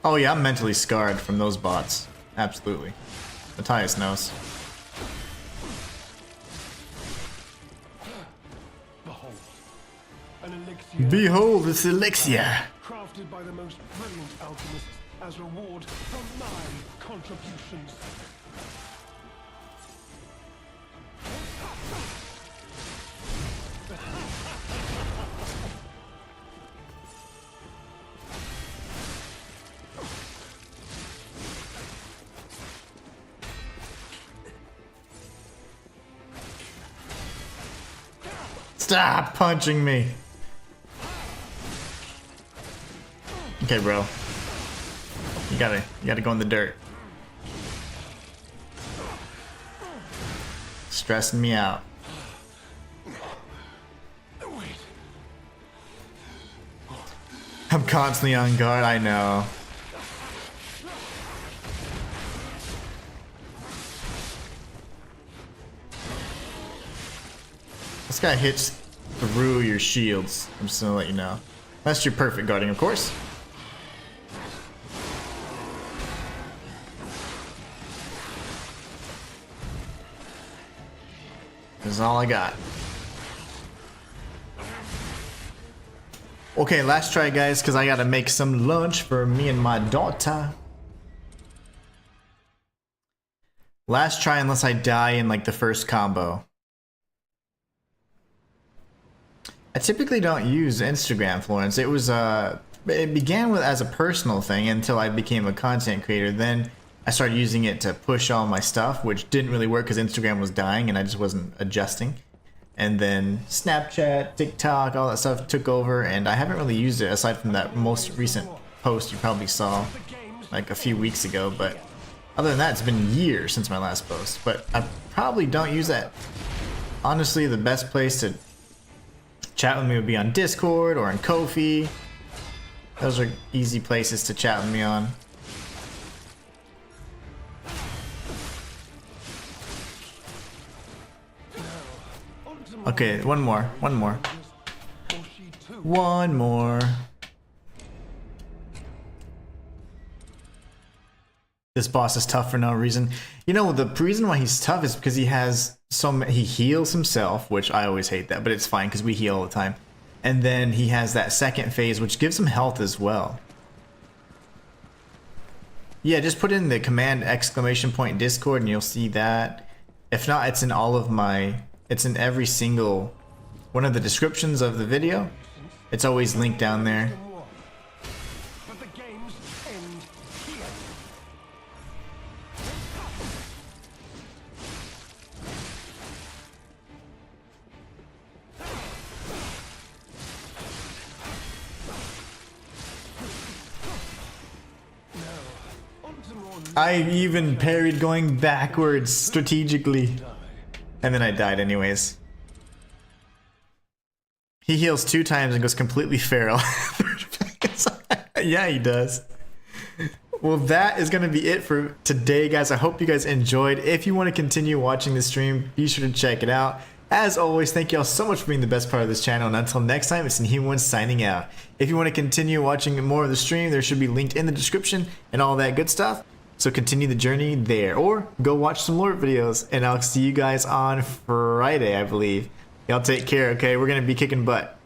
Oh yeah, I'm mentally scarred from those bots. Absolutely. Matthias knows. Behold, an elixir. Behold this elixir! Crafted by the most brilliant alchemists as reward for my contributions. Stop punching me! Okay, bro. You gotta go in the dirt. Stressing me out. I'm constantly on guard, I know. This guy hits through your shields. I'm just gonna let you know. That's your perfect guarding, of course. This is all I got. Okay, last try, guys, because I gotta make some lunch for me and my daughter. Last try unless I die in like the first combo. I typically don't use Instagram, Florence. It was it began with as a personal thing until I became a content creator. Then I started using it to push all my stuff, which didn't really work because Instagram was dying and I just wasn't adjusting. And then Snapchat, TikTok, all that stuff took over, and I haven't really used it aside from that most recent post you probably saw like a few weeks ago. But other than that, it's been years since my last post. But I probably don't use that. Honestly, the best place to chat with me would be on Discord or on Ko-fi. Those are easy places to chat with me on. Okay, one more. This boss is tough for no reason. You know, the reason why he's tough is because he has he heals himself, which I always hate that, but it's fine because we heal all the time. And then he has that second phase, which gives him health as well. Yeah, just put in the command !! Discord and you'll see that. If not, it's in all of my... It's in every single one of the descriptions of the video. It's always linked down there. I even parried going backwards strategically. And then I died anyways. He heals 2 times and goes completely feral. Yeah, he does. Well, that is going to be it for today, guys. I hope you guys enjoyed. If you want to continue watching the stream, be sure to check it out. As always, thank you all so much for being the best part of this channel. And until next time, it's Inhuman signing out. If you want to continue watching more of the stream, there should be linked in the description and all that good stuff. So continue the journey there, or go watch some lore videos. And I'll see you guys on Friday, I believe. Y'all take care, okay? We're going to be kicking butt.